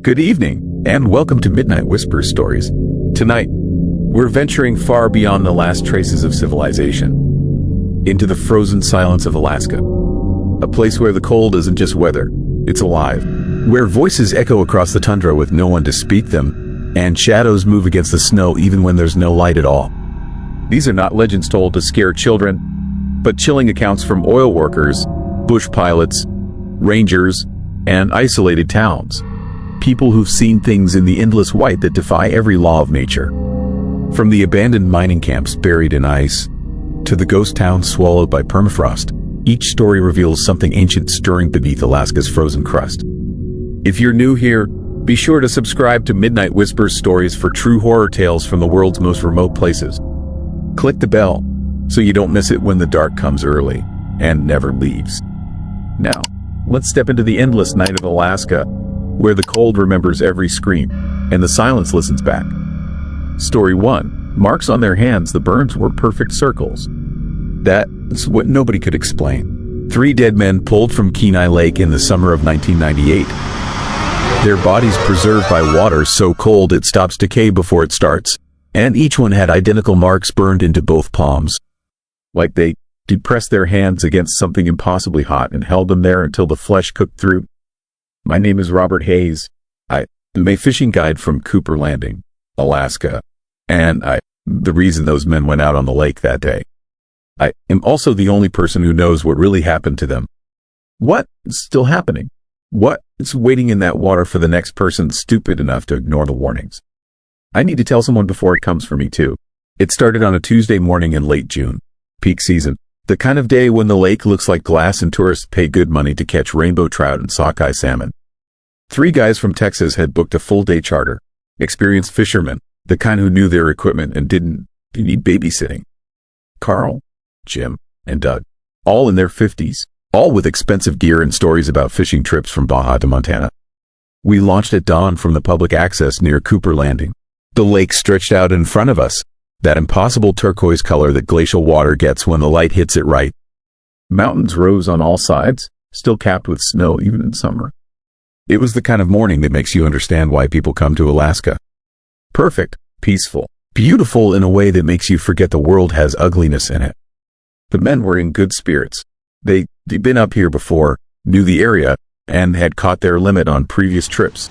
Good evening, and welcome to Midnight Whisper Stories. Tonight, we're venturing far beyond the last traces of civilization, into the frozen silence of Alaska. A place where the cold isn't just weather, it's alive. Where voices echo across the tundra with no one to speak them, and shadows move against the snow even when there's no light at all. These are not legends told to scare children, but chilling accounts from oil workers, bush pilots, rangers, and isolated towns. People who've seen things in the endless white that defy every law of nature. From the abandoned mining camps buried in ice, to the ghost towns swallowed by permafrost, each story reveals something ancient stirring beneath Alaska's frozen crust. If you're new here, be sure to subscribe to Midnight Whispers Stories for true horror tales from the world's most remote places. Click the bell so you don't miss it when the dark comes early and never leaves. Now, let's step into the endless night of Alaska, where the cold remembers every scream, and the silence listens back. Story 1. Marks on their hands, the burns were perfect circles. That's what nobody could explain. 3 dead men pulled from Kenai Lake in the summer of 1998. Their bodies preserved by water so cold it stops decay before it starts, and each one had identical marks burned into both palms. Like they depressed their hands against something impossibly hot and held them there until the flesh cooked through. My name is Robert Hayes. I am a fishing guide from Cooper Landing, Alaska, and the reason those men went out on the lake that day. I am also the only person who knows what really happened to them. What is still happening? What is waiting in that water for the next person stupid enough to ignore the warnings? I need to tell someone before it comes for me too. It started on a Tuesday morning in late June, peak season. The kind of day when the lake looks like glass and tourists pay good money to catch rainbow trout and sockeye salmon. 3 guys from Texas had booked a full-day charter. Experienced fishermen, the kind who knew their equipment and didn't need babysitting. Carl, Jim, and Doug, all in their 50s, all with expensive gear and stories about fishing trips from Baja to Montana. We launched at dawn from the public access near Cooper Landing. The lake stretched out in front of us, that impossible turquoise color that glacial water gets when the light hits it right. Mountains rose on all sides, still capped with snow even in summer. It was the kind of morning that makes you understand why people come to Alaska. Perfect, peaceful, beautiful in a way that makes you forget the world has ugliness in it. The men were in good spirits. They'd been up here before, knew the area, and had caught their limit on previous trips.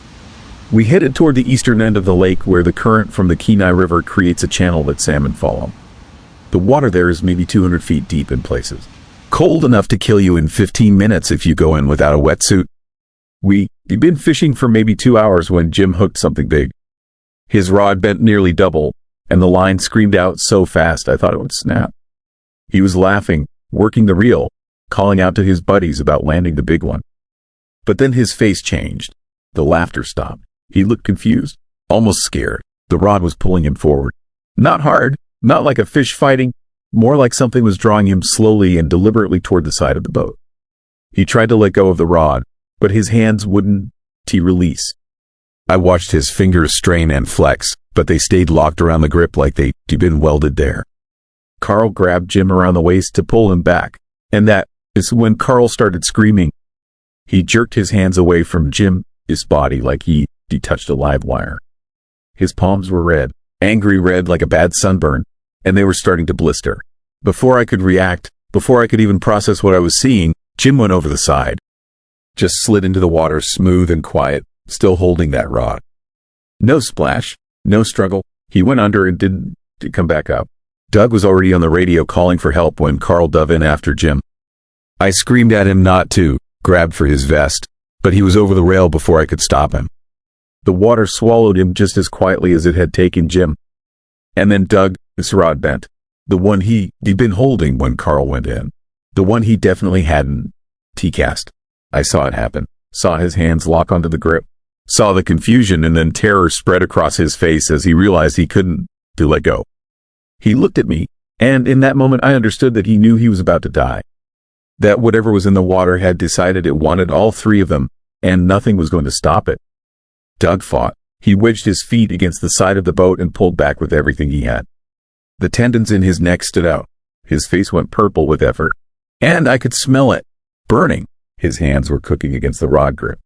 We headed toward the eastern end of the lake where the current from the Kenai River creates a channel that salmon follow. The water there is maybe 200 feet deep in places. Cold enough to kill you in 15 minutes if you go in without a wetsuit. We'd been fishing for maybe 2 hours when Jim hooked something big. His rod bent nearly double, and the line screamed out so fast I thought it would snap. He was laughing, working the reel, calling out to his buddies about landing the big one. But then his face changed. The laughter stopped. He looked confused, almost scared. The rod was pulling him forward. Not hard, not like a fish fighting, more like something was drawing him slowly and deliberately toward the side of the boat. He tried to let go of the rod, but his hands wouldn't release. I watched his fingers strain and flex, but they stayed locked around the grip like they'd been welded there. Carl grabbed Jim around the waist to pull him back, and that is when Carl started screaming. He jerked his hands away from Jim's body like he touched a live wire. His palms were red, angry red like a bad sunburn, and they were starting to blister. Before I could react, before I could even process what I was seeing, Jim went over the side. Just slid into the water smooth and quiet, still holding that rod. No splash, no struggle. He went under and didn't come back up. Doug was already on the radio calling for help when Carl dove in after Jim. I screamed at him not to, grabbed for his vest, but he was over the rail before I could stop him. The water swallowed him just as quietly as it had taken Jim. And then Doug's rod bent. The one he'd been holding when Carl went in. The one he definitely hadn't cast. I saw it happen, saw his hands lock onto the grip, saw the confusion and then terror spread across his face as he realized he couldn't let go. He looked at me, and in that moment I understood that he knew he was about to die. That whatever was in the water had decided it wanted all 3 of them, and nothing was going to stop it. Doug fought. He wedged his feet against the side of the boat and pulled back with everything he had. The tendons in his neck stood out. His face went purple with effort, and I could smell it, burning. His hands were cooking against the rod grip.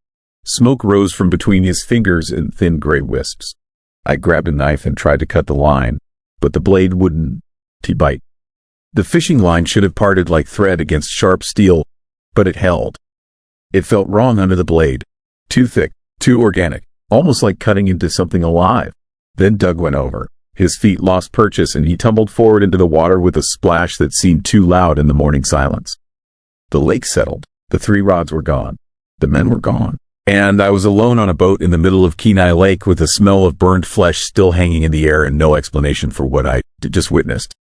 Smoke rose from between his fingers in thin gray wisps. I grabbed a knife and tried to cut the line, but the blade wouldn't bite. The fishing line should have parted like thread against sharp steel, but it held. It felt wrong under the blade. Too thick, too organic, almost like cutting into something alive. Then Doug went over. His feet lost purchase and he tumbled forward into the water with a splash that seemed too loud in the morning silence. The lake settled. The 3 rods were gone. The men were gone. And I was alone on a boat in the middle of Kenai Lake with the smell of burned flesh still hanging in the air and no explanation for what I just witnessed.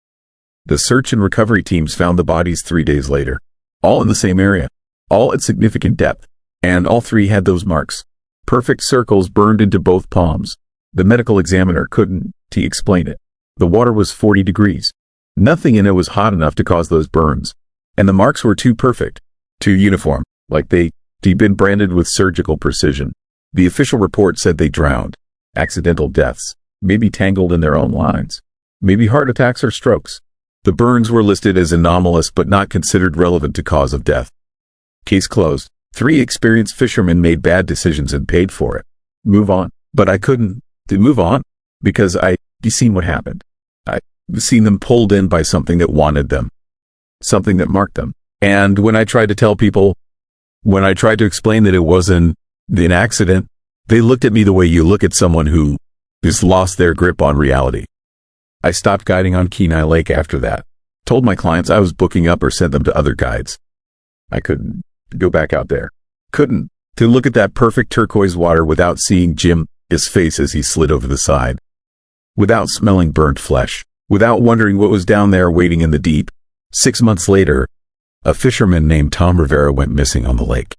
The search and recovery teams found the bodies 3 days later, all in the same area, all at significant depth, and all 3 had those marks. Perfect circles burned into both palms. The medical examiner couldn't explain it. The water was 40 degrees. Nothing in it was hot enough to cause those burns. And the marks were too perfect, too uniform, like they'd been branded with surgical precision. The official report said they drowned. Accidental deaths, maybe tangled in their own lines, maybe heart attacks or strokes. The burns were listed as anomalous but not considered relevant to cause of death. Case closed. 3 experienced fishermen made bad decisions and paid for it. Move on. But I couldn't move on because I'd seen what happened. I'd seen them pulled in by something that wanted them, something that marked them. And when I tried to tell people, when I tried to explain that it wasn't an accident, they looked at me the way you look at someone who has lost their grip on reality. I stopped guiding on Kenai Lake after that. Told my clients I was booking up or sent them to other guides. I couldn't go back out there. Couldn't to look at that perfect turquoise water without seeing Jim's face as he slid over the side. Without smelling burnt flesh. Without wondering what was down there waiting in the deep. 6 months later, a fisherman named Tom Rivera went missing on the lake.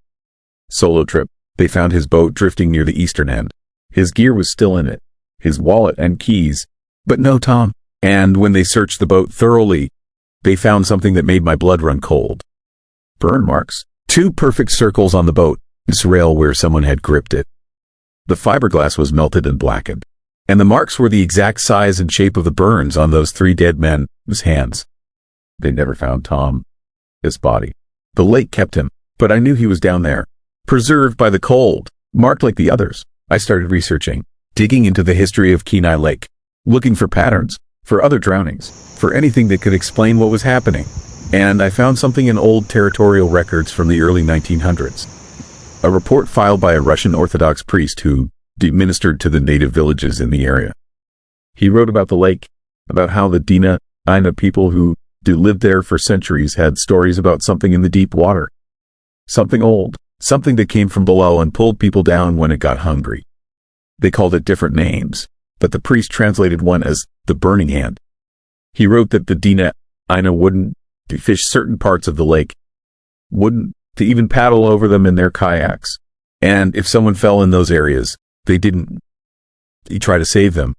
Solo trip. They found his boat drifting near the eastern end. His gear was still in it. His wallet and keys. But no Tom. And when they searched the boat thoroughly, they found something that made my blood run cold. Burn marks. 2 perfect circles on the boat. This rail where someone had gripped it. The fiberglass was melted and blackened. And the marks were the exact size and shape of the burns on those 3 dead men's hands. They never found Tom's body. The lake kept him, but I knew he was down there, preserved by the cold, marked like the others. I started researching, digging into the history of Kenai Lake, looking for patterns, for other drownings, for anything that could explain what was happening. And I found something in old territorial records from the early 1900s. A report filed by a Russian Orthodox priest who ministered to the native villages in the area. He wrote about the lake, about how the Dina Aina people who lived there for centuries had stories about something in the deep water. Something old, something that came from below and pulled people down when it got hungry. They called it different names, but the priest translated one as the burning hand. He wrote that the Dina Aina wouldn't fish certain parts of the lake, wouldn't to even paddle over them in their kayaks. And if someone fell in those areas, they didn't try to save them.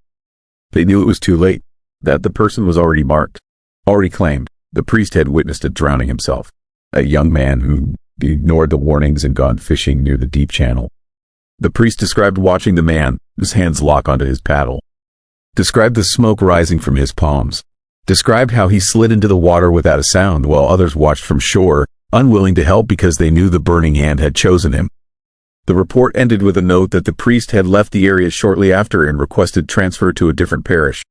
They knew it was too late, that the person was already marked, already claimed. The priest had witnessed it drowning himself, a young man who ignored the warnings and gone fishing near the deep channel. The priest described watching the man, his hands lock onto his paddle, described the smoke rising from his palms, described how he slid into the water without a sound while others watched from shore, unwilling to help because they knew the burning hand had chosen him. The report ended with a note that the priest had left the area shortly after and requested transfer to a different parish.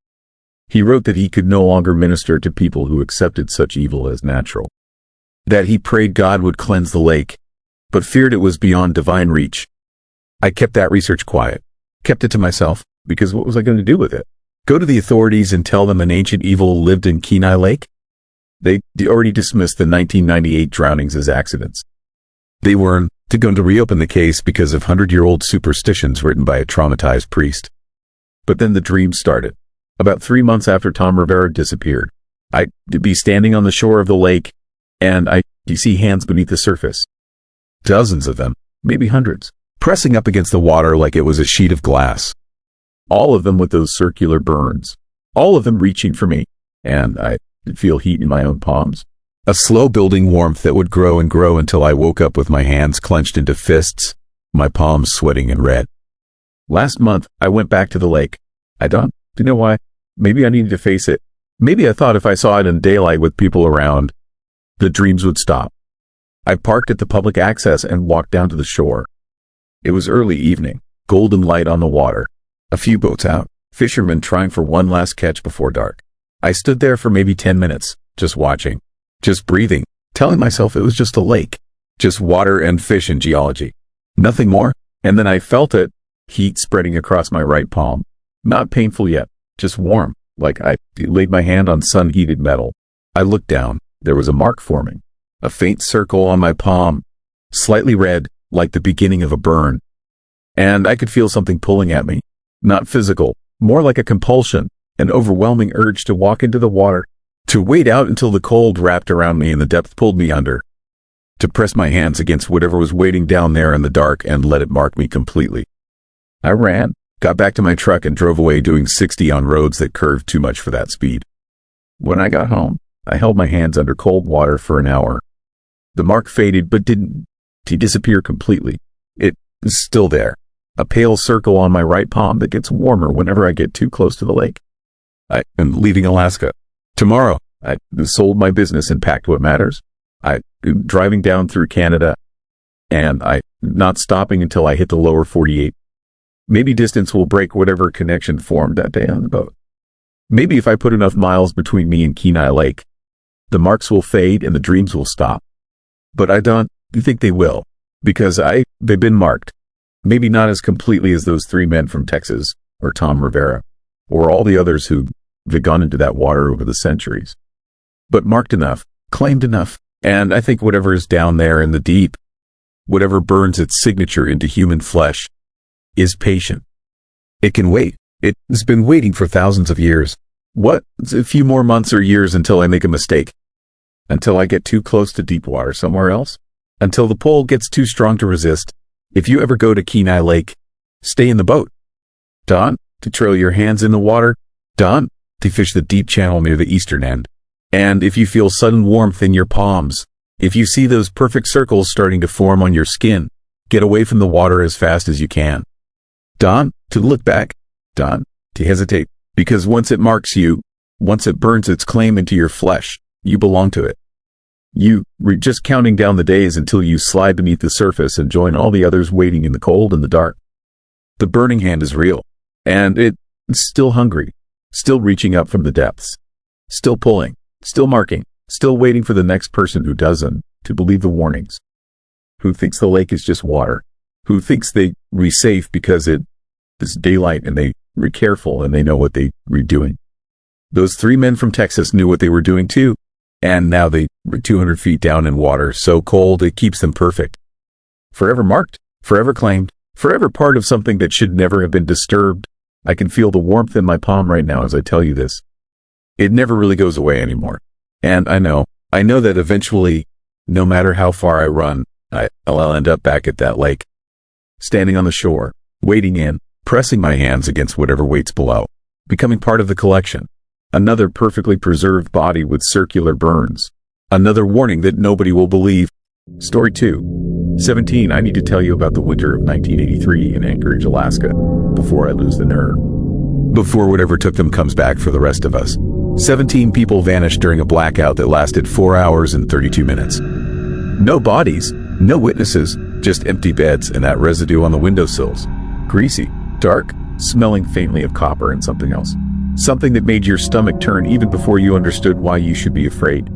He wrote that he could no longer minister to people who accepted such evil as natural. That he prayed God would cleanse the lake, but feared it was beyond divine reach. I kept that research quiet, kept it to myself, because what was I going to do with it? Go to the authorities and tell them an ancient evil lived in Kenai Lake? They already dismissed the 1998 drownings as accidents. They weren't going to reopen the case because of 100-year-old superstitions written by a traumatized priest. But then the dream started. About 3 months after Tom Rivera disappeared, I'd be standing on the shore of the lake, and I'd see hands beneath the surface. Dozens of them, maybe hundreds, pressing up against the water like it was a sheet of glass. All of them with those circular burns. All of them reaching for me, and I'd feel heat in my own palms. A slow building warmth that would grow and grow until I woke up with my hands clenched into fists, my palms sweating and red. Last month, I went back to the lake. I don't know why. Maybe I needed to face it. Maybe I thought if I saw it in daylight with people around, the dreams would stop. I parked at the public access and walked down to the shore. It was early evening, golden light on the water. A few boats out, fishermen trying for one last catch before dark. I stood there for maybe 10 minutes, just watching, just breathing, telling myself it was just a lake, just water and fish and geology. Nothing more. And then I felt it, heat spreading across my right palm. Not painful yet, just warm, like I laid my hand on sun-heated metal. I looked down. There was a mark forming, a faint circle on my palm, slightly red, like the beginning of a burn. And I could feel something pulling at me. Not physical, more like a compulsion, an overwhelming urge to walk into the water, to wait out until the cold wrapped around me and the depth pulled me under, to press my hands against whatever was waiting down there in the dark and let it mark me completely. I ran, got back to my truck and drove away doing 60 on roads that curved too much for that speed. When I got home, I held my hands under cold water for an hour. The mark faded but didn't disappear completely. It is still there, a pale circle on my right palm that gets warmer whenever I get too close to the lake. I am leaving Alaska. Tomorrow, I sold my business and packed what matters. I'm driving down through Canada, and I'm not stopping until I hit the lower 48. Maybe distance will break whatever connection formed that day on the boat. Maybe if I put enough miles between me and Kenai Lake, the marks will fade and the dreams will stop. But I don't think they will, because they've been marked. Maybe not as completely as those 3 men from Texas, or Tom Rivera, or all the others who've gone into that water over the centuries. But marked enough, claimed enough, and I think whatever is down there in the deep, whatever burns its signature into human flesh, is patient. It can wait. It has been waiting for thousands of years. What? It's a few more months or years until I make a mistake. Until I get too close to deep water somewhere else. Until the pull gets too strong to resist. If you ever go to Kenai Lake, stay in the boat. Don't to trail your hands in the water. Don't to fish the deep channel near the eastern end. And if you feel sudden warmth in your palms, if you see those perfect circles starting to form on your skin, get away from the water as fast as you can. Don't to look back. Don't to hesitate. Because once it marks you, once it burns its claim into your flesh, you belong to it. You were just counting down the days until you slide beneath the surface and join all the others waiting in the cold and the dark. The burning hand is real, and it's still hungry, still reaching up from the depths, still pulling, still marking, still waiting for the next person who doesn't to believe the warnings, who thinks the lake is just water, who thinks they were safe because it is daylight and they were careful and they know what they were doing. Those 3 men from Texas knew what they were doing too. And now they were 200 feet down in water, so cold it keeps them perfect. Forever marked, forever claimed, forever part of something that should never have been disturbed. I can feel the warmth in my palm right now as I tell you this. It never really goes away anymore. And I know that eventually, no matter how far I run, I'll end up back at that lake. Standing on the shore, wading in, pressing my hands against whatever waits below, becoming part of the collection. Another perfectly preserved body with circular burns. Another warning that nobody will believe. Story 2. 17. I need to tell you about the winter of 1983 in Anchorage, Alaska, before I lose the nerve. Before whatever took them comes back for the rest of us. 17 people vanished during a blackout that lasted 4 hours and 32 minutes. No bodies, no witnesses, just empty beds and that residue on the windowsills. Greasy, dark, smelling faintly of copper and something else. Something that made your stomach turn even before you understood why you should be afraid.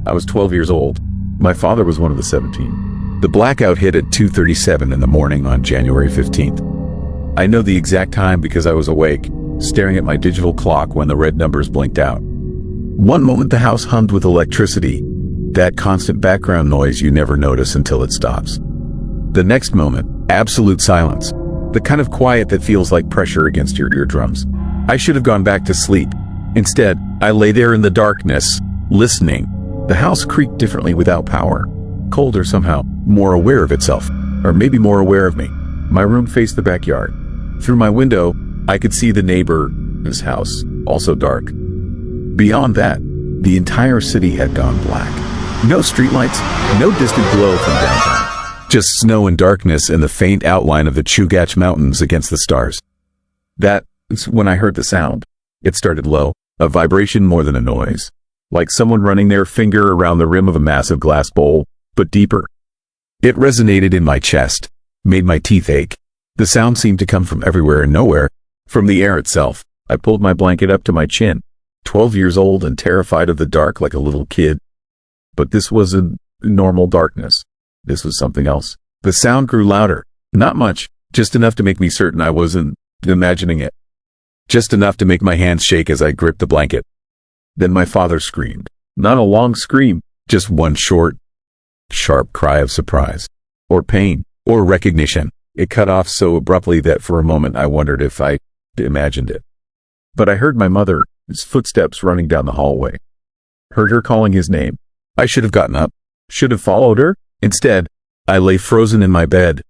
I was 12 years old. My father was one of the 17. The blackout hit at 2:37 in the morning on January 15th. I know the exact time because I was awake, staring at my digital clock when the red numbers blinked out. One moment the house hummed with electricity, that constant background noise you never notice until it stops. The next moment, absolute silence, the kind of quiet that feels like pressure against your eardrums. I should have gone back to sleep. Instead, I lay there in the darkness, listening. The house creaked differently without power. Colder somehow, more aware of itself, or maybe more aware of me. My room faced the backyard. Through my window, I could see the neighbor's house, also dark. Beyond that, the entire city had gone black. No streetlights, no distant glow from downtown. Just snow and darkness and the faint outline of the Chugach Mountains against the stars. That's when I heard the sound. It started low, a vibration more than a noise. Like someone running their finger around the rim of a massive glass bowl, but deeper. It resonated in my chest, made my teeth ache. The sound seemed to come from everywhere and nowhere, from the air itself. I pulled my blanket up to my chin, 12 years old and terrified of the dark like a little kid. But this wasn't normal darkness. This was something else. The sound grew louder. Not much, just enough to make me certain I wasn't imagining it. Just enough to make my hands shake as I gripped the blanket. Then my father screamed. Not a long scream, just one short, sharp cry of surprise, or pain, or recognition. It cut off so abruptly that for a moment I wondered if I imagined it. But I heard my mother's footsteps running down the hallway. Heard her calling his name. I should have gotten up, should have followed her. Instead, I lay frozen in my bed.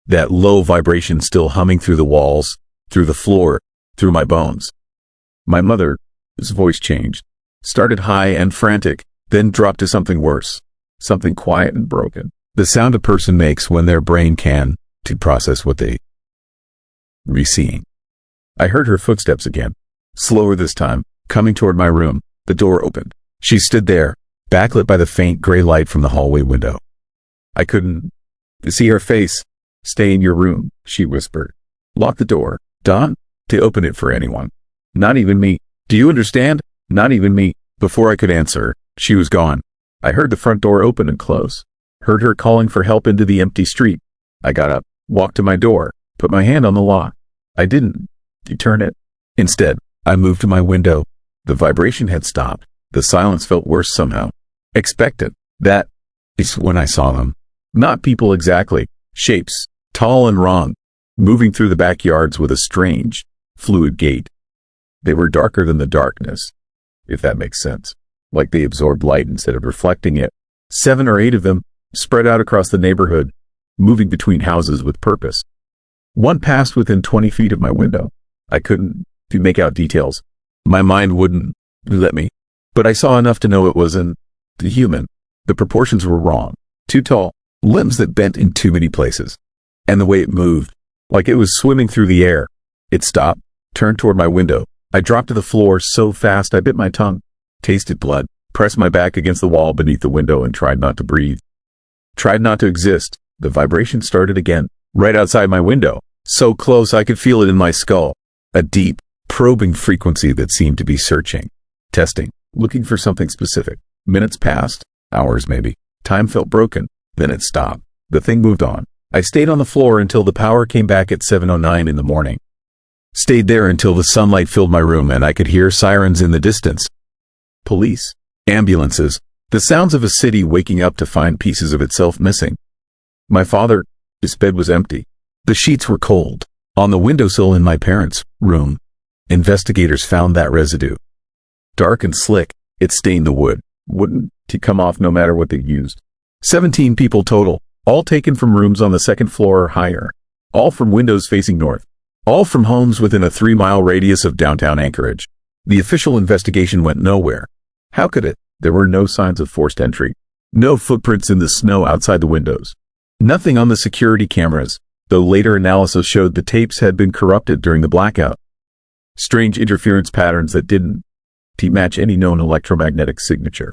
That low vibration still humming through the walls, through the floor, through my bones. My mother's voice changed, started high and frantic, then dropped to something worse, something quiet and broken. The sound a person makes when their brain can to process what they re-seeing. I heard her footsteps again, slower this time, coming toward my room. The door opened. She stood there, backlit by the faint gray light from the hallway window. I couldn't see her face. Stay in your room, she whispered. Lock the door. Don't to open it for anyone. Not even me. Do you understand? Not even me. Before I could answer, she was gone. I heard the front door open and close. Heard her calling for help into the empty street. I got up, walked to my door, put my hand on the lock. I didn't turn it. Instead, I moved to my window. The vibration had stopped. The silence felt worse somehow. Expected. That is when I saw them. Not people exactly. Shapes, tall and wrong, moving through the backyards with a strange, fluid gait. They were darker than the darkness, if that makes sense. Like they absorbed light instead of reflecting it. 7 or 8 of them, spread out across the neighborhood, moving between houses with purpose. One passed within 20 feet of my window. I couldn't make out details. My mind wouldn't let me. But I saw enough to know it wasn't human. The proportions were wrong. Too tall, limbs that bent in too many places. And the way it moved, like it was swimming through the air. It stopped, turned toward my window. I dropped to the floor so fast I bit my tongue, tasted blood, pressed my back against the wall beneath the window and tried not to breathe. Tried not to exist. The vibration started again, right outside my window, so close I could feel it in my skull. A deep, probing frequency that seemed to be searching, testing, looking for something specific. Minutes passed, hours maybe. Time felt broken. Then it stopped. The thing moved on. I stayed on the floor until the power came back at 7:09 in the morning. Stayed there until the sunlight filled my room and I could hear sirens in the distance. Police, ambulances, the sounds of a city waking up to find pieces of itself missing. My father, his bed was empty. The sheets were cold. On the windowsill in my parents' room, investigators found that residue. Dark and slick, it stained the wood. Wouldn't come off no matter what they used. 17 people total, all taken from rooms on the second floor or higher. All from windows facing north. All from homes within a 3-mile radius of downtown Anchorage. The official investigation went nowhere. How could it? There were no signs of forced entry. No footprints in the snow outside the windows. Nothing on the security cameras, though later analysis showed the tapes had been corrupted during the blackout. Strange interference patterns that didn't match any known electromagnetic signature.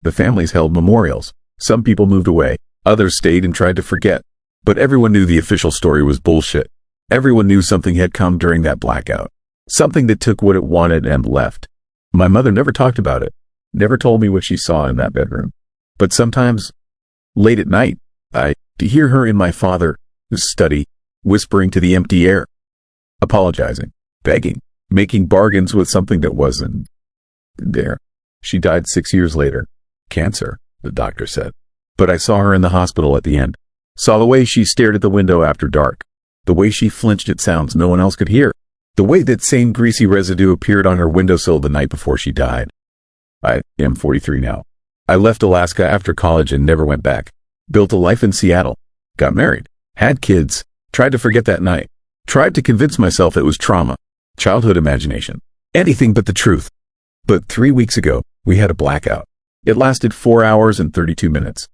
The families held memorials. Some people moved away. Others stayed and tried to forget. But everyone knew the official story was bullshit. Everyone knew something had come during that blackout. Something that took what it wanted and left. My mother never talked about it. Never told me what she saw in that bedroom. But sometimes, late at night, I hear her in my father's study, whispering to the empty air. Apologizing, begging, making bargains with something that wasn't there. She died 6 years later. Cancer, the doctor said. But I saw her in the hospital at the end. Saw the way she stared at the window after dark. The way she flinched at sounds no one else could hear. The way that same greasy residue appeared on her windowsill the night before she died. I am 43 now. I left Alaska after college and never went back. Built a life in Seattle. Got married. Had kids. Tried to forget that night. Tried to convince myself it was trauma. Childhood imagination. Anything but the truth. But 3 weeks ago, we had a blackout. It lasted 4 hours and 32 minutes.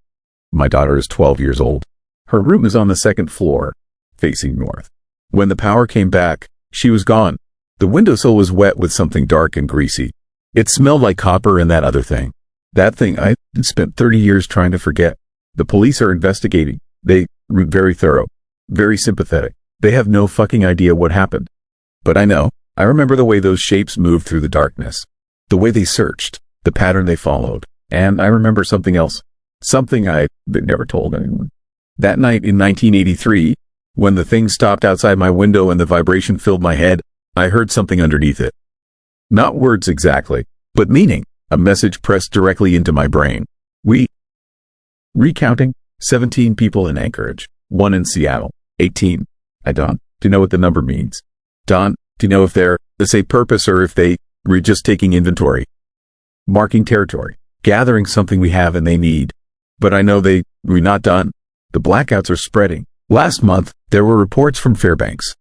My daughter is 12 years old. Her room is on the second floor, facing north. When the power came back, she was gone. The windowsill was wet with something dark and greasy. It smelled like copper and that other thing. That thing I spent 30 years trying to forget. The police are investigating. They very thorough, very sympathetic. They have no fucking idea what happened. But I know. I remember the way those shapes moved through the darkness. The way they searched. The pattern they followed. And I remember something else. Something I never told anyone. That night in 1983, when the thing stopped outside my window and the vibration filled my head, I heard something underneath it. Not words exactly, but meaning. A message pressed directly into my brain. Recounting, 17 people in Anchorage, 1 in Seattle, 18. Don, do you know what the number means? Don, do you know if they're the same purpose or if they were just taking inventory? Marking territory, gathering something we have and they need. But I know we're not done. The blackouts are spreading. Last month, there were reports from Fairbanks.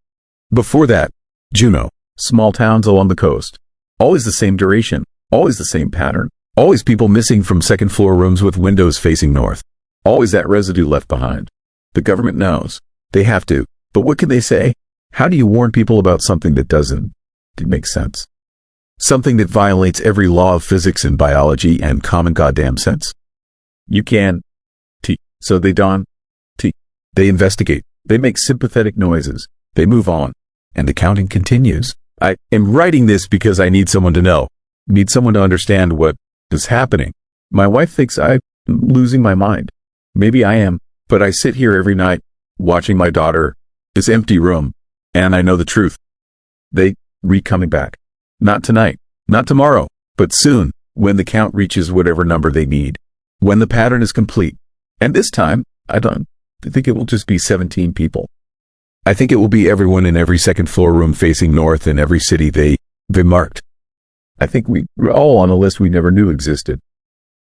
Before that, Juneau, small towns along the coast. Always the same duration, always the same pattern. Always people missing from second-floor rooms with windows facing north. Always that residue left behind. The government knows. They have to. But what can they say? How do you warn people about something that doesn't make sense? Something that violates every law of physics and biology and common goddamn sense? You can. So they They investigate. They make sympathetic noises. They move on. And the counting continues. I am writing this because I need someone to know. Need someone to understand what is happening. My wife thinks I'm losing my mind. Maybe I am, but I sit here every night, watching my daughter, this empty room, and I know the truth. They coming back. Not tonight, not tomorrow, but soon, when the count reaches whatever number they need. When the pattern is complete. And this time, I don't think it will just be 17 people. I think it will be everyone in every second floor room facing north in every city they marked. I think we're all on a list we never knew existed.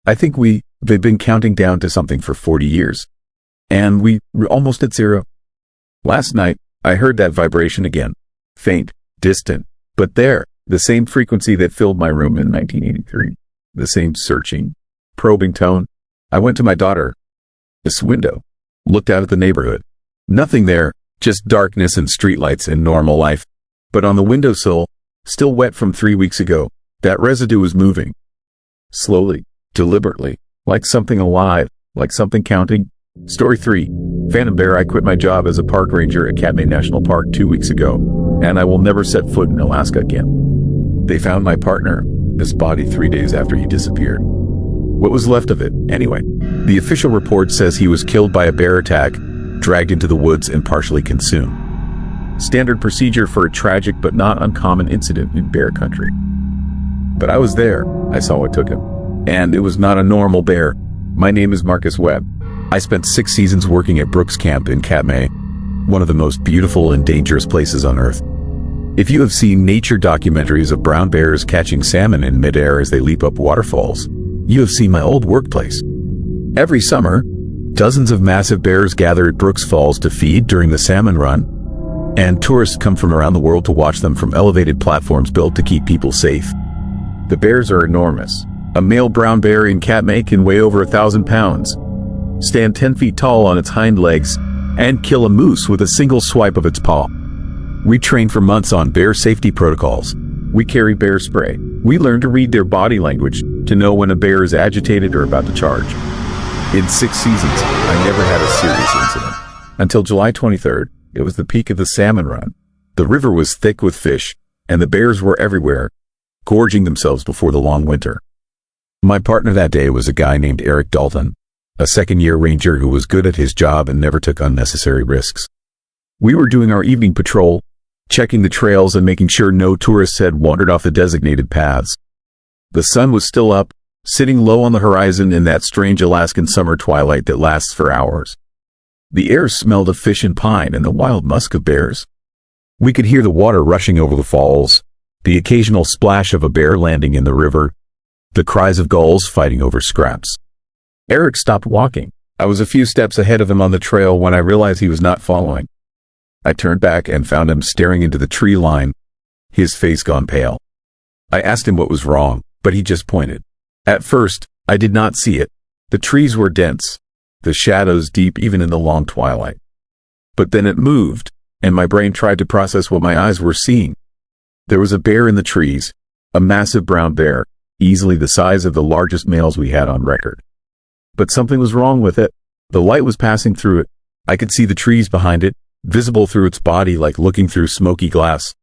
I think they've been counting down to something for 40 years. And we're almost at zero. Last night, I heard that vibration again. Faint, distant, but there, the same frequency that filled my room in 1983. The same searching, probing tone. I went to my daughter. This window. Looked out at the neighborhood. Nothing there, just darkness and streetlights and normal life. But on the windowsill, still wet from 3 weeks ago, that residue was moving. Slowly, deliberately, like something alive, like something counting. Story 3. Phantom Bear. I quit my job as a park ranger at Katmai National Park 2 weeks ago, and I will never set foot in Alaska again. They found my partner, his body 3 days after he disappeared. What was left of it, anyway? The official report says he was killed by a bear attack, dragged into the woods and partially consumed. Standard procedure for a tragic but not uncommon incident in bear country. But I was there. I saw what took him. And it was not a normal bear. My name is Marcus Webb. I spent 6 seasons working at Brooks Camp in Katmai, one of the most beautiful and dangerous places on Earth. If you have seen nature documentaries of brown bears catching salmon in midair as they leap up waterfalls, you have seen my old workplace. Every summer, dozens of massive bears gather at Brooks Falls to feed during the salmon run, and tourists come from around the world to watch them from elevated platforms built to keep people safe. The bears are enormous. A male brown bear in Katmai can weigh over 1,000 pounds, stand 10 feet tall on its hind legs, and kill a moose with a single swipe of its paw. We train for months on bear safety protocols. We carry bear spray. We learn to read their body language to know when a bear is agitated or about to charge. In 6 seasons, I never had a serious incident. Until July 23rd, it was the peak of the salmon run. The river was thick with fish, and the bears were everywhere, gorging themselves before the long winter. My partner that day was a guy named Eric Dalton, a second-year ranger who was good at his job and never took unnecessary risks. We were doing our evening patrol, checking the trails and making sure no tourists had wandered off the designated paths. The sun was still up, sitting low on the horizon in that strange Alaskan summer twilight that lasts for hours. The air smelled of fish and pine and the wild musk of bears. We could hear the water rushing over the falls, the occasional splash of a bear landing in the river, the cries of gulls fighting over scraps. Eric stopped walking. I was a few steps ahead of him on the trail when I realized he was not following. I turned back and found him staring into the tree line, his face gone pale. I asked him what was wrong, but he just pointed. At first, I did not see it. The trees were dense, the shadows deep even in the long twilight. But then it moved, and my brain tried to process what my eyes were seeing. There was a bear in the trees, a massive brown bear, easily the size of the largest males we had on record. But something was wrong with it. The light was passing through it, I could see the trees behind it, visible through its body like looking through smoky glass.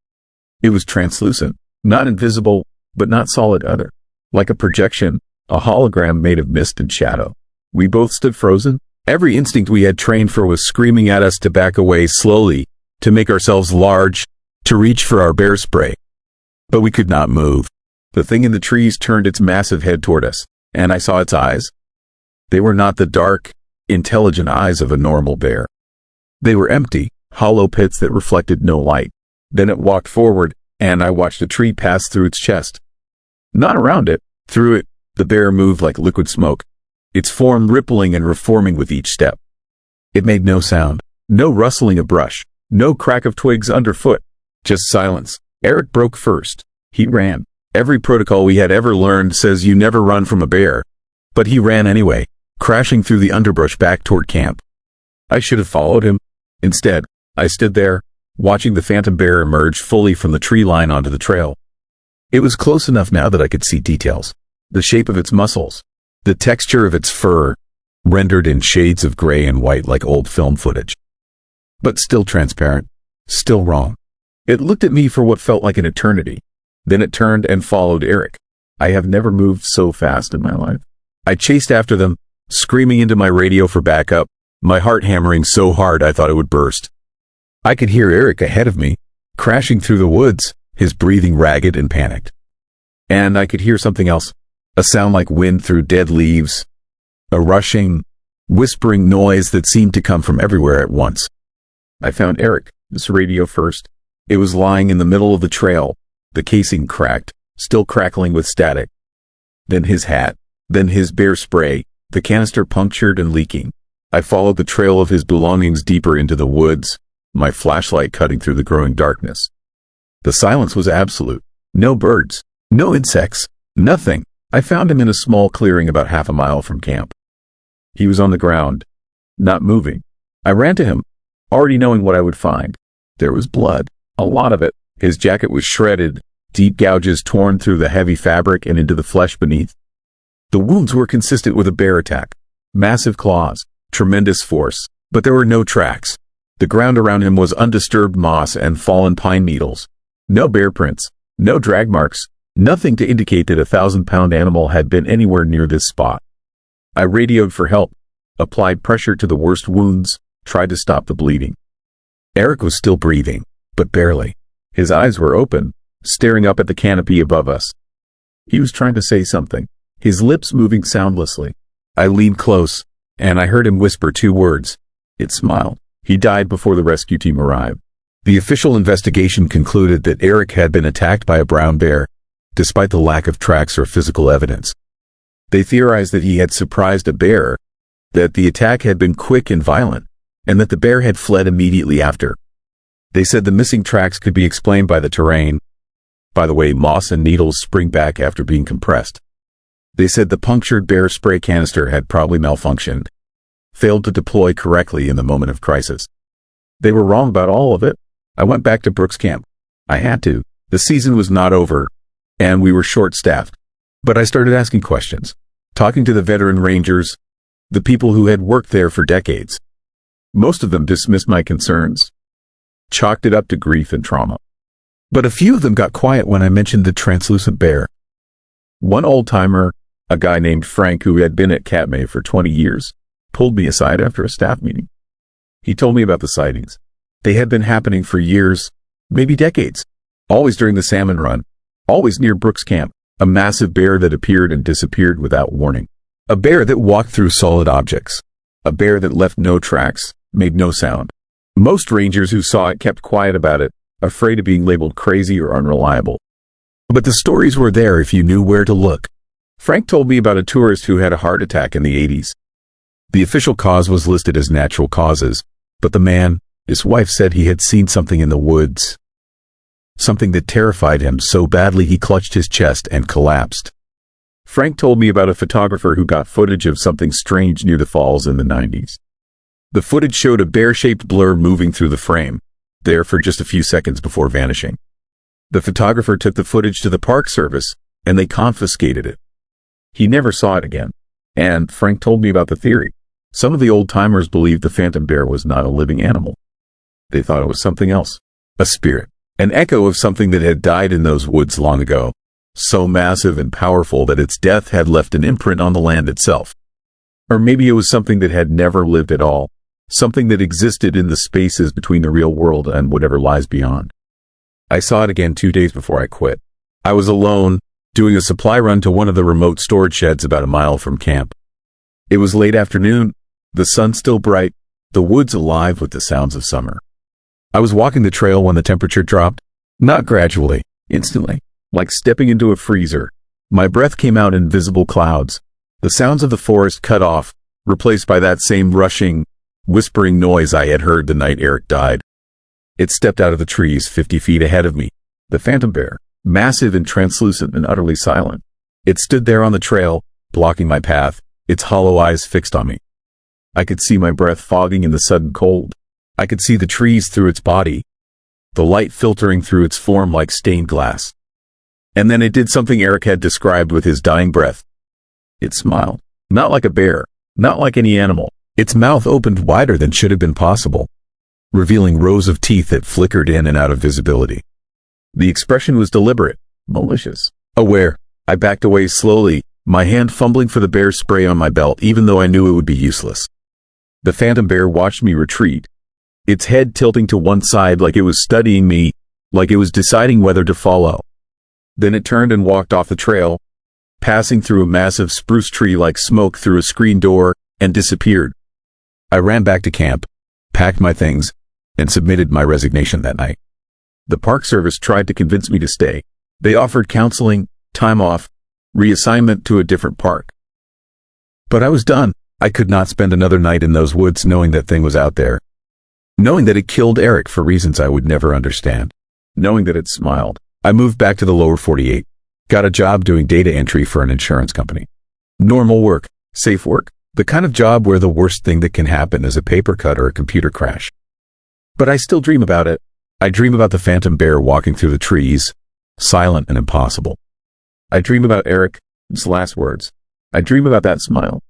It was translucent, not invisible, but not solid either. Like a projection, a hologram made of mist and shadow. We both stood frozen. Every instinct we had trained for was screaming at us to back away slowly, to make ourselves large, to reach for our bear spray. But we could not move. The thing in the trees turned its massive head toward us, and I saw its eyes. They were not the dark, intelligent eyes of a normal bear. They were empty, hollow pits that reflected no light. Then it walked forward, and I watched a tree pass through its chest. Not around it, through it. The bear moved like liquid smoke, its form rippling and reforming with each step. It made no sound, no rustling of brush, no crack of twigs underfoot, just silence. Eric broke first. He ran. Every protocol we had ever learned says you never run from a bear. But he ran anyway, crashing through the underbrush back toward camp. I should have followed him. Instead, I stood there, watching the phantom bear emerge fully from the tree line onto the trail. It was close enough now that I could see details. The shape of its muscles, the texture of its fur, rendered in shades of gray and white like old film footage. But still transparent, still wrong. It looked at me for what felt like an eternity. Then it turned and followed Eric. I have never moved so fast in my life. I chased after them, screaming into my radio for backup, my heart hammering so hard I thought it would burst. I could hear Eric ahead of me, crashing through the woods, his breathing ragged and panicked. And I could hear something else, a sound like wind through dead leaves, a rushing, whispering noise that seemed to come from everywhere at once. I found Eric's radio first. It was lying in the middle of the trail, the casing cracked, still crackling with static. Then his hat, then his bear spray, the canister punctured and leaking. I followed the trail of his belongings deeper into the woods, my flashlight cutting through the growing darkness. The silence was absolute. No birds, no insects, nothing. I found him in a small clearing about half a mile from camp. He was on the ground, not moving. I ran to him, already knowing what I would find. There was blood, a lot of it. His jacket was shredded, deep gouges torn through the heavy fabric and into the flesh beneath. The wounds were consistent with a bear attack. Massive claws, tremendous force, but there were no tracks. The ground around him was undisturbed moss and fallen pine needles. No bear prints, no drag marks, nothing to indicate that a 1,000-pound animal had been anywhere near this spot. I radioed for help, applied pressure to the worst wounds, tried to stop the bleeding. Eric was still breathing, but barely. His eyes were open, staring up at the canopy above us. He was trying to say something, his lips moving soundlessly. I leaned close, and I heard him whisper 2 words. It smiled. He died before the rescue team arrived. The official investigation concluded that Eric had been attacked by a brown bear, despite the lack of tracks or physical evidence. They theorized that he had surprised a bear, that the attack had been quick and violent, and that the bear had fled immediately after. They said the missing tracks could be explained by the terrain, by the way moss and needles spring back after being compressed. They said the punctured bear spray canister had probably malfunctioned, failed to deploy correctly in the moment of crisis. They were wrong about all of it. I went back to Brooks Camp. I had to. The season was not over, and we were short-staffed. But I started asking questions, talking to the veteran rangers, the people who had worked there for decades. Most of them dismissed my concerns, chalked it up to grief and trauma. But a few of them got quiet when I mentioned the translucent bear. One old-timer, a guy named Frank who had been at Katmai for 20 years, pulled me aside after a staff meeting. He told me about the sightings. They had been happening for years, maybe decades, always during the salmon run, always near Brooks Camp, a massive bear that appeared and disappeared without warning. A bear that walked through solid objects. A bear that left no tracks, made no sound. Most rangers who saw it kept quiet about it, afraid of being labeled crazy or unreliable. But the stories were there if you knew where to look. Frank told me about a tourist who had a heart attack in the 80s. The official cause was listed as natural causes, but the man, his wife said he had seen something in the woods. Something that terrified him so badly he clutched his chest and collapsed. Frank told me about a photographer who got footage of something strange near the falls in the 90s. The footage showed a bear-shaped blur moving through the frame, there for just a few seconds before vanishing. The photographer took the footage to the Park Service, and they confiscated it. He never saw it again, and Frank told me about the theory. Some of the old-timers believed the phantom bear was not a living animal. They thought it was something else. A spirit. An echo of something that had died in those woods long ago. So massive and powerful that its death had left an imprint on the land itself. Or maybe it was something that had never lived at all. Something that existed in the spaces between the real world and whatever lies beyond. I saw it again 2 days before I quit. I was alone, doing a supply run to one of the remote storage sheds about a mile from camp. It was late afternoon, the sun still bright, the woods alive with the sounds of summer. I was walking the trail when the temperature dropped, not gradually, instantly, like stepping into a freezer. My breath came out in visible clouds. The sounds of the forest cut off, replaced by that same rushing, whispering noise I had heard the night Eric died. It stepped out of the trees 50 feet ahead of me. The phantom bear, massive and translucent and utterly silent. It stood there on the trail, blocking my path, its hollow eyes fixed on me. I could see my breath fogging in the sudden cold. I could see the trees through its body, the light filtering through its form like stained glass. And then it did something Eric had described with his dying breath. It smiled, not like a bear, not like any animal. Its mouth opened wider than should have been possible, revealing rows of teeth that flickered in and out of visibility. The expression was deliberate, malicious. Aware, I backed away slowly, my hand fumbling for the bear spray on my belt even though I knew it would be useless. The phantom bear watched me retreat, its head tilting to one side like it was studying me, like it was deciding whether to follow. Then it turned and walked off the trail, passing through a massive spruce tree like smoke through a screen door, and disappeared. I ran back to camp, packed my things, and submitted my resignation that night. The Park Service tried to convince me to stay. They offered counseling, time off, reassignment to a different park. But I was done. I could not spend another night in those woods knowing that thing was out there. Knowing that it killed Eric for reasons I would never understand. Knowing that it smiled. I moved back to the lower 48. Got a job doing data entry for an insurance company. Normal work, safe work. The kind of job where the worst thing that can happen is a paper cut or a computer crash. But I still dream about it. I dream about the phantom bear walking through the trees, silent and impossible. I dream about Eric, his last words. I dream about that smile.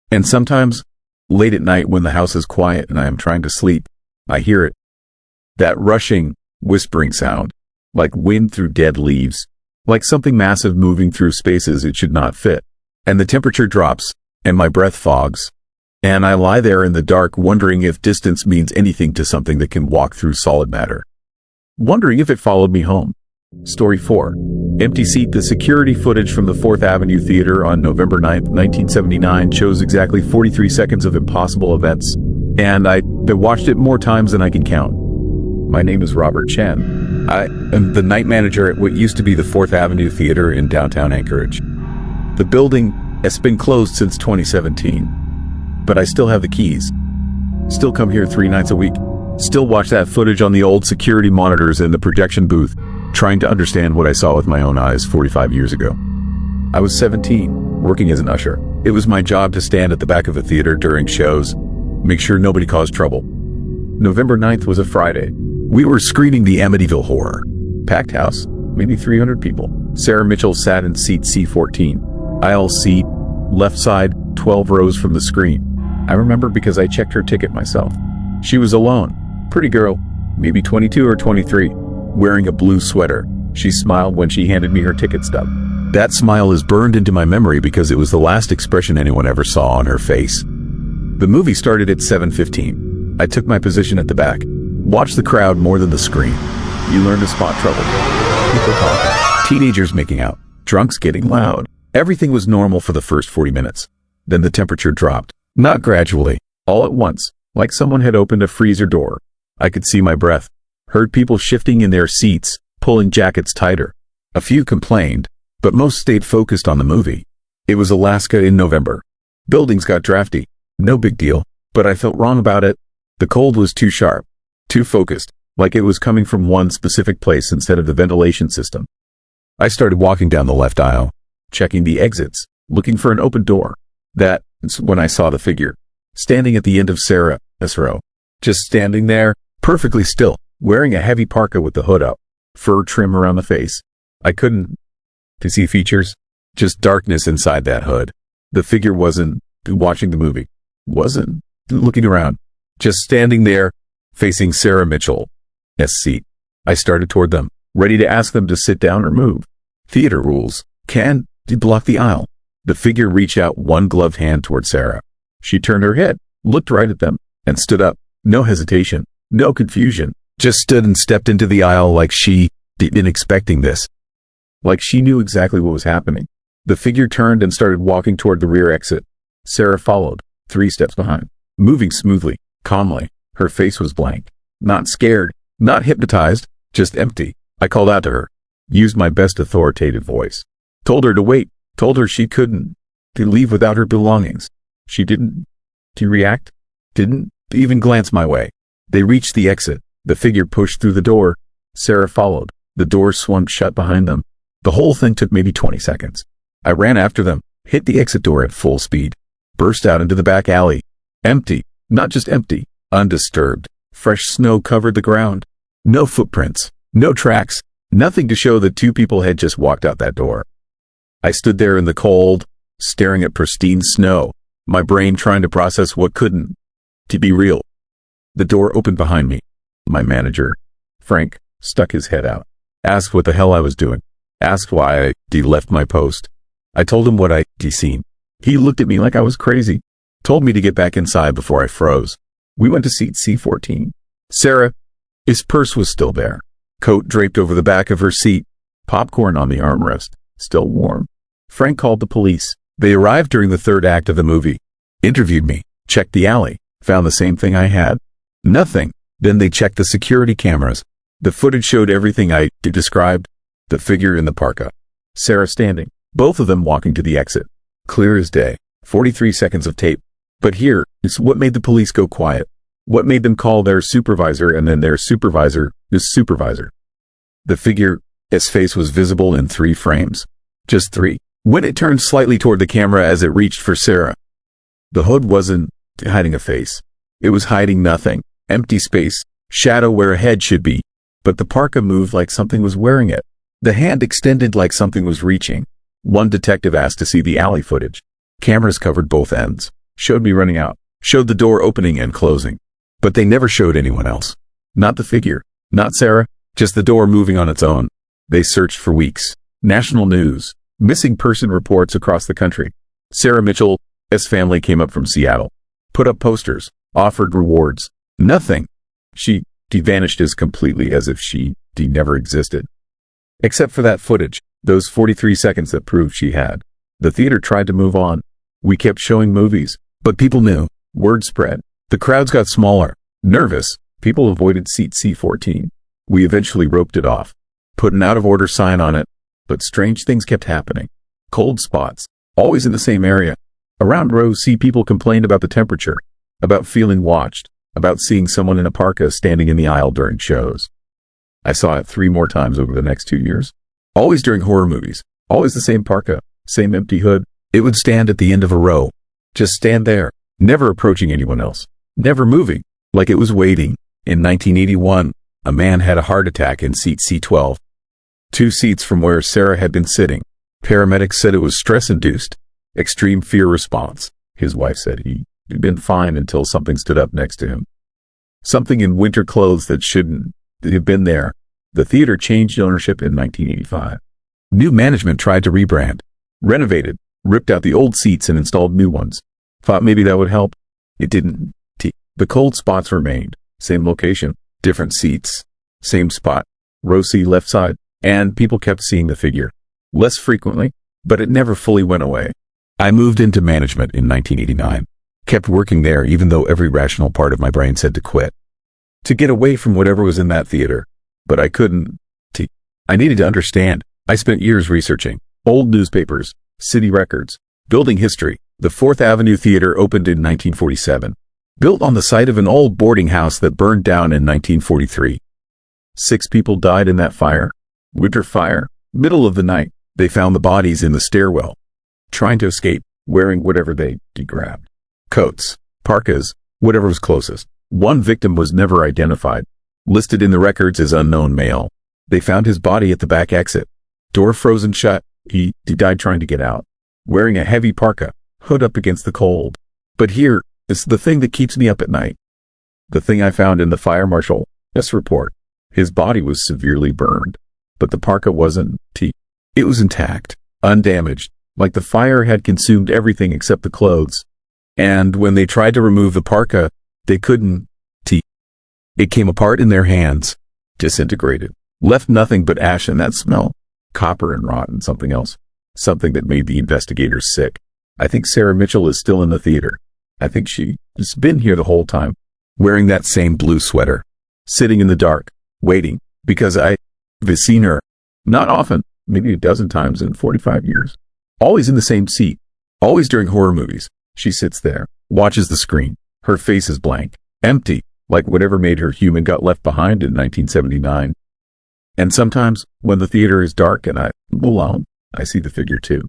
And sometimes, late at night when the house is quiet and I am trying to sleep, I hear it. That rushing, whispering sound, like wind through dead leaves, like something massive moving through spaces it should not fit. And the temperature drops, and my breath fogs, and I lie there in the dark wondering if distance means anything to something that can walk through solid matter. Wondering if it followed me home. Story 4. Empty seat. The security footage from the 4th Avenue Theater on November 9th, 1979 shows exactly 43 seconds of impossible events, and I've watched it more times than I can count. My name is Robert Chen. I am the night manager at what used to be the 4th Avenue Theater in downtown Anchorage. The building has been closed since 2017, but I still have the keys. Still come here 3 nights a week. Still watch that footage on the old security monitors in the projection booth, trying to understand what I saw with my own eyes 45 years ago. I was 17, working as an usher. It was my job to stand at the back of a theater during shows, make sure nobody caused trouble. November 9th was a Friday. We were screening the Amityville Horror. Packed house, maybe 300 people. Sarah Mitchell sat in seat C14. Aisle seat, left side, 12 rows from the screen. I remember because I checked her ticket myself. She was alone. Pretty girl, maybe 22 or 23, wearing a blue sweater. She smiled when she handed me her ticket stub. That smile is burned into my memory because it was the last expression anyone ever saw on her face. The movie started at 7:15. I took my position at the back. Watched the crowd more than the screen. You learn to spot trouble. People talking. Teenagers making out. Drunks getting loud. Everything was normal for the first 40 minutes. Then the temperature dropped. Not gradually. All at once. Like someone had opened a freezer door. I could see my breath. Heard people shifting in their seats, pulling jackets tighter. A few complained, but most stayed focused on the movie. It was Alaska in November. Buildings got drafty. No big deal, but I felt wrong about it. The cold was too sharp, too focused, like it was coming from one specific place instead of the ventilation system. I started walking down the left aisle, checking the exits, looking for an open door. That's when I saw the figure, standing at the end of Sarah's row. Just standing there, perfectly still, wearing a heavy parka with the hood up, fur trim around the face. I couldn't see features, just darkness inside that hood. The figure wasn't watching the movie. Wasn't looking around. Just standing there, facing Sarah Mitchell's seat. I started toward them, ready to ask them to sit down or move. Theater rules. Can block the aisle. The figure reached out one gloved hand toward Sarah. She turned her head, looked right at them, and stood up. No hesitation, no confusion. Just stood and stepped into the aisle like she been expecting this. Like she knew exactly what was happening. The figure turned and started walking toward the rear exit. Sarah followed, 3 steps behind, moving smoothly, calmly. Her face was blank. Not scared, not hypnotized, just empty. I called out to her, used my best authoritative voice. Told her to wait, told her she couldn't to leave without her belongings. She didn't to react, didn't even glance my way. They reached the exit. The figure pushed through the door. Sarah followed. The door swung shut behind them. The whole thing took maybe 20 seconds. I ran after them, hit the exit door at full speed, burst out into the back alley. Empty, not just empty, undisturbed. Fresh snow covered the ground. No footprints, no tracks, nothing to show that 2 people had just walked out that door. I stood there in the cold, staring at pristine snow, my brain trying to process what couldn't to be real. The door opened behind me. My manager, Frank, stuck his head out, asked what the hell I was doing, asked why I left my post. I told him what I'd seen. He looked at me like I was crazy, told me to get back inside before I froze. We went to seat C14. Sarah's purse was still there, coat draped over the back of her seat, popcorn on the armrest, still warm. Frank called the police. They arrived during the 3rd act of the movie, interviewed me, checked the alley, found the same thing I had. Nothing. Then they checked the security cameras. The footage showed everything I described. The figure in the parka. Sarah standing. Both of them walking to the exit. Clear as day. 43 seconds of tape. But here is what made the police go quiet. What made them call their supervisor and then their supervisor, his supervisor. The figure's face was visible in 3 frames. Just 3. When it turned slightly toward the camera as it reached for Sarah. The hood wasn't hiding a face. It was hiding nothing. Empty space. Shadow where a head should be. But the parka moved like something was wearing it. The hand extended like something was reaching. One detective asked to see the alley footage. Cameras covered both ends. Showed me running out. Showed the door opening and closing. But they never showed anyone else. Not the figure. Not Sarah. Just the door moving on its own. They searched for weeks. National news. Missing person reports across the country. Sarah Mitchell's family came up from Seattle. Put up posters. Offered rewards. Nothing. She vanished as completely as if she never existed. Except for that footage. Those 43 seconds that proved she had. The theater tried to move on. We kept showing movies. But people knew. Word spread. The crowds got smaller. Nervous. People avoided seat C14. We eventually roped it off. Put an out-of-order sign on it. But strange things kept happening. Cold spots. Always in the same area. Around row C, people complained about the temperature. About feeling watched. About seeing someone in a parka standing in the aisle during shows. I saw it 3 more times over the next 2 years. Always during horror movies. Always the same parka. Same empty hood. It would stand at the end of a row. Just stand there. Never approaching anyone else. Never moving. Like it was waiting. In 1981, a man had a heart attack in seat C12. 2 seats from where Sarah had been sitting. Paramedics said it was stress-induced. Extreme fear response. His wife said he'd been fine until something stood up next to him. Something in winter clothes that shouldn't have been there. The theater changed ownership in 1985. New management tried to rebrand. Renovated. Ripped out the old seats and installed new ones. Thought maybe that would help. It didn't. The cold spots remained. Same location. Different seats. Same spot. Row C left side. And people kept seeing the figure. Less frequently, but it never fully went away. I moved into management in 1989. Kept working there even though every rational part of my brain said to quit. To get away from whatever was in that theater. But I couldn't. I needed to understand. I spent years researching. Old newspapers. City records. Building history. The 4th Avenue Theater opened in 1947. Built on the site of an old boarding house that burned down in 1943. 6 people died in that fire. Winter fire. Middle of the night. They found the bodies in the stairwell. Trying to escape. Wearing whatever they grabbed. Coats. Parkas. Whatever was closest. One victim was never identified. Listed in the records as unknown male. They found his body at the back exit. Door frozen shut. He died trying to get out. Wearing a heavy parka. Hood up against the cold. But here, It's the thing that keeps me up at night. The thing I found in the fire marshal's report. His body was severely burned, but the parka wasn't. It was intact, undamaged, like the fire had consumed everything except the clothes. And when they tried to remove the parka, they couldn't. It came apart in their hands, disintegrated, left nothing but ash and that smell, copper and rot and something else, something that made the investigators sick. I think Sarah Mitchell is still in the theater. I think she's been here the whole time, wearing that same blue sweater, sitting in the dark, waiting, because I've seen her, not often, maybe a dozen times in 45 years, always in the same seat, always during horror movies. She sits there, watches the screen. Her face is blank, empty, like whatever made her human got left behind in 1979. And sometimes, when the theater is dark and I'm alone, I see the figure too.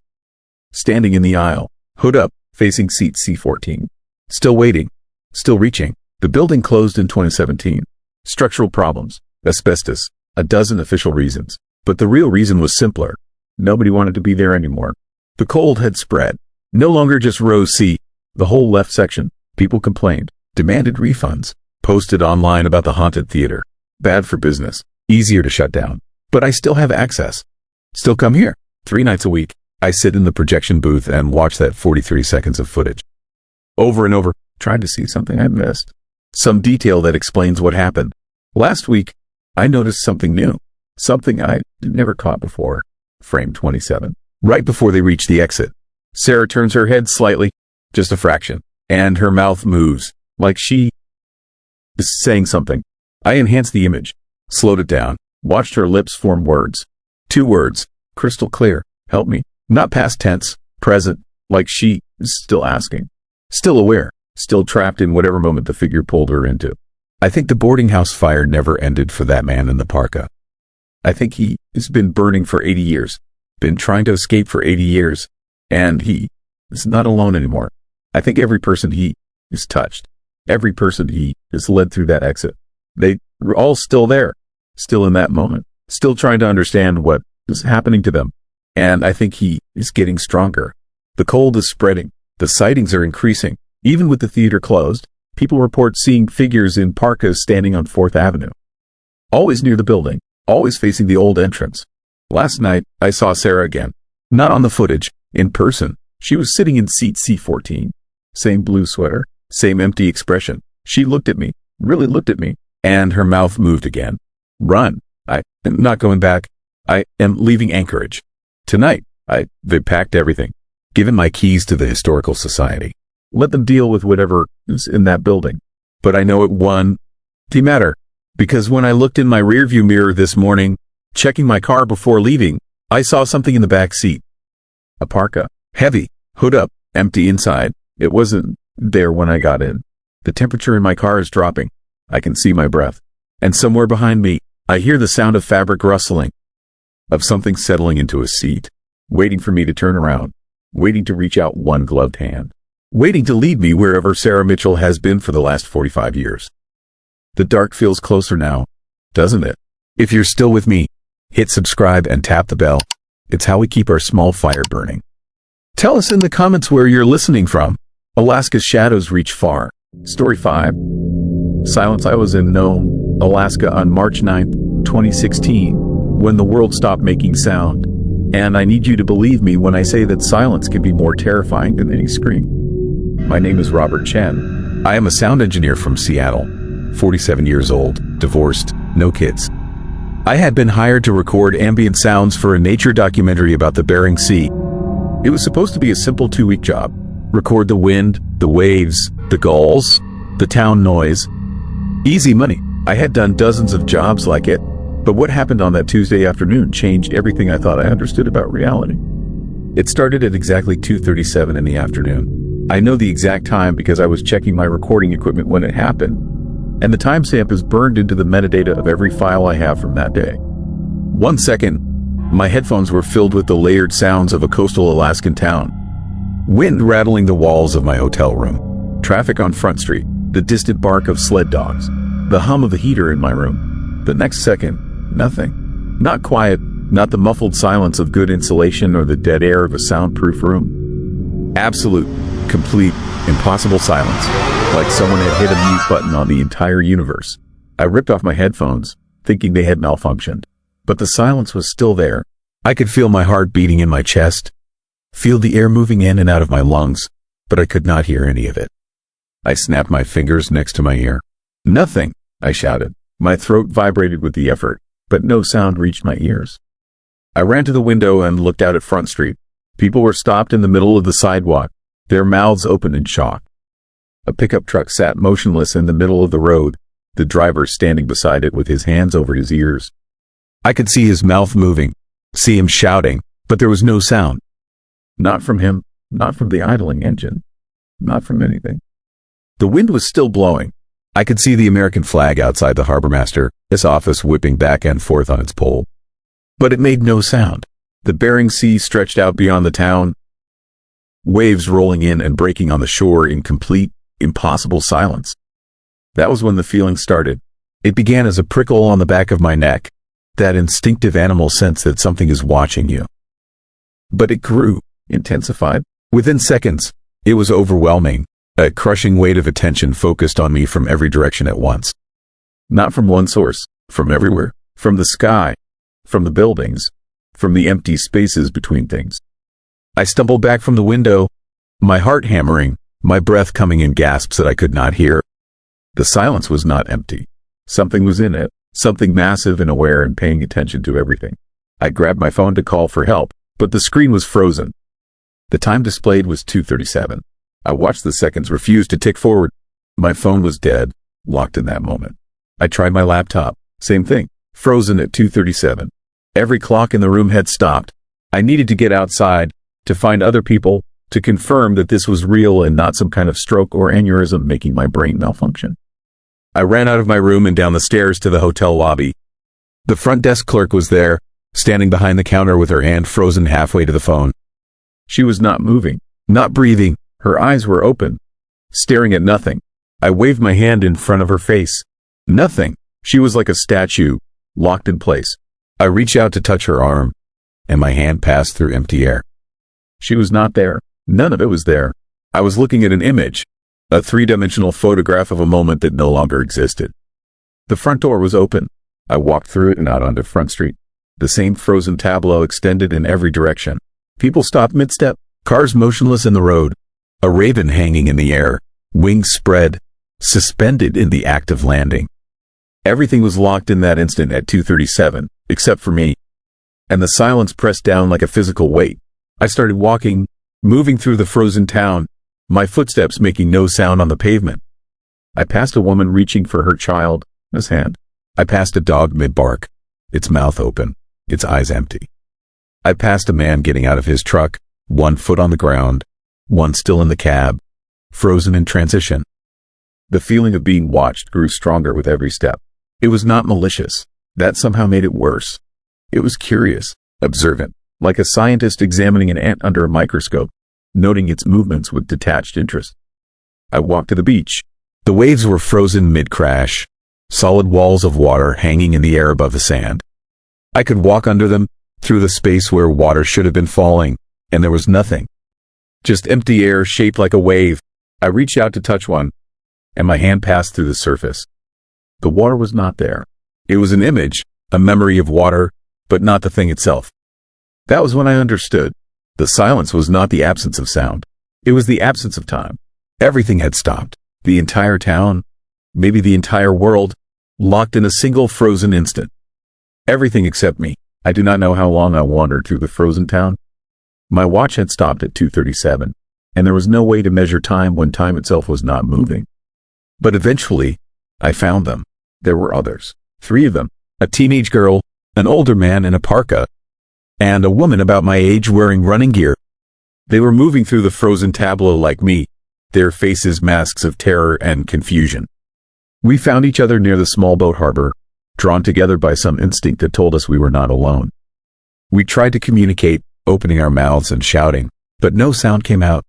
Standing in the aisle, hood up, facing seat C14. Still waiting, still reaching. The building closed in 2017. Structural problems, asbestos, a dozen official reasons. But the real reason was simpler. Nobody wanted to be there anymore. The cold had spread. No longer just row C, the whole left section. People complained, demanded refunds, posted online about the haunted theater. Bad for business, easier to shut down. But I still have access. Still come here. 3 nights a week. I sit in the projection booth and watch that 43 seconds of footage. Over and over, trying to see something I missed. Some detail that explains what happened. Last week, I noticed something new. Something I never caught before. Frame 27. Right before they reach the exit, Sarah turns her head slightly, just a fraction, and her mouth moves, like she is saying something. I enhanced the image, slowed it down, watched her lips form words. 2 words, crystal clear, help me. Not past tense, present, like she is still asking. Still aware, still trapped in whatever moment the figure pulled her into. I think the boarding house fire never ended for that man in the parka. I think he has been burning for 80 years, been trying to escape for 80 years, and he is not alone anymore. I think every person he has touched, every person he has led through that exit, they were all still there, still in that moment, still trying to understand what is happening to them. And I think he is getting stronger. The cold is spreading. The sightings are increasing. Even with the theater closed, people report seeing figures in parkas standing on 4th Avenue. Always near the building, always facing the old entrance. Last night, I saw Sarah again. Not on the footage, in person. She was sitting in seat C14. Same blue sweater, same empty expression. She looked at me, really looked at me, and her mouth moved again. Run. I am not going back. I am leaving Anchorage. Tonight, they packed everything. Given my keys to the Historical Society. Let them deal with whatever is in that building. But I know it won't matter. Because when I looked in my rearview mirror this morning, checking my car before leaving, I saw something in the back seat. A parka. Heavy. Hood up. Empty inside. It wasn't there when I got in. The temperature in my car is dropping. I can see my breath. And somewhere behind me, I hear the sound of fabric rustling. Of something settling into a seat. Waiting for me to turn around. Waiting to reach out one gloved hand. Waiting to lead me wherever Sarah Mitchell has been for the last 45 years. The dark feels closer now, doesn't it? If you're still with me, hit subscribe and tap the bell. It's how we keep our small fire burning. Tell us in the comments where you're listening from. Alaska's shadows reach far. Story 5. Silence. I was in Nome, Alaska on March 9th, 2016, when the world stopped making sound. And I need you to believe me when I say that silence can be more terrifying than any scream. My name is Robert Chen. I am a sound engineer from Seattle, 47 years old, divorced, no kids. I had been hired to record ambient sounds for a nature documentary about the Bering Sea. It was supposed to be a simple 2-week job. Record the wind, the waves, the gulls, the town noise. Easy money. I had done dozens of jobs like it. But what happened on that Tuesday afternoon changed everything I thought I understood about reality. It started at exactly 2:37 in the afternoon. I know the exact time because I was checking my recording equipment when it happened, and the timestamp is burned into the metadata of every file I have from that day. 1 second, my headphones were filled with the layered sounds of a coastal Alaskan town. Wind rattling the walls of my hotel room. Traffic on Front Street. The distant bark of sled dogs. The hum of the heater in my room. The next second, nothing. Not quiet, not the muffled silence of good insulation or the dead air of a soundproof room. Absolute, complete Impossible silence, like someone had hit a mute button on the entire universe. I ripped off my headphones, thinking they had malfunctioned. But the silence was still there. I could feel my heart beating in my chest, feel the air moving in and out of my lungs, but I could not hear any of it. I snapped my fingers next to my ear. "Nothing," I shouted. My throat vibrated with the effort, but no sound reached my ears. I ran to the window and looked out at Front Street. People were stopped in the middle of the sidewalk, their mouths open in shock. A pickup truck sat motionless in the middle of the road, the driver standing beside it with his hands over his ears. I could see his mouth moving, see him shouting, but there was no sound. Not from him, not from the idling engine, not from anything. The wind was still blowing. I could see the American flag outside the harbormaster's office whipping back and forth on its pole. But it made no sound. The Bering Sea stretched out beyond the town, waves rolling in and breaking on the shore in complete, impossible silence. That was when the feeling started. It began as a prickle on the back of my neck, that instinctive animal sense that something is watching you. But it grew, intensified. Within seconds, it was overwhelming, a crushing weight of attention focused on me from every direction at once. Not from one source, from everywhere, from the sky, from the buildings, from the empty spaces between things. I stumbled back from the window, my heart hammering, my breath coming in gasps that I could not hear. The silence was not empty. Something was in it, something massive and aware and paying attention to everything. I grabbed my phone to call for help, but the screen was frozen. The time displayed was 2:37. I watched the seconds refuse to tick forward. My phone was dead, locked in that moment. I tried my laptop, same thing, frozen at 2:37. Every clock in the room had stopped. I needed to get outside, to find other people, to confirm that this was real and not some kind of stroke or aneurysm making my brain malfunction. I ran out of my room and down the stairs to the hotel lobby. The front desk clerk was there, standing behind the counter with her hand frozen halfway to the phone. She was not moving, not breathing. Her eyes were open, staring at nothing. I waved my hand in front of her face. Nothing. She was like a statue, locked in place. I reached out to touch her arm, and my hand passed through empty air. She was not there. None of it was there. I was looking at an image, a three-dimensional photograph of a moment that no longer existed. The front door was open. I walked through it and out onto Front Street. The same frozen tableau extended in every direction. People stopped mid-step, cars motionless in the road, a raven hanging in the air, wings spread, suspended in the act of landing. Everything was locked in that instant at 2:37, except for me. And the silence pressed down like a physical weight. I started walking, moving through the frozen town, my footsteps making no sound on the pavement. I passed a woman reaching for her child's hand. I passed a dog mid-bark, its mouth open, its eyes empty. I passed a man getting out of his truck, one foot on the ground, one still in the cab, frozen in transition. The feeling of being watched grew stronger with every step. It was not malicious. That somehow made it worse. It was curious, observant, like a scientist examining an ant under a microscope, noting its movements with detached interest. I walked to the beach. The waves were frozen mid-crash, solid walls of water hanging in the air above the sand. I could walk under them, through the space where water should have been falling, and there was nothing. Just empty air shaped like a wave. I reached out to touch one, and my hand passed through the surface. The water was not there. It was an image, a memory of water, but not the thing itself. That was when I understood. The silence was not the absence of sound. It was the absence of time. Everything had stopped. The entire town, maybe the entire world, locked in a single frozen instant. Everything except me. I do not know how long I wandered through the frozen town. My watch had stopped at 2:37, and there was no way to measure time when time itself was not moving. But eventually, I found them. There were others. 3 of them. A teenage girl, an older man in a parka, and a woman about my age wearing running gear. They were moving through the frozen tableau like me, their faces masks of terror and confusion. We found each other near the small boat harbor, drawn together by some instinct that told us we were not alone. We tried to communicate, opening our mouths and shouting, but no sound came out.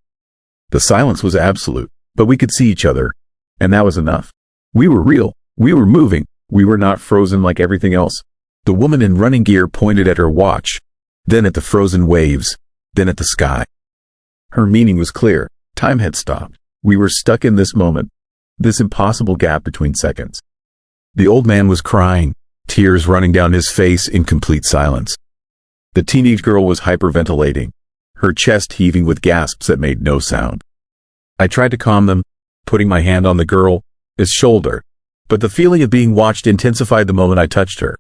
The silence was absolute, but we could see each other, and that was enough. We were real. We were moving. We were not frozen like everything else. The woman in running gear pointed at her watch, then at the frozen waves, then at the sky. Her meaning was clear. Time had stopped. We were stuck in this moment, this impossible gap between seconds. The old man was crying, tears running down his face in complete silence. The teenage girl was hyperventilating, her chest heaving with gasps that made no sound. I tried to calm them, putting my hand on the girl's shoulder, but the feeling of being watched intensified the moment I touched her.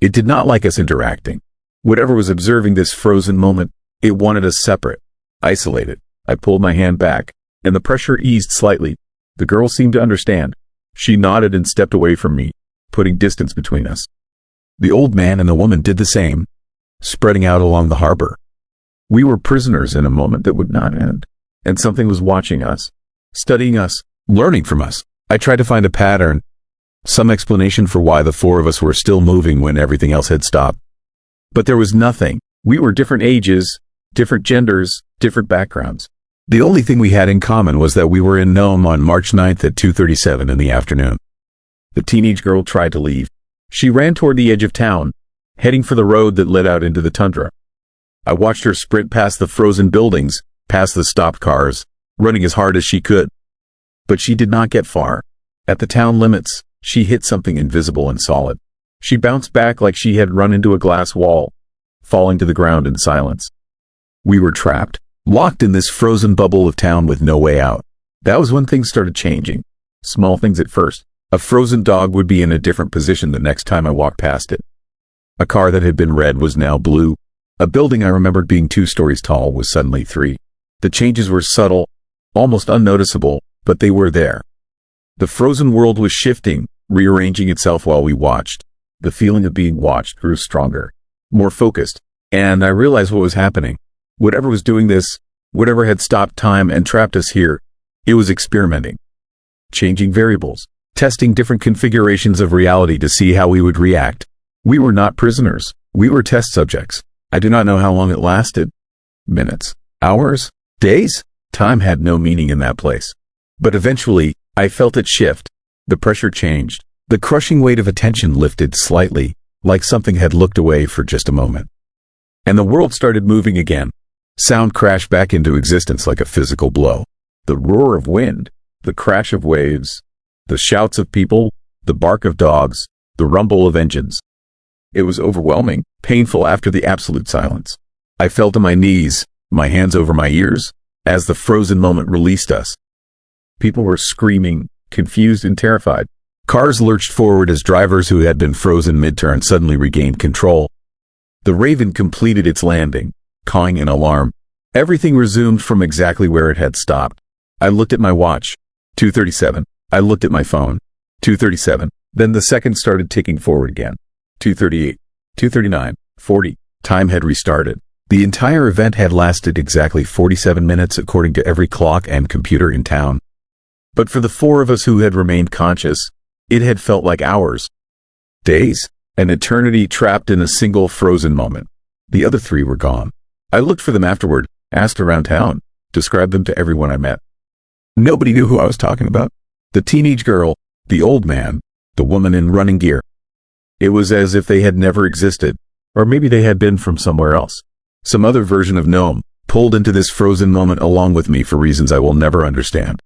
It did not like us interacting. Whatever was observing this frozen moment, it wanted us separate, isolated. I pulled my hand back, and the pressure eased slightly. The girl seemed to understand. She nodded and stepped away from me, putting distance between us. The old man and the woman did the same, spreading out along the harbor. We were prisoners in a moment that would not end, and something was watching us, studying us, learning from us. I tried to find a pattern, some explanation for why the four of us were still moving when everything else had stopped. But there was nothing. We were different ages, different genders, different backgrounds. The only thing we had in common was that we were in Nome on March 9th at 2:37 in the afternoon. The teenage girl tried to leave. She ran toward the edge of town, heading for the road that led out into the tundra. I watched her sprint past the frozen buildings, past the stopped cars, running as hard as she could. But she did not get far. At the town limits, she hit something invisible and solid. She bounced back like she had run into a glass wall, falling to the ground in silence. We were trapped, locked in this frozen bubble of town with no way out. That was when things started changing. Small things at first. A frozen dog would be in a different position the next time I walked past it. A car that had been red was now blue. A building I remembered being 2 stories tall was suddenly 3. The changes were subtle, almost unnoticeable, but they were there. The frozen world was shifting, rearranging itself while we watched. The feeling of being watched grew stronger, more focused, and I realized what was happening. Whatever was doing this, whatever had stopped time and trapped us here, it was experimenting. Changing variables, testing different configurations of reality to see how we would react. We were not prisoners. We were test subjects. I do not know how long it lasted. Minutes, hours, days? Time had no meaning in that place. But eventually, I felt it shift. The pressure changed. The crushing weight of attention lifted slightly, like something had looked away for just a moment. And the world started moving again. Sound crashed back into existence like a physical blow. The roar of wind, the crash of waves, the shouts of people, the bark of dogs, the rumble of engines. It was overwhelming, painful after the absolute silence. I fell to my knees, my hands over my ears, as the frozen moment released us. People were screaming, confused and terrified. Cars lurched forward as drivers who had been frozen mid-turn suddenly regained control. The Raven completed its landing, cawing an alarm. Everything resumed from exactly where it had stopped. I looked at my watch. 2:37. I looked at my phone. 2:37. Then the seconds started ticking forward again. 2:38. 2:39. 40. Time had restarted. The entire event had lasted exactly 47 minutes according to every clock and computer in town. But for the 4 of us who had remained conscious, it had felt like hours. Days. An eternity trapped in a single frozen moment. The other 3 were gone. I looked for them afterward, asked around town, described them to everyone I met. Nobody knew who I was talking about. The teenage girl, the old man, the woman in running gear. It was as if they had never existed, or maybe they had been from somewhere else. Some other version of Nome, pulled into this frozen moment along with me for reasons I will never understand.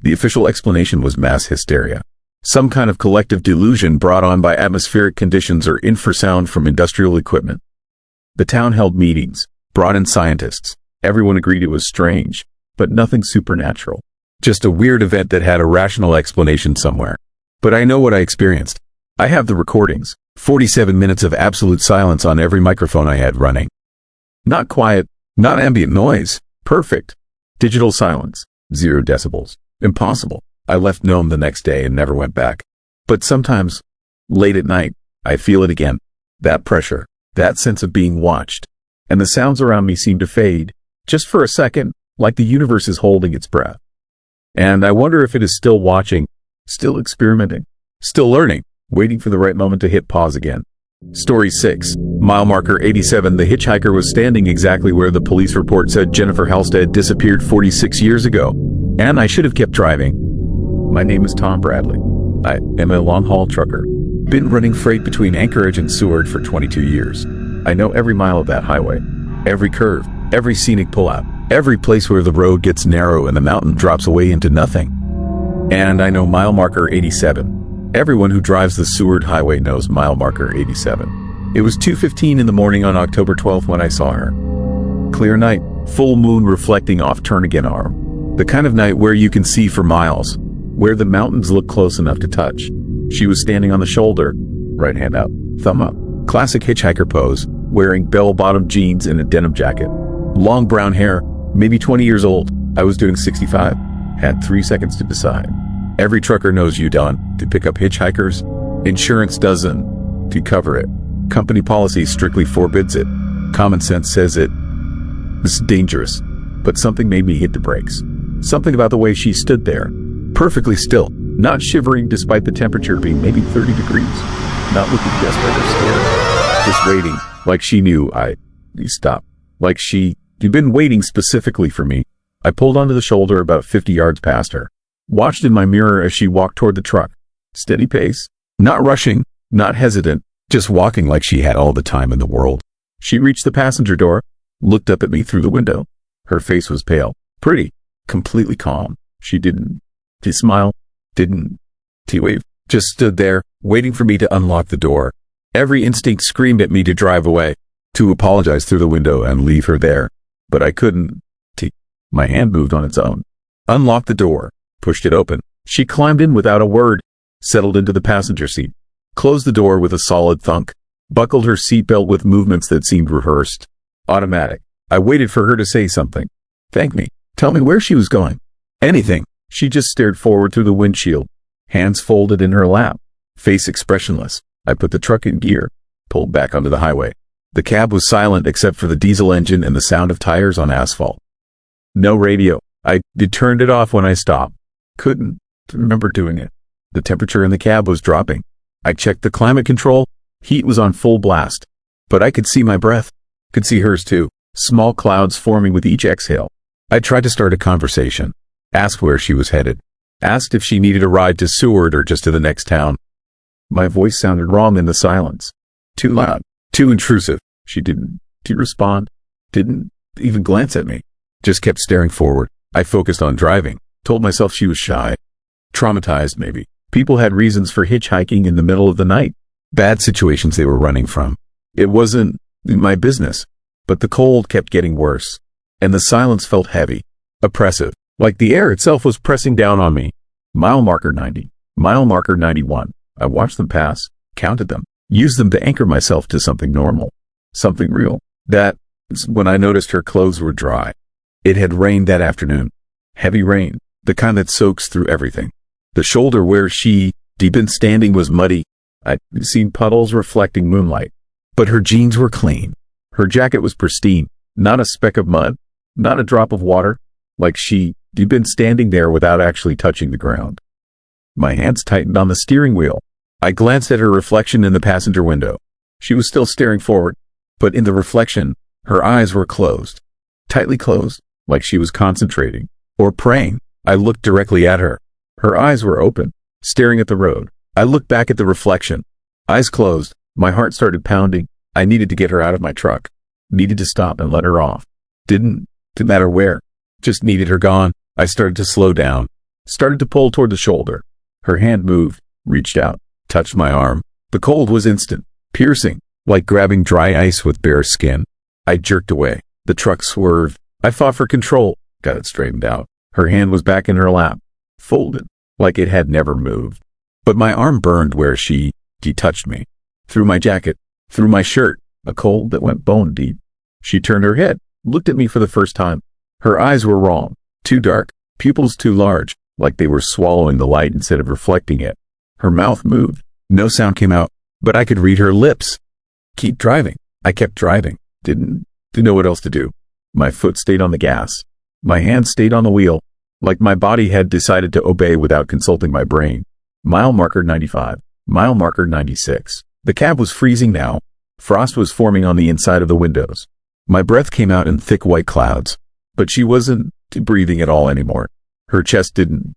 The official explanation was mass hysteria. Some kind of collective delusion brought on by atmospheric conditions or infrasound from industrial equipment. The town held meetings, brought in scientists. Everyone agreed it was strange, but nothing supernatural. Just a weird event that had a rational explanation somewhere. But I know what I experienced. I have the recordings. 47 minutes of absolute silence on every microphone I had running. Not quiet, not ambient noise. Perfect. Digital silence. 0 decibels. Impossible. I left Nome the next day and never went back. But sometimes, late at night, I feel it again. That pressure, that sense of being watched. And the sounds around me seem to fade, just for a second, like the universe is holding its breath. And I wonder if it is still watching, still experimenting, still learning, waiting for the right moment to hit pause again. Story 6. Mile marker 87. The hitchhiker was standing exactly where the police report said Jennifer Halstead disappeared 46 years ago. And I should have kept driving. My name is Tom Bradley. I am a long-haul trucker. Been running freight between Anchorage and Seward for 22 years. I know every mile of that highway, every curve, every scenic pullout. Every place where the road gets narrow and the mountain drops away into nothing. And I know mile marker 87. Everyone who drives the Seward Highway knows mile marker 87. It was 2:15 in the morning on October 12th when I saw her. Clear night, full moon reflecting off Turnagain Arm. The kind of night where you can see for miles, where the mountains look close enough to touch. She was standing on the shoulder, right hand out, thumb up. Classic hitchhiker pose, wearing bell-bottom jeans and a denim jacket. Long brown hair, maybe 20 years old. I was doing 65. Had 3 seconds to decide. Every trucker knows you done to pick up hitchhikers. Insurance doesn't to cover it. Company policy strictly forbids it. Common sense says it. This is dangerous. But something made me hit the brakes. Something about the way she stood there. Perfectly still. Not shivering despite the temperature being maybe 30 degrees. Not looking desperate or scared. Just waiting. Like she knew I'd stop. Like she'd been waiting specifically for me. I pulled onto the shoulder about 50 yards past her. Watched in my mirror as she walked toward the truck. Steady pace. Not rushing. Not hesitant. Just walking like she had all the time in the world. She reached the passenger door. Looked up at me through the window. Her face was pale. Pretty. Completely calm. She didn't smile. Didn't wave. Just stood there, waiting for me to unlock the door. Every instinct screamed at me to drive away. To apologize through the window and leave her there. But I couldn't. My hand moved on its own. Unlocked the door. Pushed it open. She climbed in without a word. Settled into the passenger seat. Closed the door with a solid thunk. Buckled her seatbelt with movements that seemed rehearsed. Automatic. I waited for her to say something. Thank me. Tell me where she was going. Anything. She just stared forward through the windshield. Hands folded in her lap. Face expressionless. I put the truck in gear. Pulled back onto the highway. The cab was silent except for the diesel engine and the sound of tires on asphalt. No radio. I turned it off when I stopped. Couldn't remember doing it. The temperature in the cab was dropping. I checked the climate control. Heat was on full blast. But I could see my breath. Could see hers too. Small clouds forming with each exhale. I tried to start a conversation. Asked where she was headed. Asked if she needed a ride to Seward or just to the next town. My voice sounded wrong in the silence. Too loud. Too intrusive. She didn't respond. Didn't even glance at me. Just kept staring forward. I focused on driving. Told myself she was shy. Traumatized, maybe. People had reasons for hitchhiking in the middle of the night. Bad situations they were running from. It wasn't my business. But the cold kept getting worse. And the silence felt heavy. Oppressive. Like the air itself was pressing down on me. Mile marker 90. Mile marker 91. I watched them pass. Counted them. Used them to anchor myself to something normal. Something real. That's when I noticed her clothes were dry. It had rained that afternoon. Heavy rain. The kind that soaks through everything. The shoulder where she'd been standing was muddy. I'd seen puddles reflecting moonlight. But her jeans were clean. Her jacket was pristine. Not a speck of mud. Not a drop of water. Like she'd been standing there without actually touching the ground. My hands tightened on the steering wheel. I glanced at her reflection in the passenger window. She was still staring forward. But in the reflection, her eyes were closed. Tightly closed. Like she was concentrating. Or praying. I looked directly at her. Her eyes were open, staring at the road. I looked back at the reflection. Eyes closed. My heart started pounding. I needed to get her out of my truck. Needed to stop and let her off. Didn't matter where. Just needed her gone. I started to slow down. Started to pull toward the shoulder. Her hand moved, reached out, touched my arm. The cold was instant, piercing, like grabbing dry ice with bare skin. I jerked away. The truck swerved. I fought for control. Got it straightened out. Her hand was back in her lap, folded, like it had never moved. But my arm burned where she touched me. Through my jacket, through my shirt, a cold that went bone deep. She turned her head, looked at me for the first time. Her eyes were wrong, too dark, pupils too large, like they were swallowing the light instead of reflecting it. Her mouth moved. No sound came out, but I could read her lips. Keep driving. I kept driving. Didn't know what else to do. My foot stayed on the gas. My hand stayed on the wheel, like my body had decided to obey without consulting my brain. Mile marker 95. Mile marker 96. The cab was freezing now. Frost was forming on the inside of the windows. My breath came out in thick white clouds. But she wasn't breathing at all anymore. Her chest didn't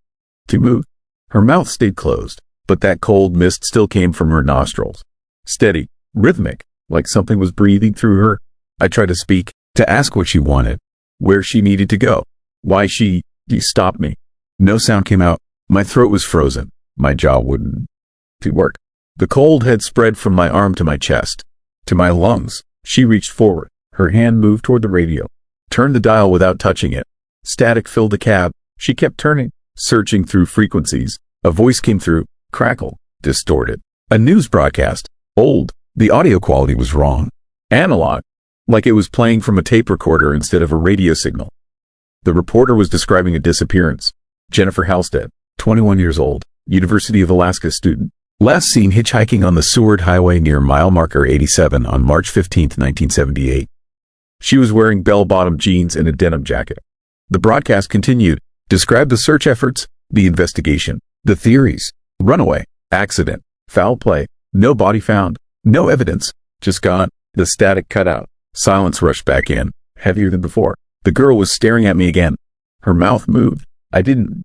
move. Her mouth stayed closed, but that cold mist still came from her nostrils. Steady, rhythmic, like something was breathing through her. I tried to speak, to ask what she wanted. where she needed to go, why she stopped me. No sound came out. My throat was frozen. My jaw wouldn't work. The cold had spread from my arm to my chest, to my lungs. She reached forward. Her hand moved toward the radio. Turned the dial without touching it. Static filled the cab. She kept turning, searching through frequencies. A voice came through, crackled, distorted. A news broadcast. Old. The audio quality was wrong. Analog. Like it was playing from a tape recorder instead of a radio signal. The reporter was describing a disappearance. Jennifer Halstead, 21 years old, University of Alaska student. Last seen hitchhiking on the Seward Highway near mile marker 87 on March 15, 1978. She was wearing bell-bottom jeans and a denim jacket. The broadcast continued, described the search efforts, the investigation, the theories, runaway, accident, foul play, no body found, no evidence, just gone. The static cut out. Silence rushed back in, heavier than before. The girl was staring at me again. Her mouth moved. I didn't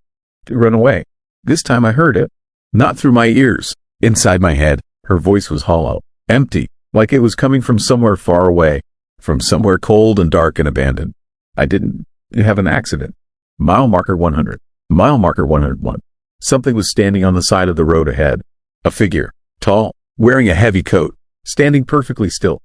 run away. This time I heard it. Not through my ears. Inside my head, her voice was hollow, empty, like it was coming from somewhere far away, from somewhere cold and dark and abandoned. I didn't have an accident. Mile marker 100. Mile marker 101. Something was standing on the side of the road ahead. A figure, tall, wearing a heavy coat, standing perfectly still,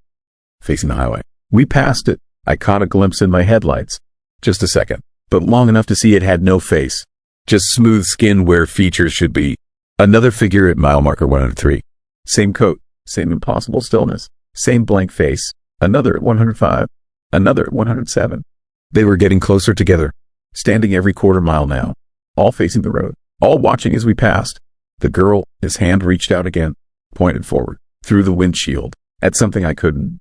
facing the highway. We passed it. I caught a glimpse in my headlights. Just a second, but long enough to see it had no face. Just smooth skin where features should be. Another figure at mile marker 103. Same coat, same impossible stillness, same blank face. Another at 105. Another at 107. They were getting closer together, standing every quarter mile now, all facing the road, all watching as we passed. The girl, his hand reached out again, pointed forward, through the windshield, at something I couldn't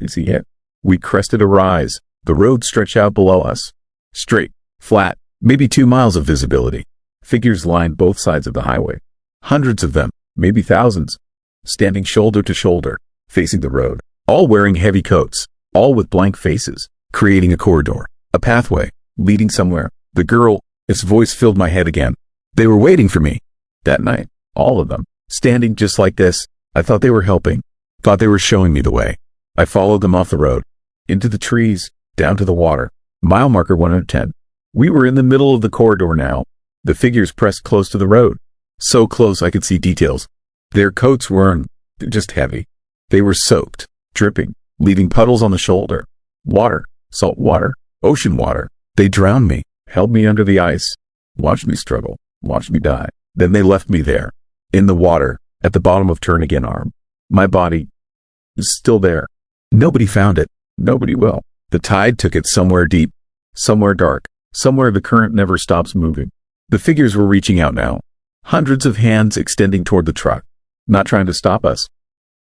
see yet. We crested a rise. The road stretched out below us. Straight, flat, maybe 2 miles of visibility. Figures lined both sides of the highway. Hundreds of them, maybe thousands, standing shoulder to shoulder, facing the road, all wearing heavy coats, all with blank faces, creating a corridor, a pathway, leading somewhere. The girl, its voice filled my head again. They were waiting for me. That night, all of them, standing just like this. I thought they were helping, thought they were showing me the way. I followed them off the road, into the trees, down to the water. Mile marker 110. We were in the middle of the corridor now. The figures pressed close to the road. So close I could see details. Their coats weren't just heavy. They were soaked, dripping, leaving puddles on the shoulder. Water, salt water, ocean water. They drowned me, held me under the ice, watched me struggle, watched me die. Then they left me there, in the water, at the bottom of Turn Again Arm. My body is still there. Nobody found it. Nobody will. The tide took it somewhere deep, somewhere dark, somewhere the current never stops moving. The figures were reaching out now. Hundreds of hands extending toward the truck, not trying to stop us.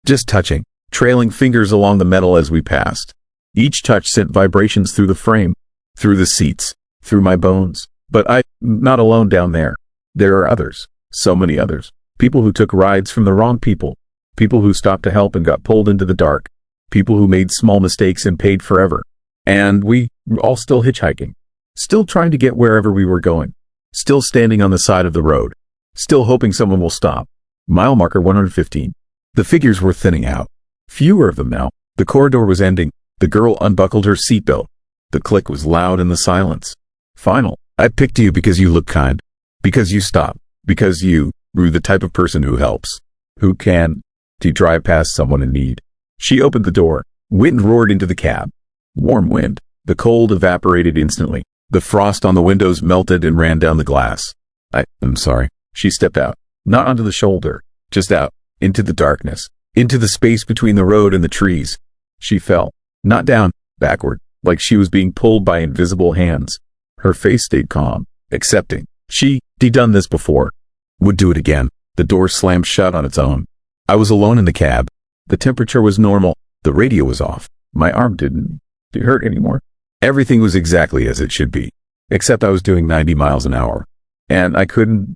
Just touching, trailing fingers along the metal as we passed. Each touch sent vibrations through the frame, through the seats, through my bones. But I'm not alone down there. There are others, so many others. People who took rides from the wrong people. People who stopped to help and got pulled into the dark. People who made small mistakes and paid forever. And we were all still hitchhiking. Still trying to get wherever we were going. Still standing on the side of the road. Still hoping someone will stop. Mile marker 115. The figures were thinning out. Fewer of them now. The corridor was ending. The girl unbuckled her seatbelt. The click was loud in the silence. Final. I picked you because you look kind. Because you stop. Because you were the type of person who helps. Who can to drive past someone in need. She opened the door. Wind roared into the cab. Warm wind. The cold evaporated instantly. The frost on the windows melted and ran down the glass. I'm sorry. She stepped out. Not onto the shoulder. Just out. Into the darkness. Into the space between the road and the trees. She fell. Not down. Backward. Like she was being pulled by invisible hands. Her face stayed calm. Accepting. She'd done this before. Would do it again. The door slammed shut on its own. I was alone in the cab. The temperature was normal. The radio was off. My arm didn't hurt anymore. Everything was exactly as it should be. Except I was doing 90 miles an hour. And I couldn't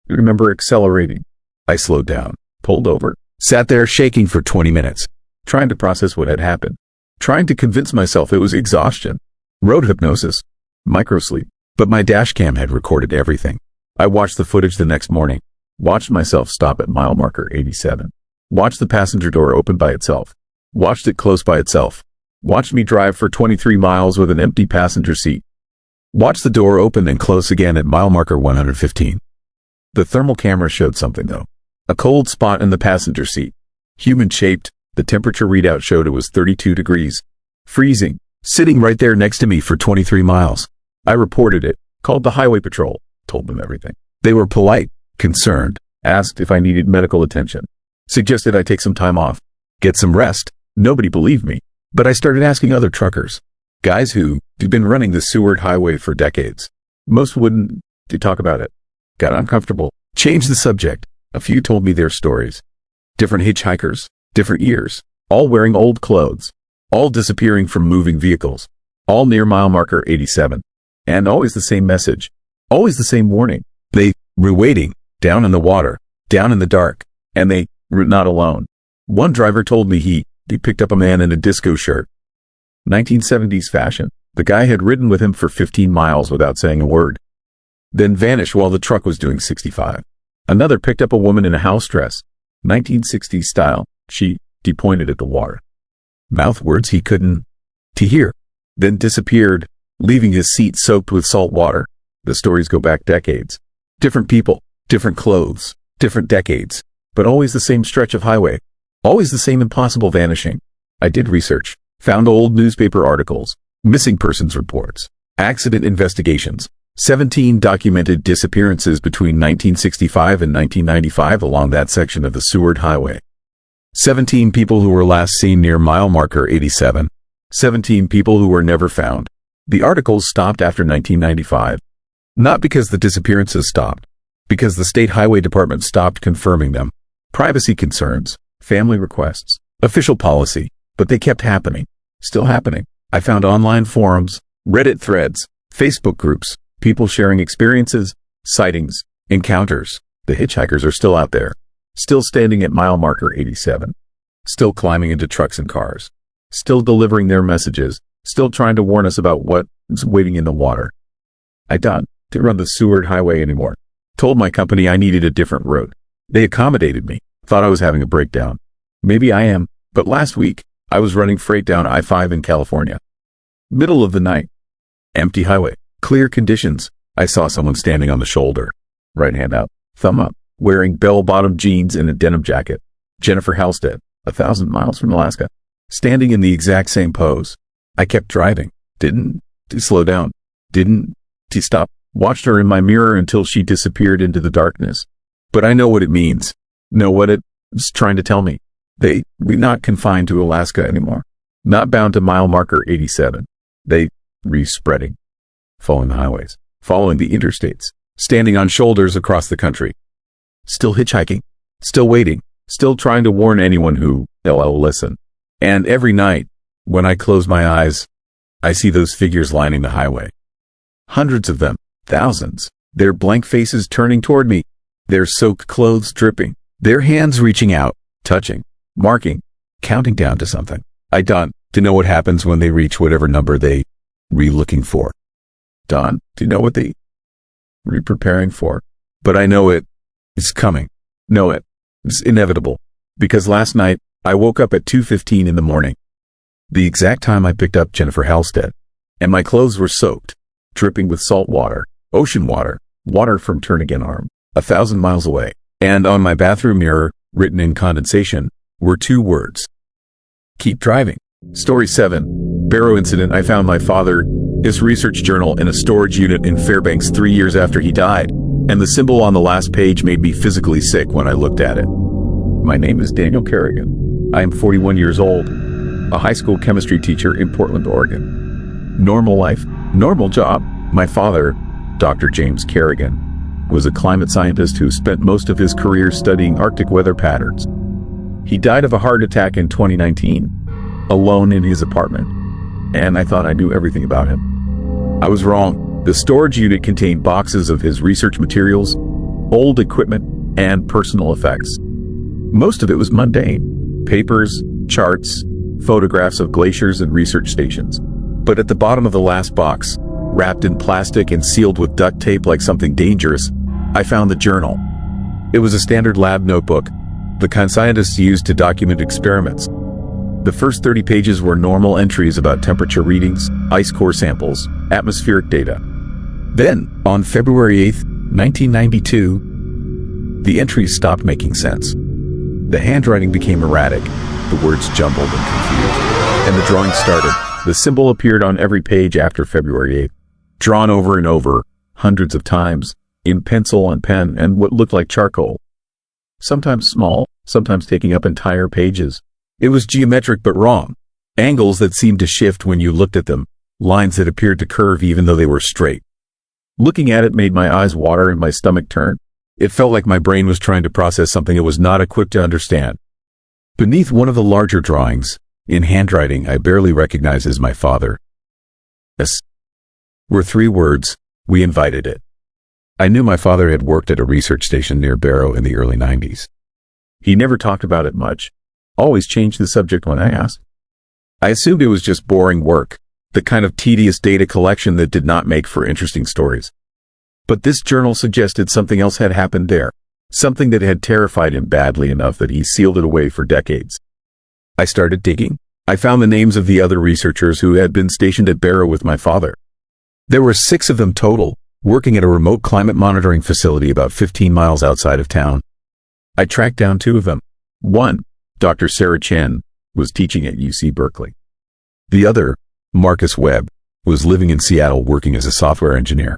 remember accelerating. I slowed down, pulled over, sat there shaking for 20 minutes, trying to process what had happened, trying to convince myself it was exhaustion, road hypnosis, microsleep. But my dash cam had recorded everything. I watched the footage the next morning, watched myself stop at mile marker 87, watched the passenger door open by itself, watched it close by itself, Watched me drive for 23 miles with an empty passenger seat. Watched the door open and close again at mile marker 115. The thermal camera showed something though. A cold spot in the passenger seat. Human-shaped, the temperature readout showed it was 32 degrees. Freezing, sitting right there next to me for 23 miles. I reported it, called the highway patrol, told them everything. They were polite, concerned, asked if I needed medical attention, suggested I take some time off, get some rest. Nobody believed me, but I started asking other truckers, guys who'd been running the Seward Highway for decades. Most wouldn't talk about it. Got uncomfortable, changed the subject. A few told me their stories. Different hitchhikers, different years, all wearing old clothes, all disappearing from moving vehicles, all near mile marker 87. And always the same message, always the same warning. They were waiting, down in the water, down in the dark, and they were not alone. One driver told me he picked up a man in a disco shirt. 1970s fashion. The guy had ridden with him for 15 miles without saying a word, then vanished while the truck was doing 65. Another picked up a woman in a house dress, 1960s style. She pointed at the water. Mouth words he couldn't hear, then disappeared, leaving his seat soaked with salt water. The stories go back decades. Different people, different clothes, different decades, but always the same stretch of highway, always the same impossible vanishing. I did research, found old newspaper articles, missing persons reports, accident investigations, 17 documented disappearances between 1965 and 1995 along that section of the Seward Highway. 17 people who were last seen near mile marker 87. 17 people who were never found. The articles stopped after 1995. Not because the disappearances stopped, because the State Highway Department stopped confirming them. Privacy concerns, family requests, official policy, but they kept happening. Still happening. I found online forums, Reddit threads, Facebook groups, people sharing experiences, sightings, encounters. The hitchhikers are still out there, still standing at mile marker 87, still climbing into trucks and cars, still delivering their messages, still trying to warn us about what's waiting in the water. I didn't run the Seward Highway anymore. Told my company I needed a different route. They accommodated me, thought I was having a breakdown. Maybe I am, but last week, I was running freight down I-5 in California. Middle of the night. Empty highway. Clear conditions. I saw someone standing on the shoulder. Right hand out, thumb up, wearing bell-bottom jeans and a denim jacket. Jennifer Halstead, 1,000 miles from Alaska. Standing in the exact same pose. I kept driving. Didn't slow down. Didn't stop. Watched her in my mirror until she disappeared into the darkness. But I know what it means. Know what it's trying to tell me. We're not confined to Alaska anymore. Not bound to mile marker 87. They re-spreading. Following the highways. Following the interstates. Standing on shoulders across the country. Still hitchhiking. Still waiting. Still trying to warn anyone who will listen. And every night, when I close my eyes, I see those figures lining the highway. Hundreds of them. Thousands. Their blank faces turning toward me. Their soaked clothes dripping. Their hands reaching out, touching, marking, counting down to something. I don't know what happens when they reach whatever number they looking for. Don't know what they preparing for. But I know it's coming. Know it's inevitable. Because last night, I woke up at 2:15 in the morning. The exact time I picked up Jennifer Halstead. And my clothes were soaked, dripping with salt water, ocean water, water from Turnagain Arm, 1,000 miles away. And on my bathroom mirror, written in condensation, were 2 words. Keep driving. Story 7. Barrow incident. I found my father, his research journal in a storage unit in Fairbanks 3 years after he died, and the symbol on the last page made me physically sick when I looked at it. My name is Daniel Kerrigan. I am 41 years old, a high school chemistry teacher in Portland, Oregon. Normal life, normal job. My father, Dr. James Kerrigan, was a climate scientist who spent most of his career studying Arctic weather patterns. He died of a heart attack in 2019, alone in his apartment, and I thought I knew everything about him. I was wrong. The storage unit contained boxes of his research materials, old equipment, and personal effects. Most of it was mundane. Papers, charts, photographs of glaciers and research stations. But at the bottom of the last box, wrapped in plastic and sealed with duct tape like something dangerous, I found the journal. It was a standard lab notebook, the kind scientists used to document experiments. The first 30 pages were normal entries about temperature readings, ice core samples, atmospheric data. Then, on February 8, 1992, the entries stopped making sense. The handwriting became erratic, the words jumbled and confused, and the drawing started. The symbol appeared on every page after February 8, drawn over and over, hundreds of times, in pencil and pen and what looked like charcoal. Sometimes small, sometimes taking up entire pages. It was geometric but wrong. Angles that seemed to shift when you looked at them, lines that appeared to curve even though they were straight. Looking at it made my eyes water and my stomach turn. It felt like my brain was trying to process something it was not equipped to understand. Beneath one of the larger drawings, in handwriting I barely recognized as my father, were 3 words, "We invited it." I knew my father had worked at a research station near Barrow in the early 90s. He never talked about it much, always changed the subject when I asked. I assumed it was just boring work, the kind of tedious data collection that did not make for interesting stories. But this journal suggested something else had happened there, something that had terrified him badly enough that he sealed it away for decades. I started digging. I found the names of the other researchers who had been stationed at Barrow with my father. There were 6 of them total, working at a remote climate monitoring facility about 15 miles outside of town. I tracked down 2 of them. One, Dr. Sarah Chen, was teaching at UC Berkeley. The other, Marcus Webb, was living in Seattle working as a software engineer.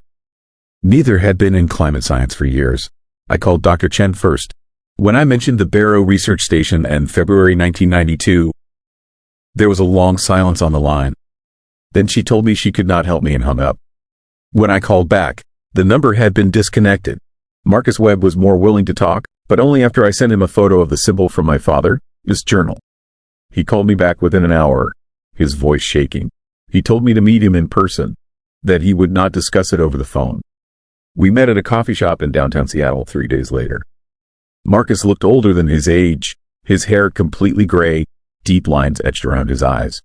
Neither had been in climate science for years. I called Dr. Chen first. When I mentioned the Barrow Research Station and February 1992, there was a long silence on the line. Then she told me she could not help me and hung up. When I called back, the number had been disconnected. Marcus Webb was more willing to talk, but only after I sent him a photo of the symbol from my father's journal. He called me back within an hour, his voice shaking. He told me to meet him in person, that he would not discuss it over the phone. We met at a coffee shop in downtown Seattle 3 days later. Marcus looked older than his age, his hair completely gray, deep lines etched around his eyes.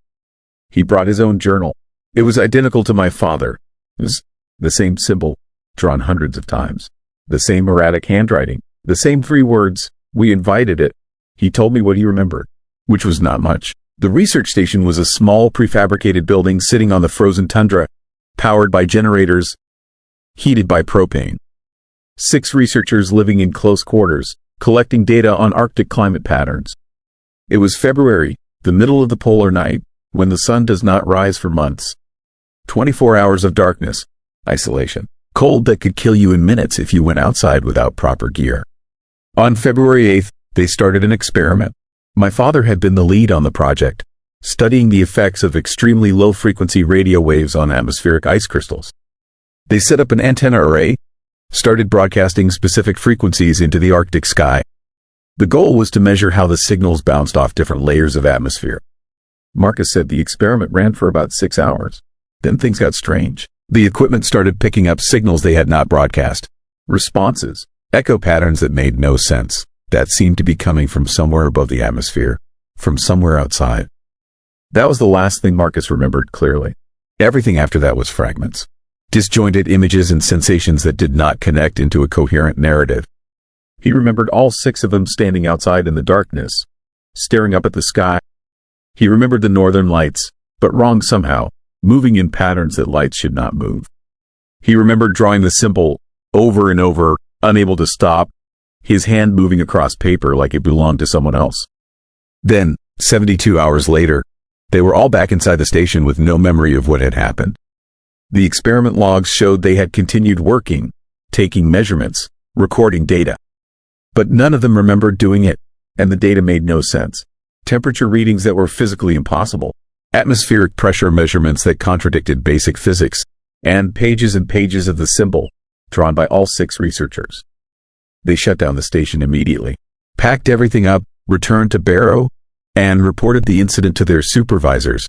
He brought his own journal. It was identical to my father. It was the same symbol, drawn hundreds of times. The same erratic handwriting. The same 3 words, "We invited it." He told me what he remembered, which was not much. The research station was a small prefabricated building sitting on the frozen tundra, powered by generators, heated by propane. 6 researchers living in close quarters, collecting data on Arctic climate patterns. It was February, the middle of the polar night, when the sun does not rise for months. 24 hours of darkness, isolation, cold that could kill you in minutes if you went outside without proper gear. On February 8th, they started an experiment. My father had been the lead on the project, studying the effects of extremely low-frequency radio waves on atmospheric ice crystals. They set up an antenna array, started broadcasting specific frequencies into the Arctic sky. The goal was to measure how the signals bounced off different layers of atmosphere. Marcus said the experiment ran for about 6 hours. Then things got strange. The equipment started picking up signals they had not broadcast. Responses, echo patterns that made no sense, that seemed to be coming from somewhere above the atmosphere, from somewhere outside. That was the last thing Marcus remembered clearly. Everything after that was fragments. Disjointed images and sensations that did not connect into a coherent narrative. He remembered all 6 of them standing outside in the darkness, staring up at the sky. He remembered the northern lights, but wrong somehow, moving in patterns that lights should not move. He remembered drawing the symbol over and over, unable to stop, his hand moving across paper like it belonged to someone else. Then, 72 hours later, they were all back inside the station with no memory of what had happened. The experiment logs showed they had continued working, taking measurements, recording data. But none of them remembered doing it, and the data made no sense. Temperature readings that were physically impossible, atmospheric pressure measurements that contradicted basic physics, and pages of the symbol, drawn by all 6 researchers. They shut down the station immediately, packed everything up, returned to Barrow, and reported the incident to their supervisors.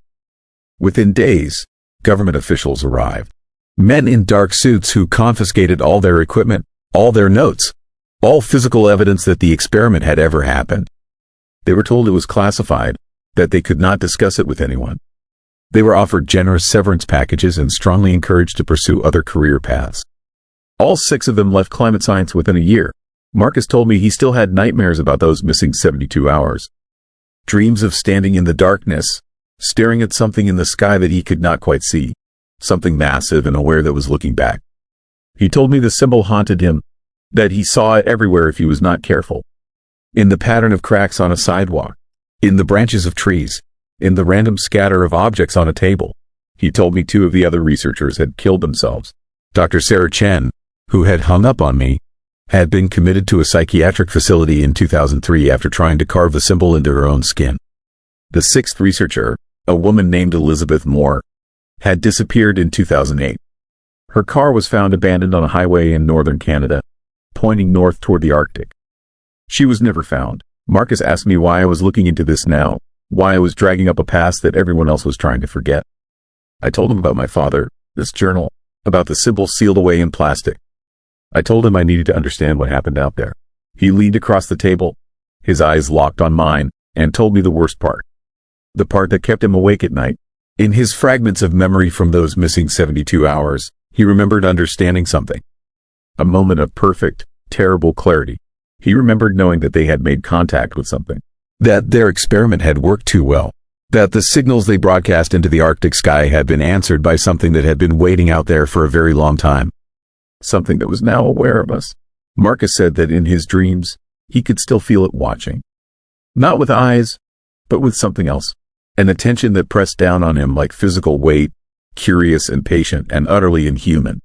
Within days, government officials arrived. Men in dark suits who confiscated all their equipment, all their notes, all physical evidence that the experiment had ever happened. They were told it was classified, that they could not discuss it with anyone. They were offered generous severance packages and strongly encouraged to pursue other career paths. All 6 of them left climate science within a year. Marcus told me he still had nightmares about those missing 72 hours. dreams of standing in the darkness, staring at something in the sky that he could not quite see, something massive and aware that was looking back. He told me the symbol haunted him, that he saw it everywhere if he was not careful. In the pattern of cracks on a sidewalk, in the branches of trees, in the random scatter of objects on a table. He told me 2 of the other researchers had killed themselves. Dr. Sarah Chen, who had hung up on me, had been committed to a psychiatric facility in 2003 after trying to carve the symbol into her own skin. The 6th researcher, a woman named Elizabeth Moore, had disappeared in 2008. Her car was found abandoned on a highway in northern Canada, pointing north toward the Arctic. She was never found. Marcus asked me why I was looking into this now, why I was dragging up a past that everyone else was trying to forget. I told him about my father, this journal, about the symbol sealed away in plastic. I told him I needed to understand what happened out there. He leaned across the table, his eyes locked on mine, and told me the worst part. The part that kept him awake at night. In his fragments of memory from those missing 72 hours, he remembered understanding something. A moment of perfect, terrible clarity. He remembered knowing that they had made contact with something. That their experiment had worked too well. That the signals they broadcast into the Arctic sky had been answered by something that had been waiting out there for a very long time. Something that was now aware of us. Marcus said that in his dreams, he could still feel it watching. Not with eyes, but with something else. An attention that pressed down on him like physical weight, curious and patient and utterly inhuman.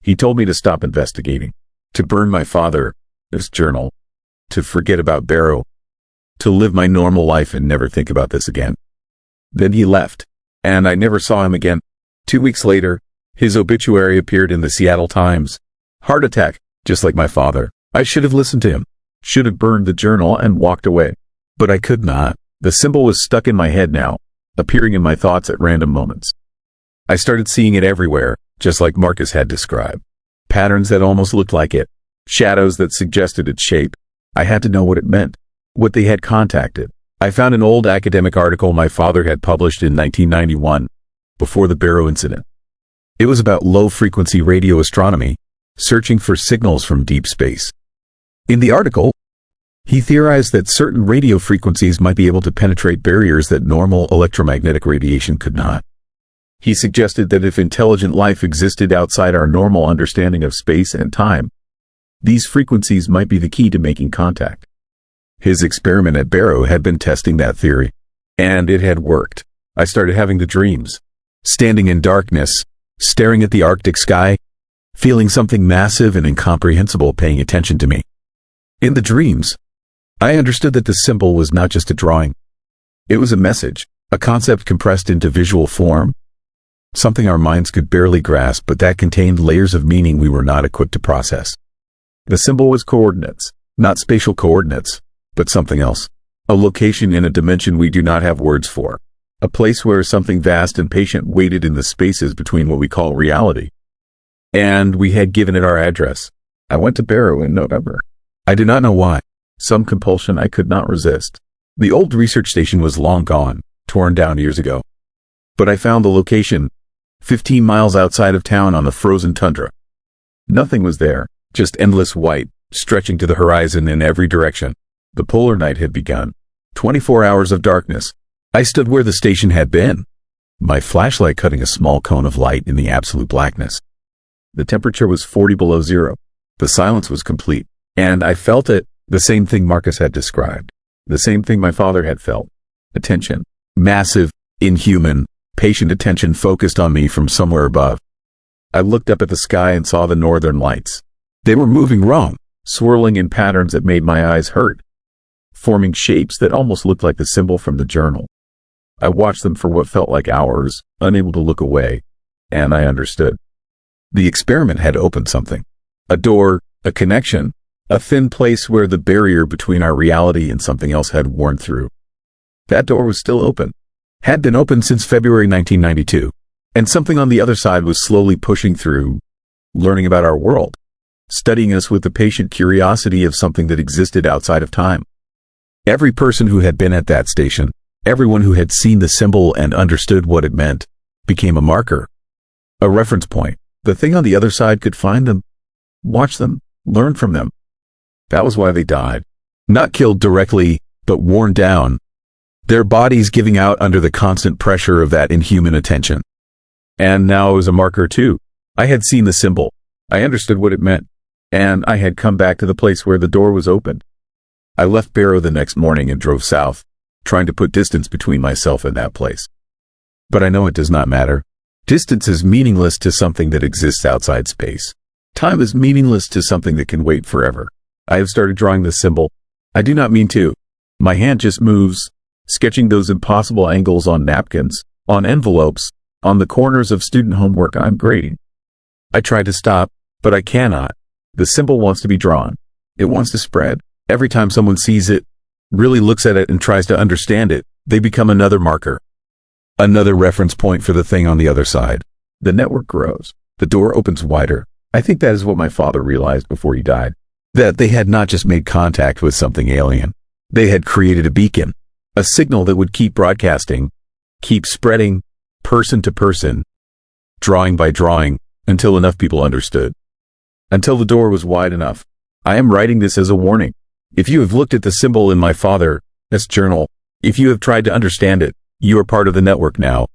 He told me to stop investigating, to burn my father, this journal, to forget about Barrow, to live my normal life and never think about this again. Then he left, and I never saw him again. 2 weeks later, his obituary appeared in the Seattle Times. Heart attack, just like my father. I should have listened to him, should have burned the journal and walked away. But I could not. The symbol was stuck in my head now, appearing in my thoughts at random moments. I started seeing it everywhere, just like Marcus had described. Patterns that almost looked like it, shadows that suggested its shape. I had to know what it meant, what they had contacted. I found an old academic article my father had published in 1991, before the Barrow incident. It was about low-frequency radio astronomy, searching for signals from deep space. In the article, he theorized that certain radio frequencies might be able to penetrate barriers that normal electromagnetic radiation could not. He suggested that if intelligent life existed outside our normal understanding of space and time, these frequencies might be the key to making contact. His experiment at Barrow had been testing that theory, and it had worked. I started having the dreams, standing in darkness, staring at the Arctic sky, feeling something massive and incomprehensible paying attention to me. In the dreams, I understood that the symbol was not just a drawing. It was a message, a concept compressed into visual form, something our minds could barely grasp, but that contained layers of meaning we were not equipped to process. The symbol was coordinates, not spatial coordinates, but something else. A location in a dimension we do not have words for. A place where something vast and patient waited in the spaces between what we call reality. And we had given it our address. I went to Barrow in November. I do not know why. Some compulsion I could not resist. The old research station was long gone, torn down years ago. But I found the location, 15 miles outside of town on the frozen tundra. Nothing was there, just endless white, stretching to the horizon in every direction. The polar night had begun. 24 hours of darkness. I stood where the station had been, my flashlight cutting a small cone of light in the absolute blackness. The temperature was 40 below zero. The silence was complete, and I felt it, the same thing Marcus had described, the same thing my father had felt. Attention. Massive, inhuman, patient attention focused on me from somewhere above. I looked up at the sky and saw the northern lights. They were moving wrong, swirling in patterns that made my eyes hurt, forming shapes that almost looked like the symbol from the journal. I watched them for what felt like hours, unable to look away, and I understood. The experiment had opened something. A door, a connection, a thin place where the barrier between our reality and something else had worn through. That door was still open, had been open since February 1992, and something on the other side was slowly pushing through, learning about our world, studying us with the patient curiosity of something that existed outside of time. Every person who had been at that station, everyone who had seen the symbol and understood what it meant, became a marker, a reference point. The thing on the other side could find them, watch them, learn from them. That was why they died. Not killed directly, but worn down, their bodies giving out under the constant pressure of that inhuman attention. And now it was a marker too. I had seen the symbol. I understood what it meant. And I had come back to the place where the door was opened. I left Barrow the next morning and drove south, trying to put distance between myself and that place. But I know it does not matter. Distance is meaningless to something that exists outside space. Time is meaningless to something that can wait forever. I have started drawing the symbol. I do not mean to. My hand just moves, sketching those impossible angles on napkins, on envelopes, on the corners of student homework I'm grading. I try to stop, but I cannot. The symbol wants to be drawn. It wants to spread. Every time someone sees it, really looks at it and tries to understand it, they become another marker. Another reference point for the thing on the other side. The network grows. The door opens wider. I think that is what my father realized before he died. That they had not just made contact with something alien. They had created a beacon. A signal that would keep broadcasting, keep spreading, person to person, drawing by drawing, until enough people understood. Until the door was wide enough. I am writing this as a warning. If you have looked at the symbol in my father's journal, if you have tried to understand it, you are part of the network now.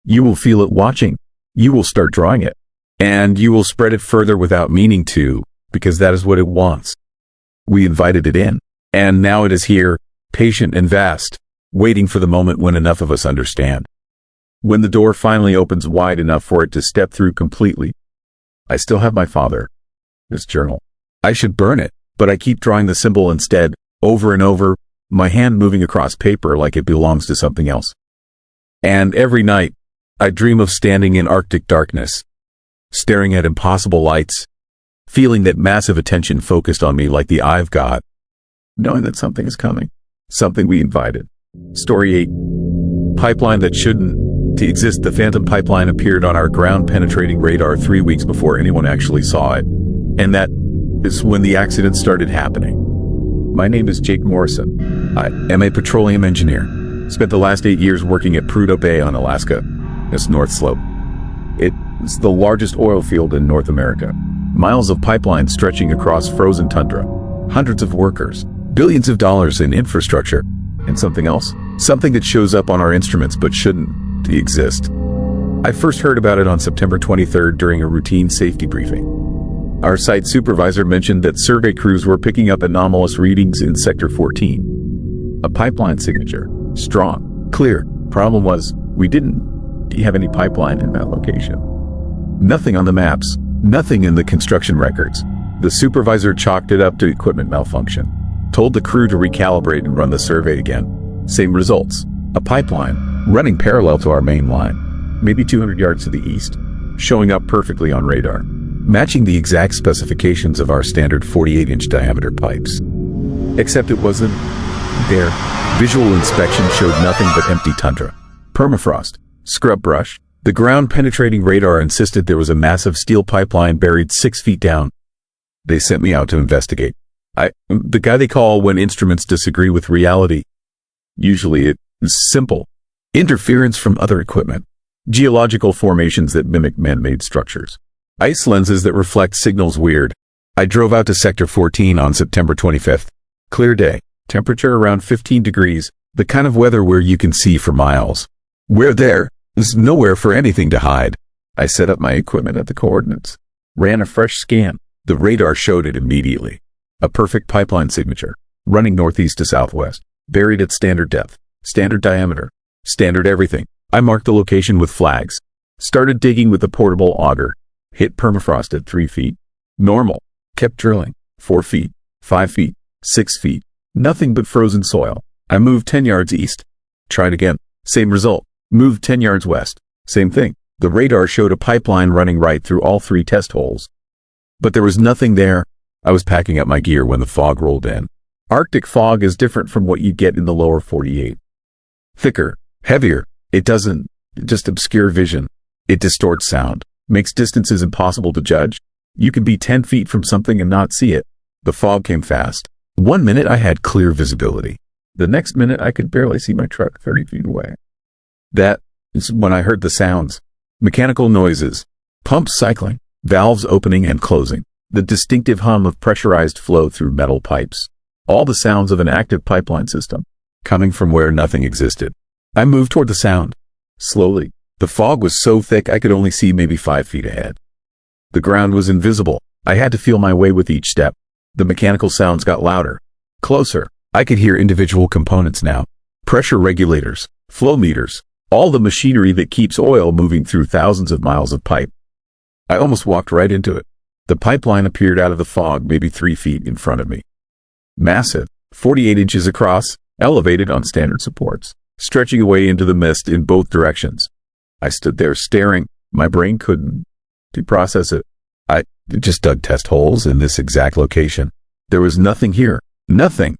You will feel it watching. You will start drawing it. And you will spread it further without meaning to, because that is what it wants. We invited it in. And now it is here, patient and vast, waiting for the moment when enough of us understand. When the door finally opens wide enough for it to step through completely. I still have my father's journal. I should burn it, but I keep drawing the symbol instead, over and over, my hand moving across paper like it belongs to something else. And every night, I dream of standing in Arctic darkness, staring at impossible lights, feeling that massive attention focused on me like the eye of God, knowing that something is coming, something we invited. Story 8. Pipeline that shouldn't to exist. The phantom pipeline appeared on our ground-penetrating radar 3 weeks before anyone actually saw it. And that is when the accident started happening. My name is Jake Morrison. I am a petroleum engineer. Spent the last 8 years working at Prudhoe Bay on Alaska. It's North Slope. It's the largest oil field in North America. Miles of pipelines stretching across frozen tundra. Hundreds of workers. Billions of dollars in infrastructure. And something else. Something that shows up on our instruments but shouldn't exist. I first heard about it on September 23rd during a routine safety briefing. Our site supervisor mentioned that survey crews were picking up anomalous readings in Sector 14. A pipeline signature. Strong. Clear. Problem was, we didn't have any pipeline in that location. Nothing on the maps. Nothing in the construction records. The supervisor chalked it up to equipment malfunction. Told the crew to recalibrate and run the survey again. Same results. A pipeline running parallel to our main line, maybe 200 yards to the east, showing up perfectly on radar, matching the exact specifications of our standard 48-inch diameter pipes. Except it wasn't there. Visual inspection showed nothing but empty tundra, permafrost, scrub brush. The ground-penetrating radar insisted there was a massive steel pipeline buried 6 feet down. They sent me out to investigate. The guy they call when instruments disagree with reality. Usually it's simple. Interference from other equipment. Geological formations that mimic man-made structures. Ice lenses that reflect signals weird. I drove out to Sector 14 on September 25th. Clear day. Temperature around 15 degrees. The kind of weather where you can see for miles. Where there's nowhere for anything to hide. I set up my equipment at the coordinates. Ran a fresh scan. The radar showed it immediately. A perfect pipeline signature. Running northeast to southwest. Buried at standard depth. Standard diameter. Standard everything. I marked the location with flags. Started digging with a portable auger. Hit permafrost at 3 feet. Normal. Kept drilling. 4 feet. 5 feet. 6 feet. Nothing but frozen soil. I moved 10 yards east. Tried again. Same result. Moved 10 yards west. Same thing. The radar showed a pipeline running right through all 3 test holes. But there was nothing there. I was packing up my gear when the fog rolled in. Arctic fog is different from what you get in the lower 48. Thicker. Heavier. It doesn't just obscure vision. It distorts sound. Makes distances impossible to judge. You could be 10 feet from something and not see it. The fog came fast. 1 minute I had clear visibility. The next minute I could barely see my truck 30 feet away. That is when I heard the sounds. Mechanical noises. Pumps cycling. Valves opening and closing. The distinctive hum of pressurized flow through metal pipes. All the sounds of an active pipeline system. coming from where nothing existed. I moved toward the sound. Slowly. The fog was so thick I could only see maybe 5 feet ahead. The ground was invisible. I had to feel my way with each step. The mechanical sounds got louder. Closer. I could hear individual components now. Pressure regulators, flow meters, all the machinery that keeps oil moving through thousands of miles of pipe. I almost walked right into it. The pipeline appeared out of the fog maybe 3 feet in front of me. Massive, 48 inches across, elevated on standard supports, stretching away into the mist in both directions. I stood there staring. My brain couldn't process it. I just dug test holes in this exact location. There was nothing here. Nothing.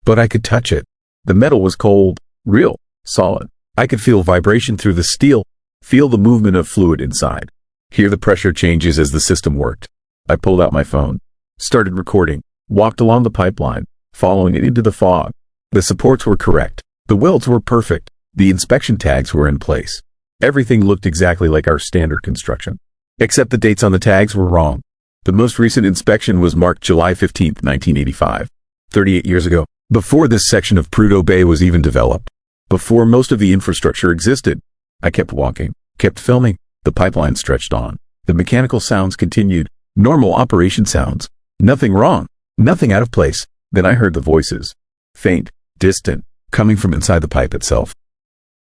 But I could touch it. The metal was cold, real, solid. I could feel vibration through the steel, feel the movement of fluid inside, hear the pressure changes as the system worked. I pulled out my phone, started recording, walked along the pipeline, following it into the fog. The supports were correct. The welds were perfect. The inspection tags were in place. Everything looked exactly like our standard construction, except the dates on the tags were wrong. The most recent inspection was marked July 15, 1985, 38 years ago, before this section of Prudhoe Bay was even developed, before most of the infrastructure existed. I kept walking, kept filming. The pipeline stretched on. The mechanical sounds continued, normal operation sounds. Nothing wrong, nothing out of place. Then I heard the voices, faint, distant, coming from inside the pipe itself.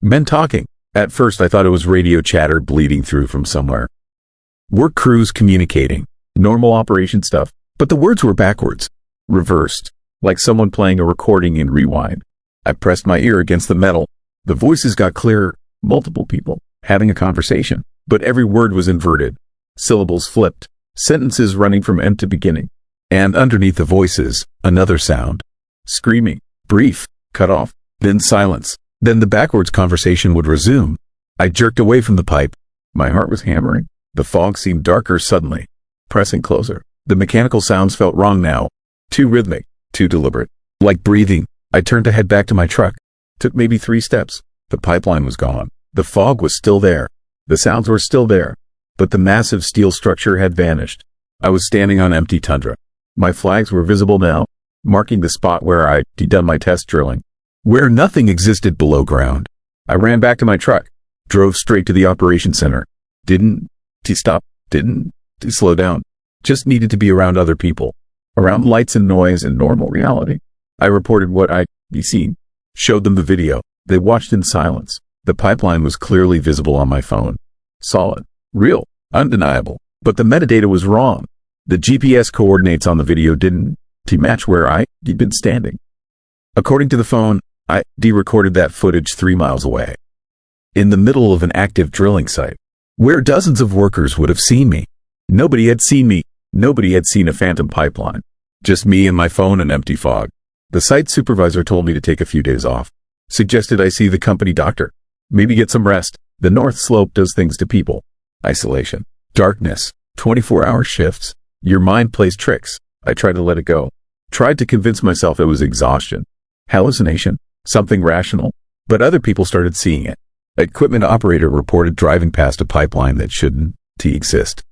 Men talking. At first I thought it was radio chatter bleeding through from somewhere. Work crews communicating, normal operation stuff, but the words were backwards, reversed, like someone playing a recording in rewind. I pressed my ear against the metal. The voices got clearer, multiple people, having a conversation, but every word was inverted. Syllables flipped, sentences running from end to beginning. And underneath the voices, another sound. Screaming, brief, cut off, then silence. Then the backwards conversation would resume. I jerked away from the pipe. My heart was hammering. The fog seemed darker suddenly, pressing closer. The mechanical sounds felt wrong now. Too rhythmic, too deliberate, like breathing. I turned to head back to my truck. Took maybe 3 steps. The pipeline was gone. The fog was still there. The sounds were still there. But the massive steel structure had vanished. I was standing on empty tundra. My flags were visible now, marking the spot where I'd done my test drilling, where nothing existed below ground. I ran back to my truck, drove straight to the operation center. Didn't stop, didn't slow down. Just needed to be around other people, around lights and noise and normal reality. I reported what I'd seen, showed them the video. They watched in silence. The pipeline was clearly visible on my phone. Solid, real, undeniable. But the metadata was wrong. The GPS coordinates on the video didn't match where I'd been standing. According to the phone, I recorded that footage 3 miles away, in the middle of an active drilling site, where dozens of workers would have seen me. Nobody had seen me. Nobody had seen a phantom pipeline. Just me and my phone and empty fog. The site supervisor told me to take a few days off. Suggested I see the company doctor. Maybe get some rest. The North Slope does things to people. Isolation. Darkness. 24-hour shifts. Your mind plays tricks. I tried to let it go. Tried to convince myself it was exhaustion. Hallucination. Something rational. But other people started seeing it. Equipment operator reported driving past a pipeline that shouldn't exist.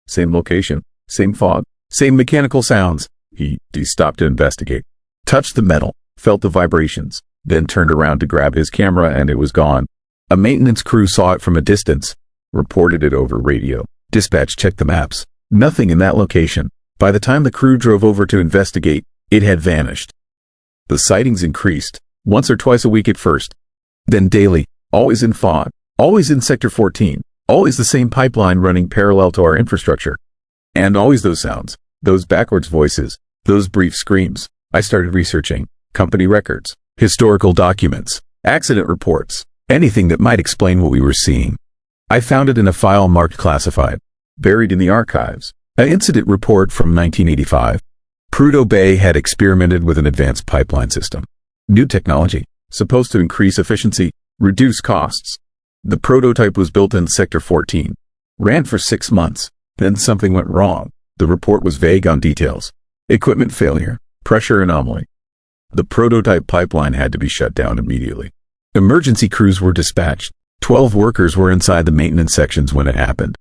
Same location. Same fog. Same mechanical sounds. He stopped to investigate. Touched the metal. Felt the vibrations. Then turned around to grab his camera and it was gone. A maintenance crew saw it from a distance. Reported it over radio. Dispatch checked the maps. Nothing in that location. By the time the crew drove over to investigate, it had vanished. The sightings increased, once or twice a week at first. Then daily, always in fog, always in Sector 14, always the same pipeline running parallel to our infrastructure. And always those sounds, those backwards voices, those brief screams. I started researching company records, historical documents, accident reports, anything that might explain what we were seeing. I found it in a file marked classified, buried in the archives, an incident report from 1985. Prudhoe Bay had experimented with an advanced pipeline system. New technology, supposed to increase efficiency, reduce costs. The prototype was built in Sector 14. Ran for 6 months. Then something went wrong. The report was vague on details. Equipment failure, pressure anomaly. The prototype pipeline had to be shut down immediately. Emergency crews were dispatched. 12 workers were inside the maintenance sections when it happened,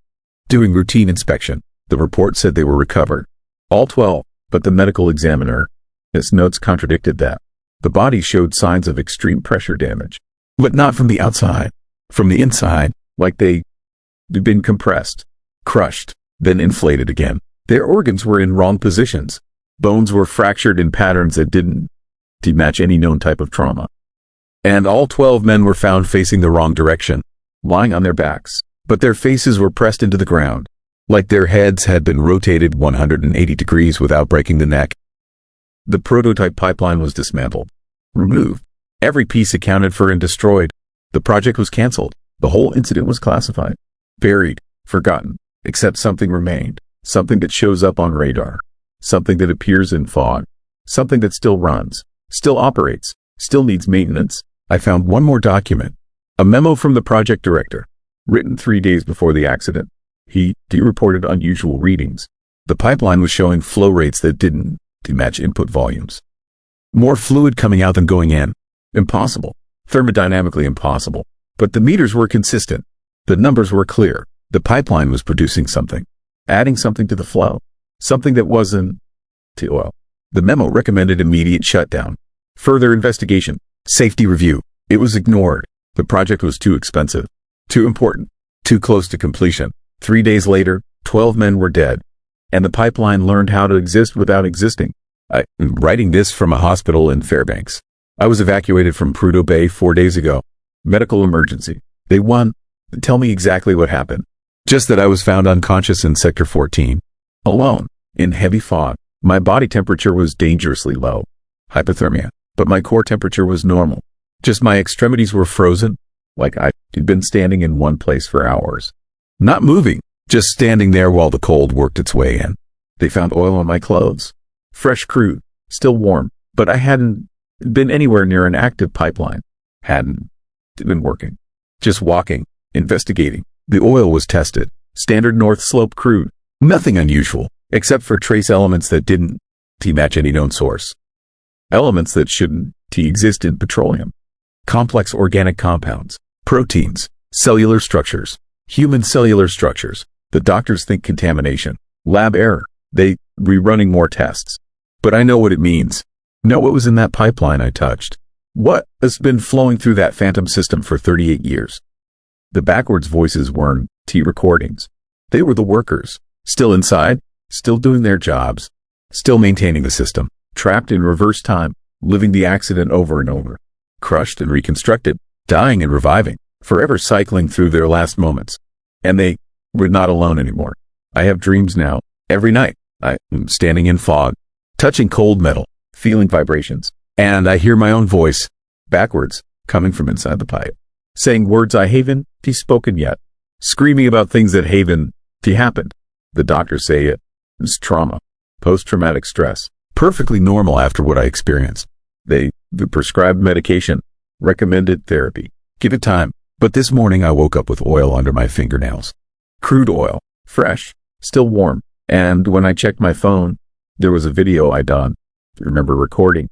doing routine inspection. The report said they were recovered. All 12, but the medical examiner, his notes contradicted that. The body showed signs of extreme pressure damage, but not from the outside, from the inside, like they'd been compressed, crushed, then inflated again. Their organs were in wrong positions. Bones were fractured in patterns that didn't match any known type of trauma. And all 12 men were found facing the wrong direction, lying on their backs, but their faces were pressed into the ground, like their heads had been rotated 180 degrees without breaking the neck. The prototype pipeline was dismantled, removed, every piece accounted for and destroyed. The project was canceled. The whole incident was classified, buried, forgotten, except something remained, something that shows up on radar, something that appears in fog, something that still runs, still operates, still needs maintenance. I found one more document, a memo from the project director, written 3 days before the accident. He reported unusual readings. The pipeline was showing flow rates that didn't match input volumes. More fluid coming out than going in. Impossible. Thermodynamically impossible. But the meters were consistent. The numbers were clear. The pipeline was producing something, adding something to the flow, something that wasn't to oil. The memo recommended immediate shutdown, further investigation, safety review. It was ignored. The project was too expensive, too important, too close to completion. 3 days later, 12 men were dead, and the pipeline learned how to exist without existing. I'm writing this from a hospital in Fairbanks. I was evacuated from Prudhoe Bay 4 days ago. Medical emergency. They won. Tell me exactly what happened. Just that I was found unconscious in Sector 14. Alone. In heavy fog. My body temperature was dangerously low. Hypothermia. But my core temperature was normal. Just my extremities were frozen, like I'd been standing in one place for hours. Not moving, just standing there while the cold worked its way in. They found oil on my clothes. Fresh crude, still warm, but I hadn't been anywhere near an active pipeline. Hadn't been working. Just walking, investigating. The oil was tested. Standard North Slope crude. Nothing unusual, except for trace elements that didn't match any known source. Elements that shouldn't exist in petroleum. Complex organic compounds, proteins, cellular structures, human cellular structures. The doctors think contamination, lab error. They rerunning more tests. But I know what it means. Know what was in that pipeline I touched. What has been flowing through that phantom system for 38 years. The backwards voices weren't recordings. They were the workers, still inside, still doing their jobs, still maintaining the system, trapped in reverse time, living the accident over and over, crushed and reconstructed, dying and reviving, forever cycling through their last moments. And they were not alone anymore. I have dreams now, every night. I am standing in fog, touching cold metal, feeling vibrations, and I hear my own voice, backwards, coming from inside the pipe, saying words I haven't spoken yet, screaming about things that haven't happened. The doctors say it's trauma, post-traumatic stress, perfectly normal after what I experienced. They prescribed medication, recommended therapy, give it time. But this morning I woke up with oil under my fingernails. Crude oil, fresh, still warm. And when I checked my phone, there was a video I done, remember recording,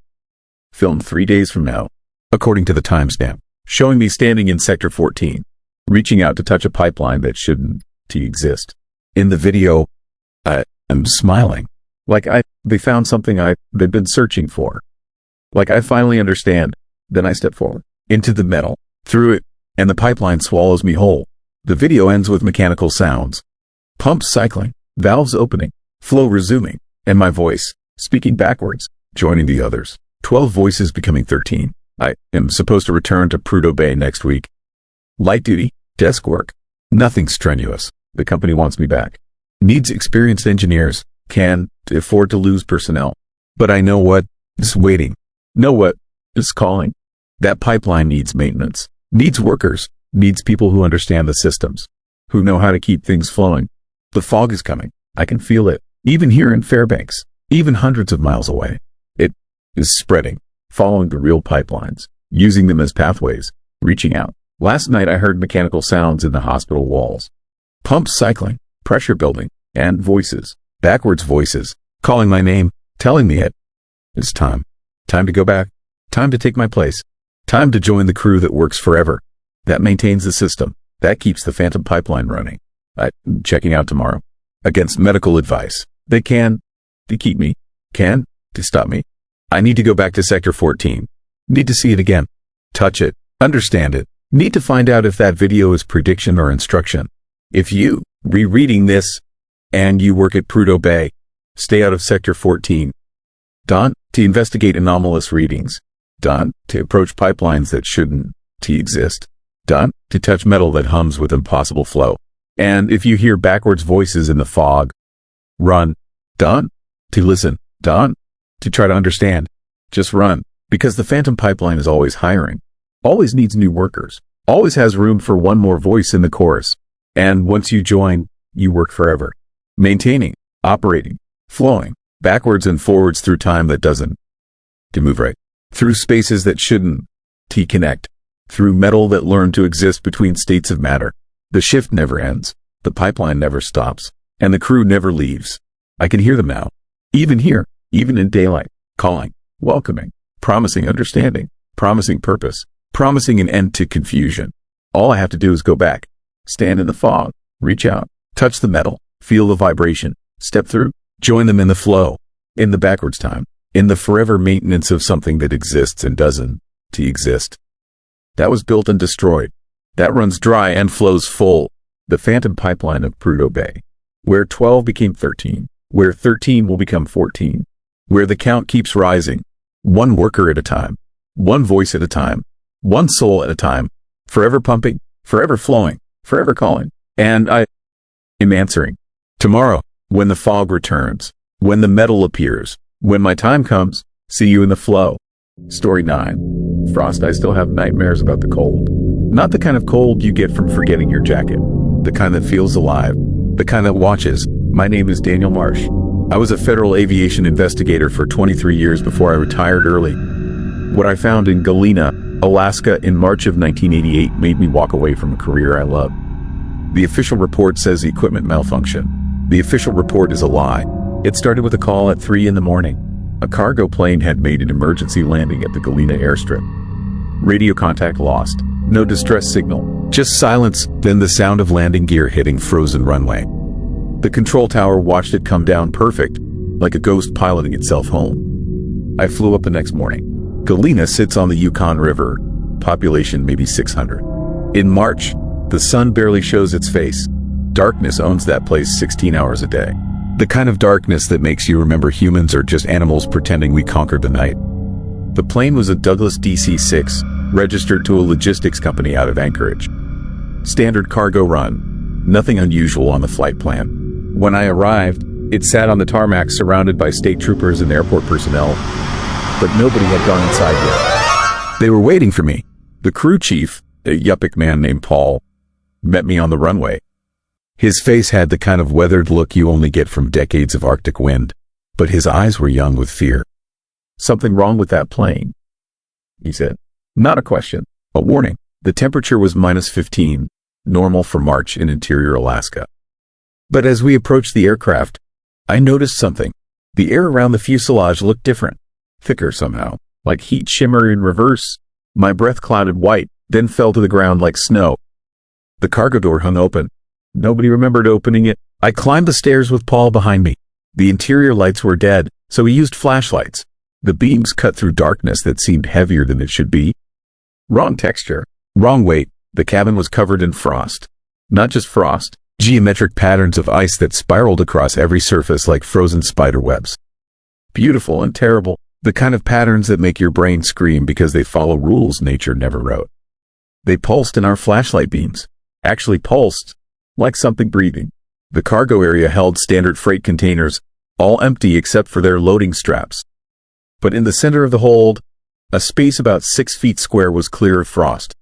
filmed 3 days from now, according to the timestamp, showing me standing in Sector 14, reaching out to touch a pipeline that shouldn't exist. In the video, I'm smiling, like they found something they'd been searching for. Like I finally understand. Then I step forward, into the metal, through it, and the pipeline swallows me whole. The video ends with mechanical sounds. Pumps cycling, valves opening, flow resuming, and my voice, speaking backwards, joining the others. 12 voices becoming 13. I am supposed to return to Prudhoe Bay next week. Light duty, desk work. Nothing strenuous. The company wants me back. Needs experienced engineers. Can afford to lose personnel. But I know what is waiting. Know what is calling. That pipeline needs maintenance. Needs workers. Needs people who understand the systems. Who know how to keep things flowing. The fog is coming. I can feel it. Even here in Fairbanks. Even hundreds of miles away. It is spreading. Following the real pipelines. Using them as pathways. Reaching out. Last night I heard mechanical sounds in the hospital walls. Pumps cycling. Pressure building. And voices. Backwards voices. Calling my name. Telling me it's time. Time to go back. Time to take my place. Time to join the crew that works forever. That maintains the system. That keeps the phantom pipeline running. I'm checking out tomorrow. Against medical advice. They keep me. To stop me. I need to go back to Sector 14. Need to see it again. Touch it. Understand it. Need to find out if that video is prediction or instruction. If you, rereading this, and you work at Prudhoe Bay, stay out of Sector 14. Done. To investigate anomalous readings. Done. To approach pipelines that shouldn't exist. Done. To touch metal that hums with impossible flow. And if you hear backwards voices in the fog, run. Done. To listen. Done. To try to understand. Just run. Because the phantom pipeline is always hiring. Always needs new workers. Always has room for one more voice in the chorus. And once you join, you work forever. Maintaining, operating, flowing, backwards and forwards through time that doesn't. To move right. Through spaces that shouldn't. To connect. Through metal that learned to exist between states of matter. The shift never ends. The pipeline never stops. And the crew never leaves. I can hear them now. Even here, even in daylight. Calling, welcoming, promising understanding, promising purpose, promising an end to confusion. All I have to do is go back. Stand in the fog. Reach out. Touch the metal. Feel the vibration. Step through. Join them in the flow. In the backwards time. In the forever maintenance of something that exists and doesn't exist. That was built and destroyed. That runs dry and flows full. The phantom pipeline of Prudhoe Bay. Where 12 became 13. Where 13 will become 14. Where the count keeps rising. One worker at a time. One voice at a time. One soul at a time. Forever pumping. Forever flowing. Forever calling. And I am answering. Tomorrow, when the fog returns. When the metal appears. When my time comes, see you in the flow. Story 9. Frost. I still have nightmares about the cold. Not the kind of cold you get from forgetting your jacket. The kind that feels alive. The kind that watches. My name is Daniel Marsh. I was a federal aviation investigator for 23 years before I retired early. What I found in Galena, Alaska in March of 1988 made me walk away from a career I loved. The official report says equipment malfunction. The official report is a lie. It started with a call at 3 in the morning. A cargo plane had made an emergency landing at the Galena airstrip. Radio contact lost. No distress signal. Just silence, then the sound of landing gear hitting frozen runway. The control tower watched it come down perfect, like a ghost piloting itself home. I flew up the next morning. Galena sits on the Yukon River, population maybe 600. In March, the sun barely shows its face. Darkness owns that place 16 hours a day. The kind of darkness that makes you remember humans are just animals pretending we conquered the night. The plane was a Douglas DC-6, registered to a logistics company out of Anchorage. Standard cargo run. Nothing unusual on the flight plan. When I arrived, it sat on the tarmac surrounded by state troopers and airport personnel, but nobody had gone inside yet. They were waiting for me. The crew chief, a Yupik man named Paul, met me on the runway. His face had the kind of weathered look you only get from decades of Arctic wind, but his eyes were young with fear. Something wrong with that plane, he said. Not a question, a warning. The temperature was -15, normal for March in interior Alaska. But as we approached the aircraft, I noticed something. The air around the fuselage looked different, thicker somehow, like heat shimmer in reverse. My breath clouded white, then fell to the ground like snow. The cargo door hung open. Nobody remembered opening it. I climbed the stairs with Paul behind me. The interior lights were dead, so we used flashlights. The beams cut through darkness that seemed heavier than it should be. Wrong texture, wrong weight. The cabin was covered in frost. Not just frost, geometric patterns of ice that spiraled across every surface like frozen spider webs. Beautiful and terrible, the kind of patterns that make your brain scream because they follow rules nature never wrote. They pulsed in our flashlight beams. Actually pulsed, like something breathing. The cargo area held standard freight containers, all empty except for their loading straps. But in the center of the hold, a space about 6 feet square was clear of frost.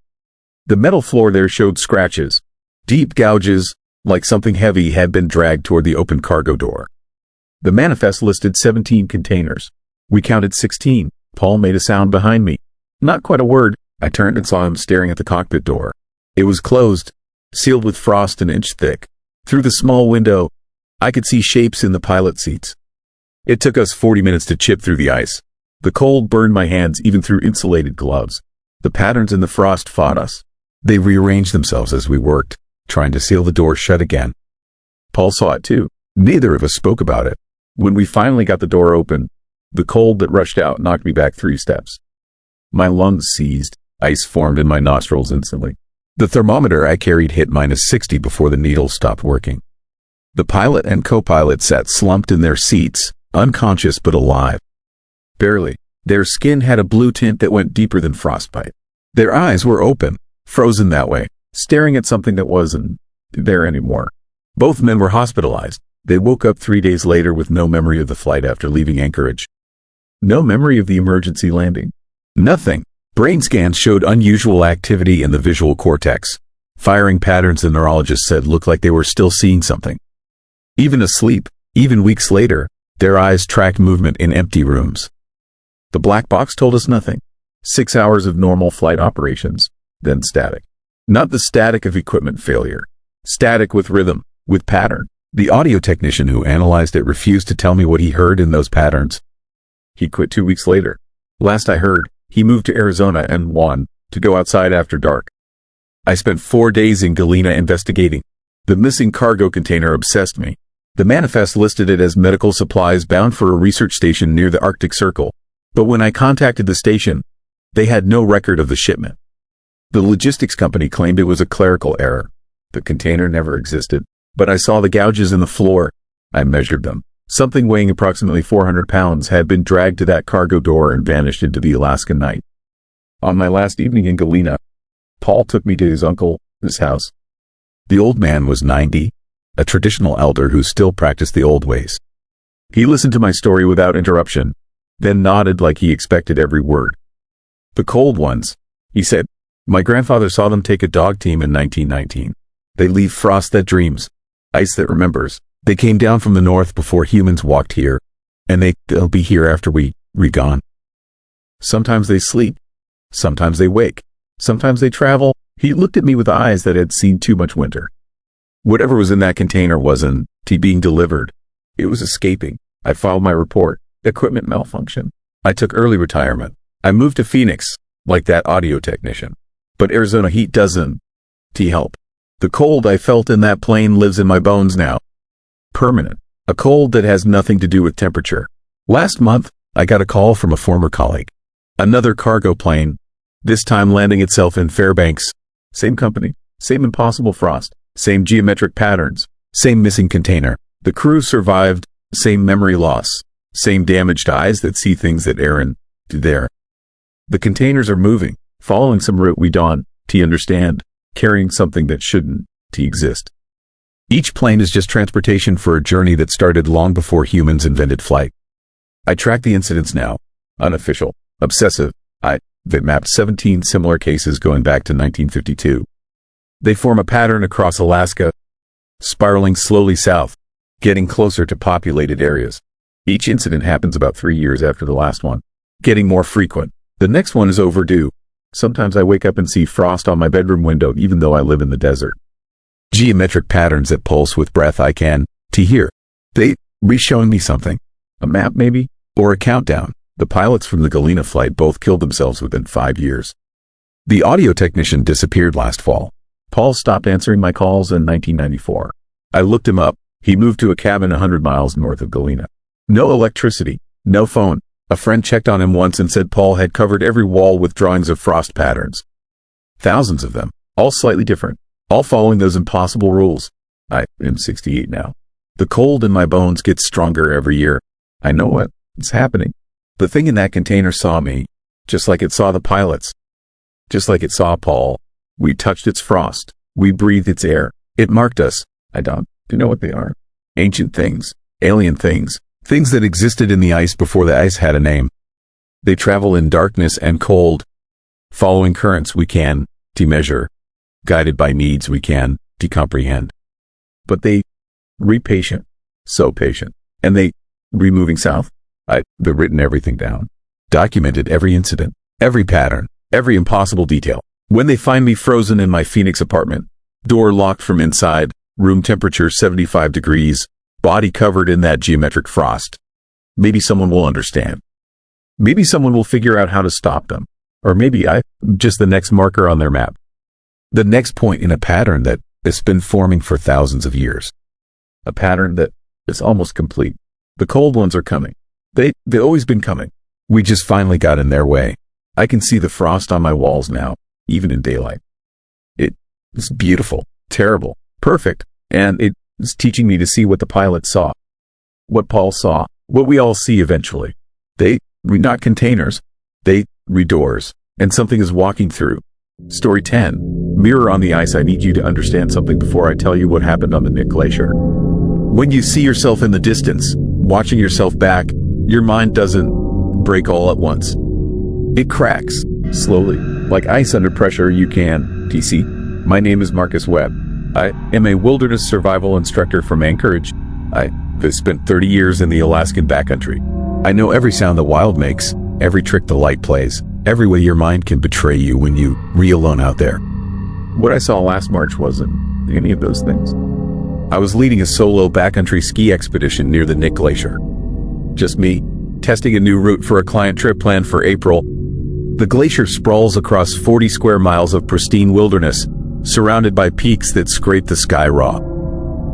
The metal floor there showed scratches, deep gouges, like something heavy had been dragged toward the open cargo door. The manifest listed 17 containers. We counted 16. Paul made a sound behind me. Not quite a word. I turned and saw him staring at the cockpit door. It was closed, sealed with frost an inch thick. Through the small window, I could see shapes in the pilot seats. It took us 40 minutes to chip through the ice. The cold burned my hands even through insulated gloves. The patterns in the frost fought us. They rearranged themselves as we worked, trying to seal the door shut again. Paul saw it too. Neither of us spoke about it. When we finally got the door open, the cold that rushed out knocked me back 3 steps. My lungs seized. Ice formed in my nostrils instantly. The thermometer I carried hit -60 before the needle stopped working. The pilot and co-pilot sat slumped in their seats, unconscious but alive. Barely. Their skin had a blue tint that went deeper than frostbite. Their eyes were open, frozen that way, staring at something that wasn't there anymore. Both men were hospitalized. They woke up 3 days later with no memory of the flight after leaving Anchorage. No memory of the emergency landing. Nothing. Brain scans showed unusual activity in the visual cortex, firing patterns the neurologist said looked like they were still seeing something. Even asleep, even weeks later, their eyes tracked movement in empty rooms. The black box told us nothing. 6 hours of normal flight operations, then static. Not the static of equipment failure. Static with rhythm, with pattern. The audio technician who analyzed it refused to tell me what he heard in those patterns. He quit 2 weeks later. Last I heard, he moved to Arizona and won to go outside after dark. I spent 4 days in Galena investigating. The missing cargo container obsessed me. The manifest listed it as medical supplies bound for a research station near the Arctic Circle. But when I contacted the station, they had no record of the shipment. The logistics company claimed it was a clerical error. The container never existed, but I saw the gouges in the floor. I measured them. Something weighing approximately 400 pounds had been dragged to that cargo door and vanished into the Alaskan night. On my last evening in Galena, Paul took me to his uncle's house. The old man was 90, a traditional elder who still practiced the old ways. He listened to my story without interruption, then nodded like he expected every word. The cold ones, he said. My grandfather saw them take a dog team in 1919. They leave frost that dreams, ice that remembers. They came down from the north before humans walked here, and they'll be here after we're gone. Sometimes they sleep, sometimes they wake, sometimes they travel. He looked at me with eyes that had seen too much winter. Whatever was in that container wasn't being delivered. It was escaping. I filed my report. Equipment malfunction. I took early retirement. I moved to Phoenix, like that audio technician. But Arizona heat doesn't help. The cold I felt in that plane lives in my bones now. Permanent. A cold that has nothing to do with temperature. Last month, I got a call from a former colleague. Another cargo plane, this time landing itself in Fairbanks. Same company, same impossible frost, same geometric patterns, same missing container. The crew survived, same memory loss, same damaged eyes that see things that aren't there. The containers are moving, following some route we don't understand, carrying something that shouldn't exist. Each plane is just transportation for a journey that started long before humans invented flight. I track the incidents now. Unofficial. Obsessive. They mapped 17 similar cases going back to 1952. They form a pattern across Alaska, spiraling slowly south, getting closer to populated areas. Each incident happens about 3 years after the last one, getting more frequent. The next one is overdue. Sometimes I wake up and see frost on my bedroom window even though I live in the desert. Geometric patterns that pulse with breath I can hear. They showing me something. A map maybe? Or a countdown. The pilots from the Galena flight both killed themselves within 5 years. The audio technician disappeared last fall. Paul stopped answering my calls in 1994. I looked him up. He moved to a cabin 100 miles north of Galena. No electricity, no phone. A friend checked on him once and said Paul had covered every wall with drawings of frost patterns. Thousands of them, all slightly different, all following those impossible rules. I am 68 now. The cold in my bones gets stronger every year. I know what's happening. The thing in that container saw me, just like it saw the pilots. Just like it saw Paul. We touched its frost. We breathed its air. It marked us. I don't know what they are. Ancient things, alien things, things that existed in the ice before the ice had a name. They travel in darkness and cold, following currents we can measure, guided by needs we can comprehend. But they're patient, so patient, and they're moving south. They've written everything down, documented every incident, every pattern, every impossible detail. When they find me frozen in my Phoenix apartment, door locked from inside, room temperature 75 degrees, body covered in that geometric frost, maybe someone will understand. Maybe someone will figure out how to stop them. Or maybe I'm just the next marker on their map. The next point in a pattern that has been forming for thousands of years. A pattern that is almost complete. The cold ones are coming. They've always been coming. We just finally got in their way. I can see the frost on my walls now, even in daylight. It's beautiful, terrible, perfect, and it's teaching me to see what the pilot saw. What Paul saw, what we all see eventually. They read not containers, they read doors, and something is walking through. Story 10. Mirror on the ice. I need you to understand something before I tell you what happened on the Nick Glacier. When you see yourself in the distance, watching yourself back, your mind doesn't break all at once. It cracks, slowly, like ice under pressure. You can, TC. My name is Marcus Webb. I am a wilderness survival instructor from Anchorage. I have spent 30 years in the Alaskan backcountry. I know every sound the wild makes, every trick the light plays, every way your mind can betray you when you reel alone out there. What I saw last March wasn't any of those things. I was leading a solo backcountry ski expedition near the Nick Glacier. Just me, testing a new route for a client trip planned for April. The glacier sprawls across 40 square miles of pristine wilderness, surrounded by peaks that scrape the sky raw.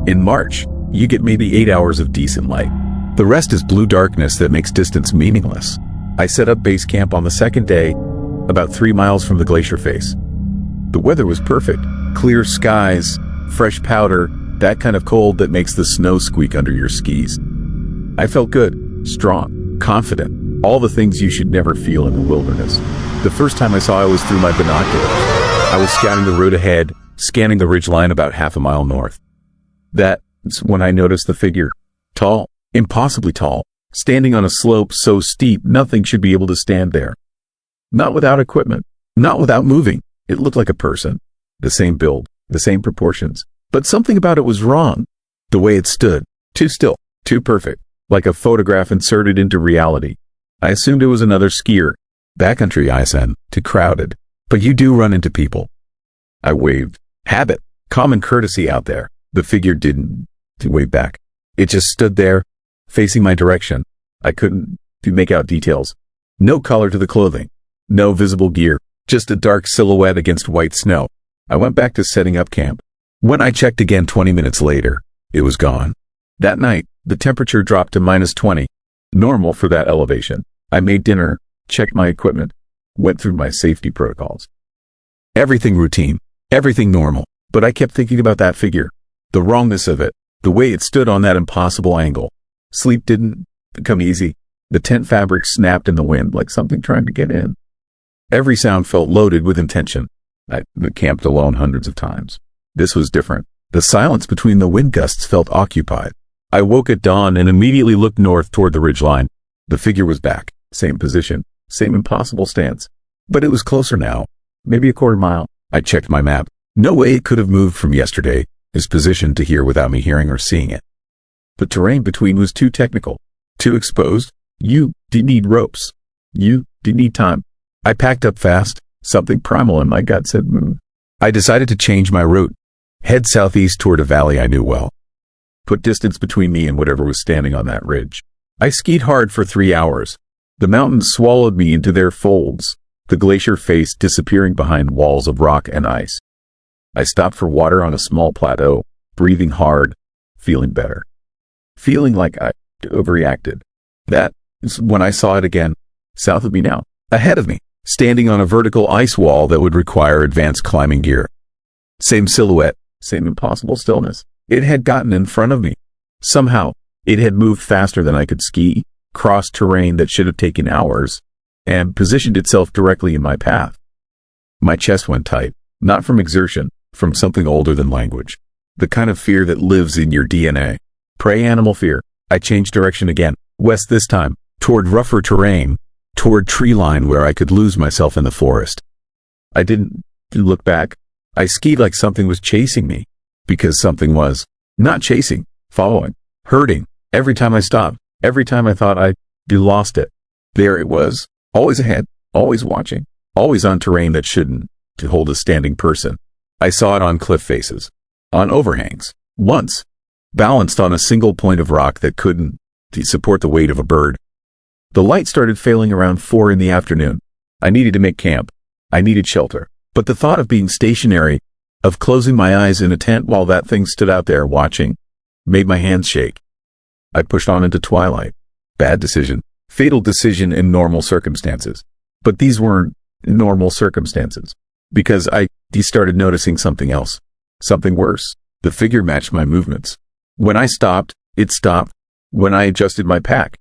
In March, you get maybe 8 hours of decent light. The rest is blue darkness that makes distance meaningless. I set up base camp on the second day, about 3 miles from the glacier face. The weather was perfect. Clear skies, fresh powder, that kind of cold that makes the snow squeak under your skis. I felt good, strong, confident, all the things you should never feel in the wilderness. The first time I saw it was through my binoculars. I was scouting the road ahead, scanning the ridgeline about half a mile north. That's when I noticed the figure. Tall, impossibly tall, standing on a slope so steep nothing should be able to stand there. Not without equipment, not without moving. It looked like a person. The same build, the same proportions. But something about it was wrong. The way it stood, too still, too perfect, like a photograph inserted into reality. I assumed it was another skier. Backcountry ISN, too crowded. But you do run into people. I waved. Habit, common courtesy out there. The figure didn't wave back. It just stood there, facing my direction. I couldn't make out details. No color to the clothing. No visible gear. Just a dark silhouette against white snow. I went back to setting up camp. When I checked again 20 minutes later, it was gone. That night, the temperature dropped to -20. Normal for that elevation. I made dinner, checked my equipment, went through my safety protocols. Everything routine, everything normal, but I kept thinking about that figure. The wrongness of it, the way it stood on that impossible angle. Sleep didn't come easy. The tent fabric snapped in the wind like something trying to get in. Every sound felt loaded with intention. I camped alone hundreds of times. This was different. The silence between the wind gusts felt occupied. I woke at dawn and immediately looked north toward the ridgeline. The figure was back, same position, same impossible stance. But it was closer now, maybe a quarter mile. I checked my map. No way it could have moved from yesterday, his position to here without me hearing or seeing it. The terrain between was too technical, too exposed. You didn't need ropes. You didn't need time. I packed up fast. Something primal in my gut said move. I decided to change my route. Head southeast toward a valley I knew well. Put distance between me and whatever was standing on that ridge. I skied hard for 3 hours. The mountains swallowed me into their folds, the glacier face disappearing behind walls of rock and ice. I stopped for water on a small plateau, breathing hard, feeling better. Feeling like I overreacted. That is when I saw it again, south of me now, ahead of me, standing on a vertical ice wall that would require advanced climbing gear. Same silhouette, same impossible stillness. It had gotten in front of me. Somehow, it had moved faster than I could ski, crossed terrain that should have taken hours, and positioned itself directly in my path. My chest went tight, not from exertion, from something older than language. The kind of fear that lives in your DNA. Prey animal fear. I changed direction again, west this time, toward rougher terrain, toward tree line where I could lose myself in the forest. I didn't look back. I skied like something was chasing me, because something was not chasing, following, hurting. Every time I stopped, every time I thought I'd lost it, there it was, always ahead, always watching, always on terrain that shouldn't to hold a standing person. I saw it on cliff faces, on overhangs, once, balanced on a single point of rock that couldn't support the weight of a bird. The light started failing around 4 in the afternoon. I needed to make camp. I needed shelter. But the thought of being stationary, of closing my eyes in a tent while that thing stood out there watching, made my hands shake. I pushed on into twilight. Bad decision. Fatal decision in normal circumstances. But these weren't normal circumstances, because I started noticing something else, something worse. The figure matched my movements. When I stopped, it stopped. When I adjusted my pack,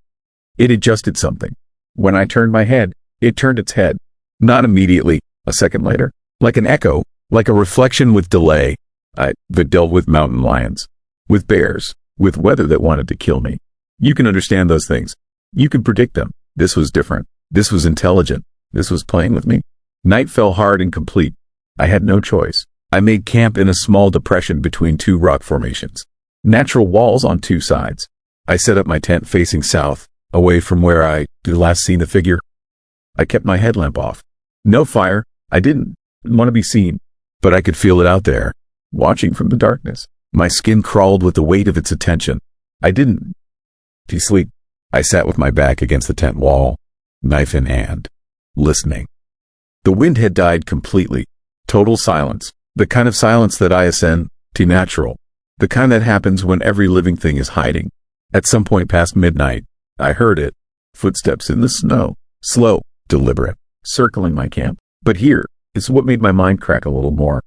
it adjusted something. When I turned my head, it turned its head. Not immediately, a second later, like an echo, like a reflection with delay. I dealt with mountain lions, with bears, with weather that wanted to kill me. You can understand those things. You can predict them. This was different. This was intelligent. This was playing with me. Night fell hard and complete. I had no choice. I made camp in a small depression between two rock formations. Natural walls on two sides. I set up my tent facing south, away from where I had last seen the figure. I kept my headlamp off. No fire. I didn't want to be seen, but I could feel it out there, watching from the darkness. My skin crawled with the weight of its attention. I didn't sleep. I sat with my back against the tent wall, knife in hand, listening. The wind had died completely. Total silence. The kind of silence that I ascend to natural. The kind that happens when every living thing is hiding. At some point past midnight, I heard it. Footsteps in the snow. Slow, deliberate, circling my camp. But here is what made my mind crack a little more.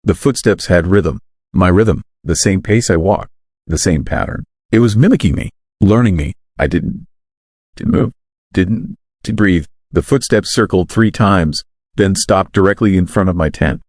The footsteps had rhythm. My rhythm. The same pace I walked. The same pattern. It was mimicking me. Learning me. I didn't move. Didn't breathe. The footsteps circled 3 times, then stopped directly in front of my tent.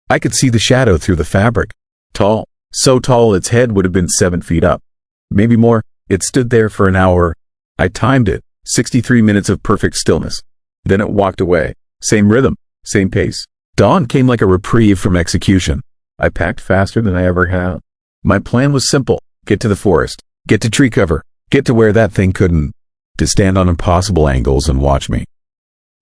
I could see the shadow through the fabric. Tall. So tall its head would have been 7 feet up. Maybe more. It stood there for an hour. I timed it. 63 minutes of perfect stillness. Then it walked away. Same rhythm. Same pace. Dawn came like a reprieve from execution. I packed faster than I ever had. My plan was simple. Get to the forest. Get to tree cover. Get to where that thing couldn't. To stand on impossible angles and watch me.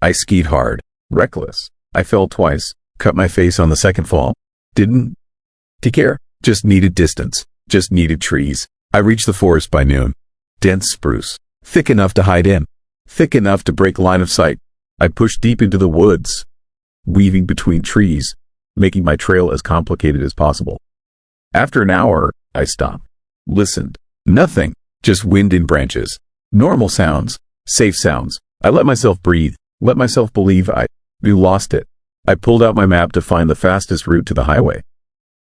I skied hard. Reckless. I fell twice. Cut my face on the second fall. Didn't care. Just needed distance. Just needed trees. I reached the forest by noon. Dense spruce. Thick enough to hide in. Thick enough to break line of sight. I pushed deep into the woods, weaving between trees, making my trail as complicated as possible. After an hour, I stopped. Listened. Nothing. Just wind in branches. Normal sounds. Safe sounds. I let myself breathe. Let myself believe I lost it. I pulled out my map to find the fastest route to the highway.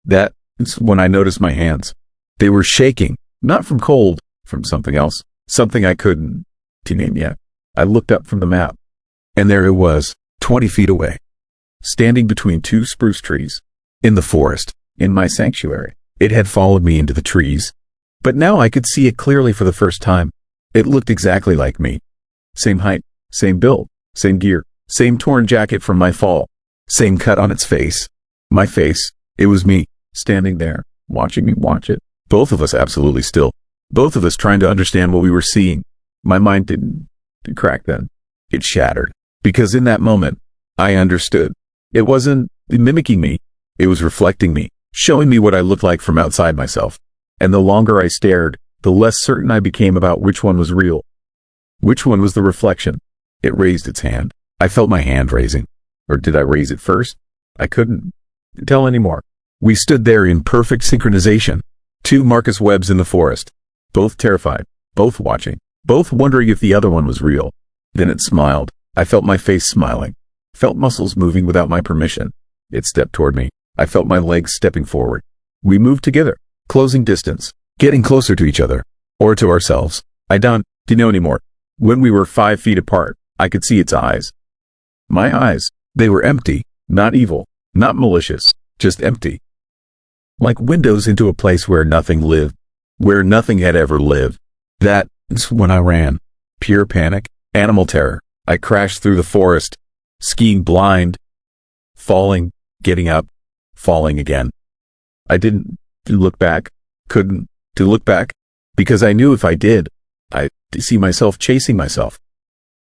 That's when I noticed my hands. They were shaking, not from cold, from something else, something I couldn't name yet. I looked up from the map, and there it was, 20 feet away, standing between 2 spruce trees, in the forest, in my sanctuary. It had followed me into the trees, but now I could see it clearly for the first time. It looked exactly like me. Same height, same build, same gear, same torn jacket from my fall, same cut on its face. My face. It was me, standing there, watching me watch it. Both of us absolutely still. Both of us trying to understand what we were seeing. My mind didn't crack then. It shattered. Because in that moment, I understood. It wasn't mimicking me. It was reflecting me, showing me what I looked like from outside myself. And the longer I stared, the less certain I became about which one was real. Which one was the reflection. It raised its hand. I felt my hand raising. Or did I raise it first? I couldn't tell anymore. We stood there in perfect synchronization. 2 Marcus Webbs in the forest. Both terrified. Both watching. Both wondering if the other one was real. Then it smiled. I felt my face smiling. Felt muscles moving without my permission. It stepped toward me. I felt my legs stepping forward. We moved together. Closing distance. Getting closer to each other. Or to ourselves. I didn't know anymore. When we were 5 feet apart, I could see its eyes. My eyes. They were empty. Not evil. Not malicious. Just empty. Like windows into a place where nothing lived. Where nothing had ever lived. That's when I ran. Pure panic. Animal terror. I crashed through the forest. Skiing blind. Falling. Getting up. Falling again. I didn't look back. Couldn't look back. Because I knew if I did, I'd see myself chasing myself.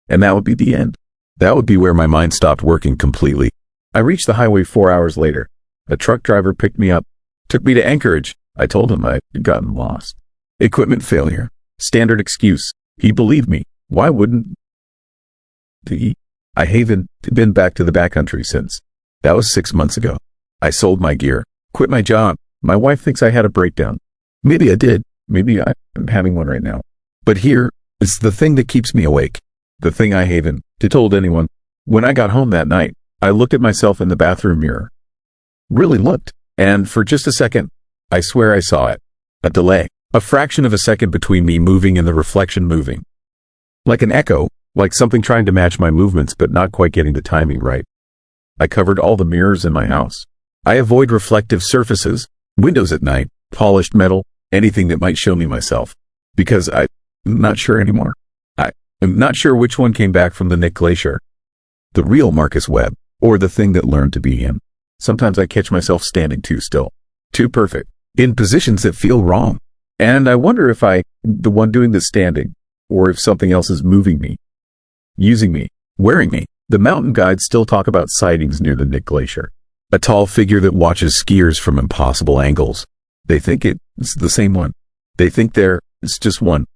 And that would be the end. That would be where my mind stopped working completely. I reached the highway 4 hours later. A truck driver picked me up. Took me to Anchorage. I told him I'd gotten lost. Equipment failure. Standard excuse. He believed me. Why wouldn't he? I haven't been back to the backcountry since. That was 6 months ago. I sold my gear. Quit my job. My wife thinks I had a breakdown. Maybe I did. Maybe I'm having one right now. But here is the thing that keeps me awake. The thing I haven't told anyone. When I got home that night, I looked at myself in the bathroom mirror. Really looked. And for just a second, I swear I saw it. A delay. A fraction of a second between me moving and the reflection moving. Like an echo, like something trying to match my movements but not quite getting the timing right. I covered all the mirrors in my house. I avoid reflective surfaces, windows at night, polished metal, anything that might show me myself. Because I'm not sure anymore. I'm not sure which one came back from the Nick Glacier. The real Marcus Webb, or the thing that learned to be him. Sometimes I catch myself standing too still, too perfect, in positions that feel wrong. And I wonder if the one doing the standing, or if something else is moving me, using me, wearing me. The mountain guides still talk about sightings near the Nick Glacier. A tall figure that watches skiers from impossible angles. They think it's the same one. They think it's just one.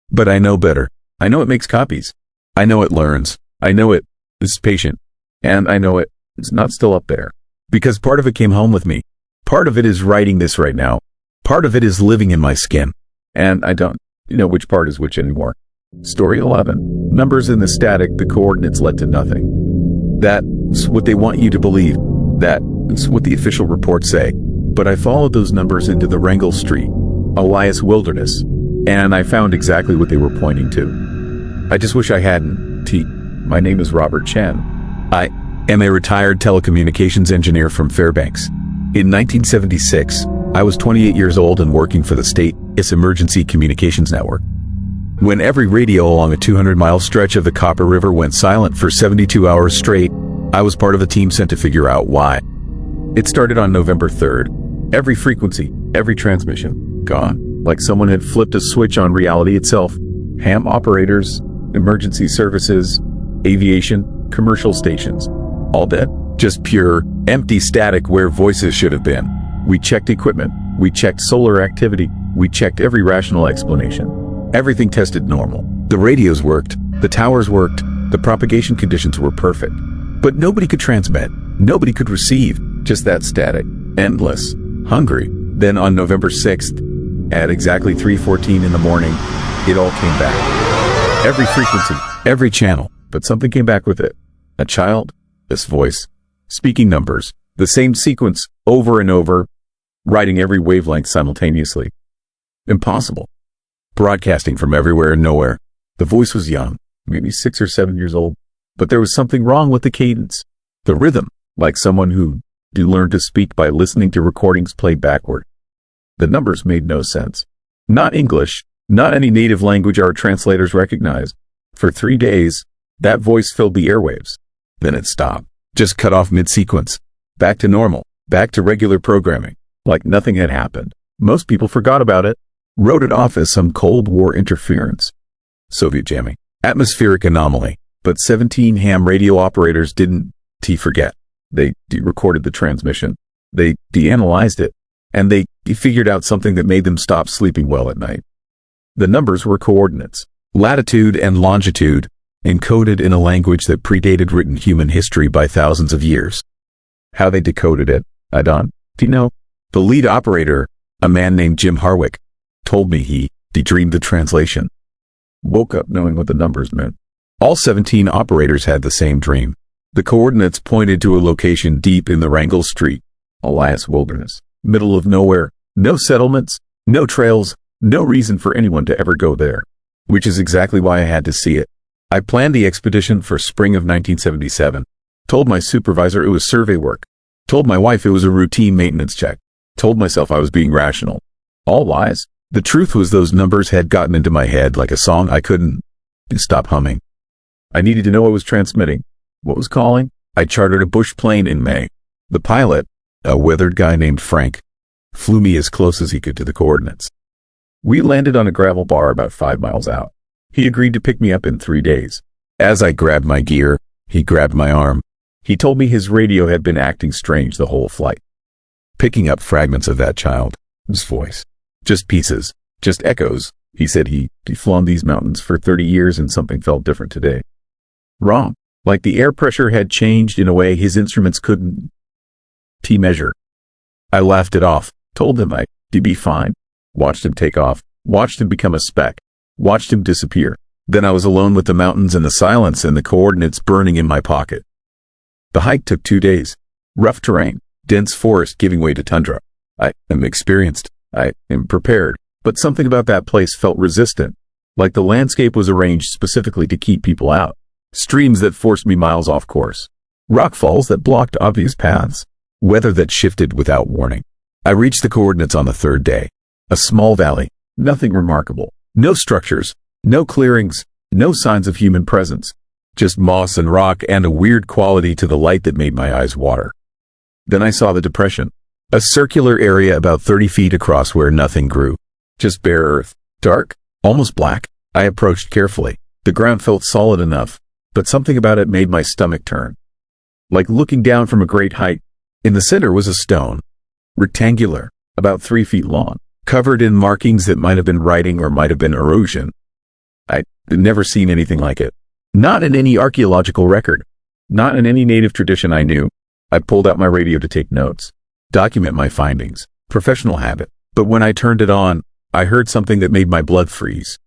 But I know better. I know it makes copies. I know it learns. I know it is patient. And I know it's not still up there. Because part of it came home with me. Part of it is writing this right now. Part of it is living in my skin. And I don't know which part is which anymore. Story 11. Numbers in the static, the coordinates led to nothing. That's what they want you to believe. That's what the official reports say. But I followed those numbers into the Wrangell Street, Elias Wilderness, and I found exactly what they were pointing to. I just wish I hadn't. My name is Robert Chen. I am a retired telecommunications engineer from Fairbanks. In 1976, I was 28 years old and working for the state's emergency communications network. When every radio along a 200-mile stretch of the Copper River went silent for 72 hours straight, I was part of a team sent to figure out why. It started on November 3rd. Every frequency, every transmission, gone. Like someone had flipped a switch on reality itself. Ham operators, emergency services, aviation, commercial stations, all dead. Just pure, empty static where voices should have been. We checked equipment. We checked solar activity. We checked every rational explanation. Everything tested normal. The radios worked. The towers worked. The propagation conditions were perfect. But nobody could transmit. Nobody could receive. Just that static. Endless. Hungry. Then on November 6th, at exactly 3:14 in the morning, it all came back. Every frequency, every channel, but something came back with it. A child, this voice, speaking numbers, the same sequence over and over, writing every wavelength simultaneously. Impossible. Broadcasting from everywhere and nowhere. The voice was young, maybe 6 or 7 years old, but there was something wrong with the cadence. The rhythm, like someone who learned to speak by listening to recordings played backward. The numbers made no sense. Not English, not any native language our translators recognized. For 3 days, that voice filled the airwaves. Then it stopped, just cut off mid-sequence. Back to normal, back to regular programming, like nothing had happened. Most people forgot about it, wrote it off as some Cold War interference. Soviet jamming, atmospheric anomaly. But 17 ham radio operators didn't forget. They de-recorded the transmission. They de-analyzed it. And they figured out something that made them stop sleeping well at night. The numbers were coordinates, latitude and longitude, encoded in a language that predated written human history by thousands of years. How they decoded it, I don't know. The lead operator, a man named Jim Harwick, told me he dreamed the translation. Woke up knowing what the numbers meant. All 17 operators had the same dream. The coordinates pointed to a location deep in the Wrangell Street, Elias Wilderness, middle of nowhere, no settlements, no trails, no reason for anyone to ever go there, which is exactly why I had to see it. I planned the expedition for spring of 1977, told my supervisor it was survey work, told my wife it was a routine maintenance check, told myself I was being rational. All lies. The truth was those numbers had gotten into my head like a song I couldn't stop humming. I needed to know what was transmitting, what was calling. I chartered a bush plane in May. The pilot, a weathered guy named Frank, flew me as close as he could to the coordinates. We landed on a gravel bar about 5 miles out. He agreed to pick me up in 3 days. As I grabbed my gear, he grabbed my arm. He told me his radio had been acting strange the whole flight. Picking up fragments of that child's voice. Just pieces, just echoes. He said he'd flown these mountains for 30 years and something felt different today. Wrong. Like the air pressure had changed in a way his instruments couldn't measure. I laughed it off, told him I'd be fine. Watched him take off, watched him become a speck, watched him disappear. Then I was alone with the mountains and the silence and the coordinates burning in my pocket. The hike took 2 days. Rough terrain, dense forest giving way to tundra. I am experienced. I am prepared. But something about that place felt resistant, like the landscape was arranged specifically to keep people out. Streams that forced me miles off course. Rockfalls that blocked obvious paths. Weather that shifted without warning. I reached the coordinates on the 3rd day. A small valley. Nothing remarkable. No structures. No clearings. No signs of human presence. Just moss and rock and a weird quality to the light that made my eyes water. Then I saw the depression. A circular area about 30 feet across where nothing grew. Just bare earth. Dark. Almost black. I approached carefully. The ground felt solid enough, but something about it made my stomach turn. Like looking down from a great height. In the center was a stone. Rectangular. About 3 feet long. Covered in markings that might have been writing or might have been erosion. I'd never seen anything like it. Not in any archaeological record. Not in any native tradition I knew. I pulled out my radio to take notes. Document my findings. Professional habit. But when I turned it on, I heard something that made my blood freeze.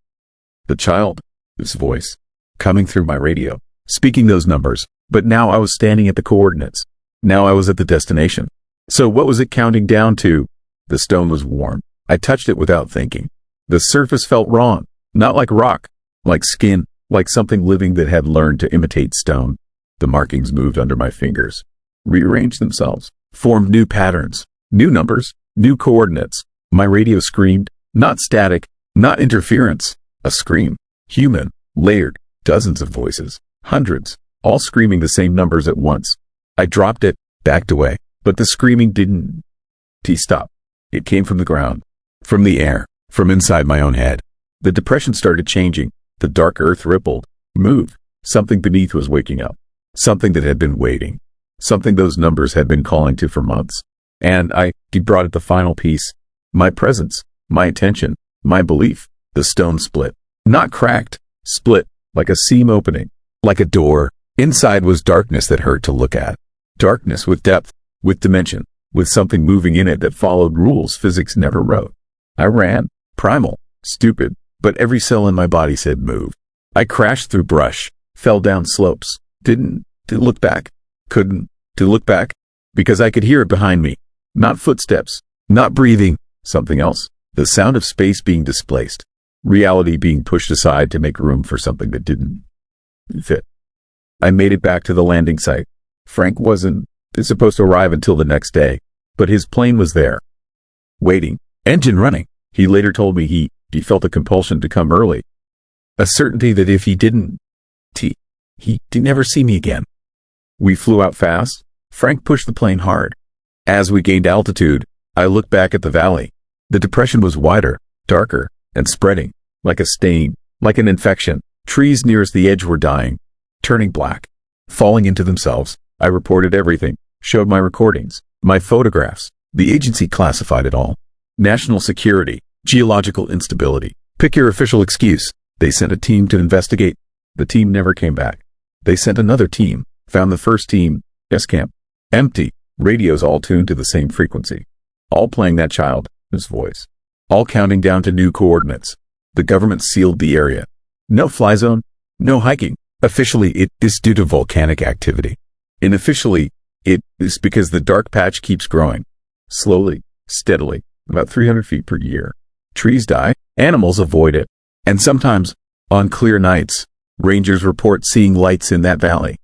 The child. His voice. Coming through my radio. Speaking those numbers. But now I was standing at the coordinates. Now I was at the destination. So what was it counting down to? The stone was warm. I touched it without thinking. The surface felt wrong. Not like rock. Like skin. Like something living that had learned to imitate stone. The markings moved under my fingers. Rearranged themselves. Formed new patterns. New numbers. New coordinates. My radio screamed. Not static. Not interference. A scream. Human. Layered. Dozens of voices. Hundreds. All screaming the same numbers at once. I dropped it. Backed away. But the screaming didn't stop. It came from the ground. From the air. From inside my own head. The depression started changing. The dark earth rippled. Moved. Something beneath was waking up. Something that had been waiting. Something those numbers had been calling to for months. And he brought it the final piece. My presence. My attention. My belief. The stone split. Not cracked. Split. Like a seam opening. Like a door. Inside was darkness that hurt to look at. Darkness with depth. With dimension. With something moving in it that followed rules physics never wrote. I ran. Primal. Stupid. But every cell in my body said move. I crashed through brush. Fell down slopes. Didn't look back. Couldn't look back. Because I could hear it behind me. Not footsteps. Not breathing. Something else. The sound of space being displaced. Reality being pushed aside to make room for something that didn't fit. I made it back to the landing site. Frank wasn't supposed to arrive until the next day, but his plane was there. Waiting. Engine running. He later told me he felt a compulsion to come early. A certainty that if he didn't, he'd never see me again. We flew out fast. Frank pushed the plane hard. As we gained altitude, I looked back at the valley. The depression was wider, darker, and spreading, like a stain, like an infection. Trees nearest the edge were dying, turning black, falling into themselves. I reported everything, showed my recordings, my photographs. The agency classified it all. National security, geological instability. Pick your official excuse. They sent a team to investigate. The team never came back. They sent another team, found the first team, S-camp, empty, radios all tuned to the same frequency. All playing that child's voice. All counting down to new coordinates. The government sealed the area. No fly zone, no hiking. Officially, it is due to volcanic activity. Unofficially, it is because the dark patch keeps growing. Slowly, steadily, about 300 feet per year. Trees die, animals avoid it. And sometimes, on clear nights, rangers report seeing lights in that valley.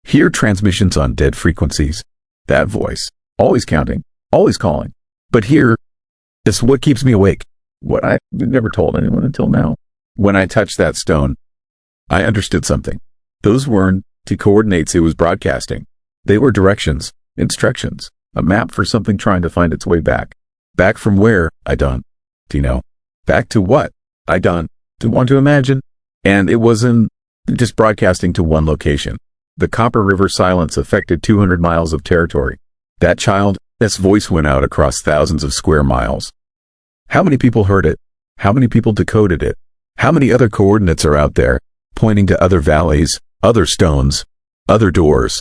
Hear transmissions on dead frequencies. That voice, always counting, always calling. But here is what keeps me awake. What I never told anyone until now. When I touched that stone, I understood something. Those weren't the coordinates it was broadcasting. They were directions, instructions, a map for something trying to find its way back. Back from where? I don't. Do you know? Back to what? I don't want to imagine. And it wasn't just broadcasting to one location. The Copper River silence affected 200 miles of territory. That child's voice went out across thousands of square miles. How many people heard it? How many people decoded it? How many other coordinates are out there, pointing to other valleys, other stones, other doors?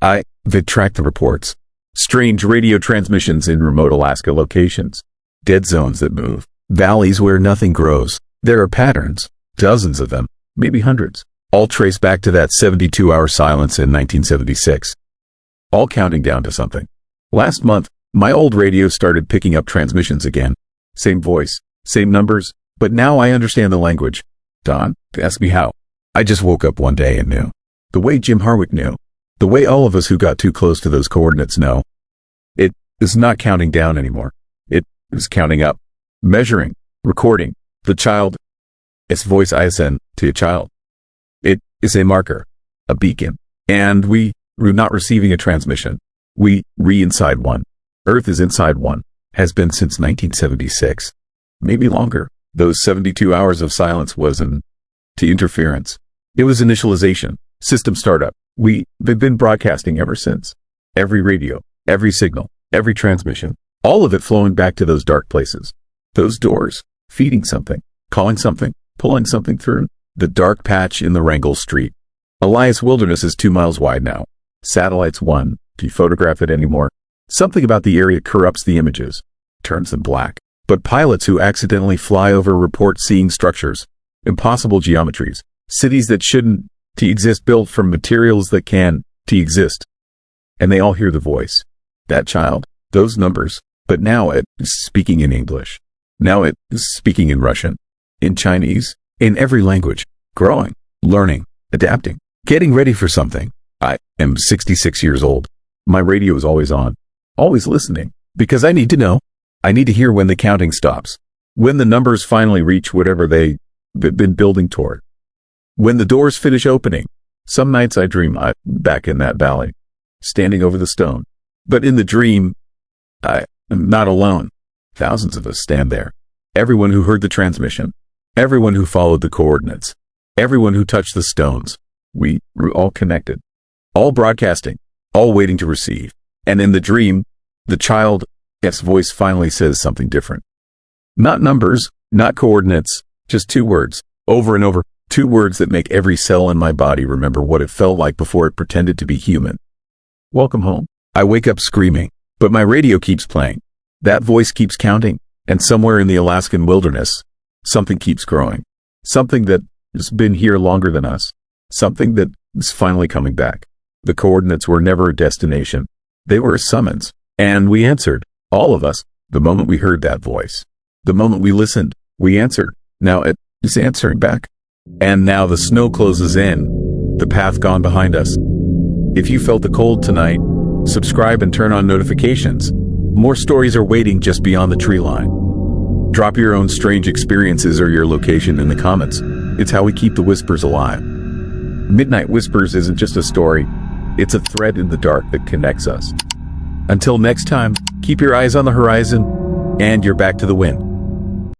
I tracked the reports. Strange radio transmissions in remote Alaska locations. Dead zones that move. Valleys where nothing grows. There are patterns. Dozens of them, maybe hundreds, all trace back to that 72-hour silence in 1976. All counting down to something. Last month, my old radio started picking up transmissions again. Same voice, same numbers, but now I understand the language. Don, ask me how. I just woke up one day and knew. The way Jim Harwick knew. The way all of us who got too close to those coordinates know. It is not counting down anymore. It is counting up. Measuring. Recording. The child. Its voice ISN to a child. It is a marker. A beacon. And we are not receiving a transmission. We inside one. Earth is inside one. Has been since 1976. Maybe longer. Those 72 hours of silence wasn't to interference. It was initialization. System startup. They've been broadcasting ever since. Every radio, every signal, every transmission, all of it flowing back to those dark places. Those doors, feeding something, calling something, pulling something through. The dark patch in the Wrangell Street. Elias Wilderness is 2 miles wide now. Satellites won. Do you photograph it anymore? Something about the area corrupts the images, turns them black. But pilots who accidentally fly over report seeing structures, impossible geometries, cities that shouldn't to exist built from materials that can to exist. And they all hear the voice. That child, those numbers, but now it is speaking in English. Now it is speaking in Russian, in Chinese, in every language, growing, learning, adapting, getting ready for something. I am 66 years old. My radio is always on, always listening, because I need to know. I need to hear when the counting stops, when the numbers finally reach whatever they've been building toward. When the doors finish opening. Some nights I dream I'm back in that valley, standing over the stone. But in the dream, I am not alone. Thousands of us stand there. Everyone who heard the transmission. Everyone who followed the coordinates. Everyone who touched the stones. We were all connected. All broadcasting. All waiting to receive. And in the dream, the child's voice finally says something different. Not numbers, not coordinates, just 2 words, over and over. 2 words that make every cell in my body remember what it felt like before it pretended to be human. Welcome home. I wake up screaming, but my radio keeps playing. That voice keeps counting, and somewhere in the Alaskan wilderness, something keeps growing. Something that has been here longer than us. Something that is finally coming back. The coordinates were never a destination. They were a summons, and we answered, all of us, the moment we heard that voice. The moment we listened, we answered. Now it is answering back. And now the snow closes in, the path gone behind us. If you felt the cold tonight, subscribe and turn on notifications. More stories are waiting just beyond the tree line. Drop your own strange experiences or your location in the comments. It's how we keep the whispers alive. Midnight Whispers isn't just a story, it's a thread in the dark that connects us. Until next time, keep your eyes on the horizon and your back to the wind.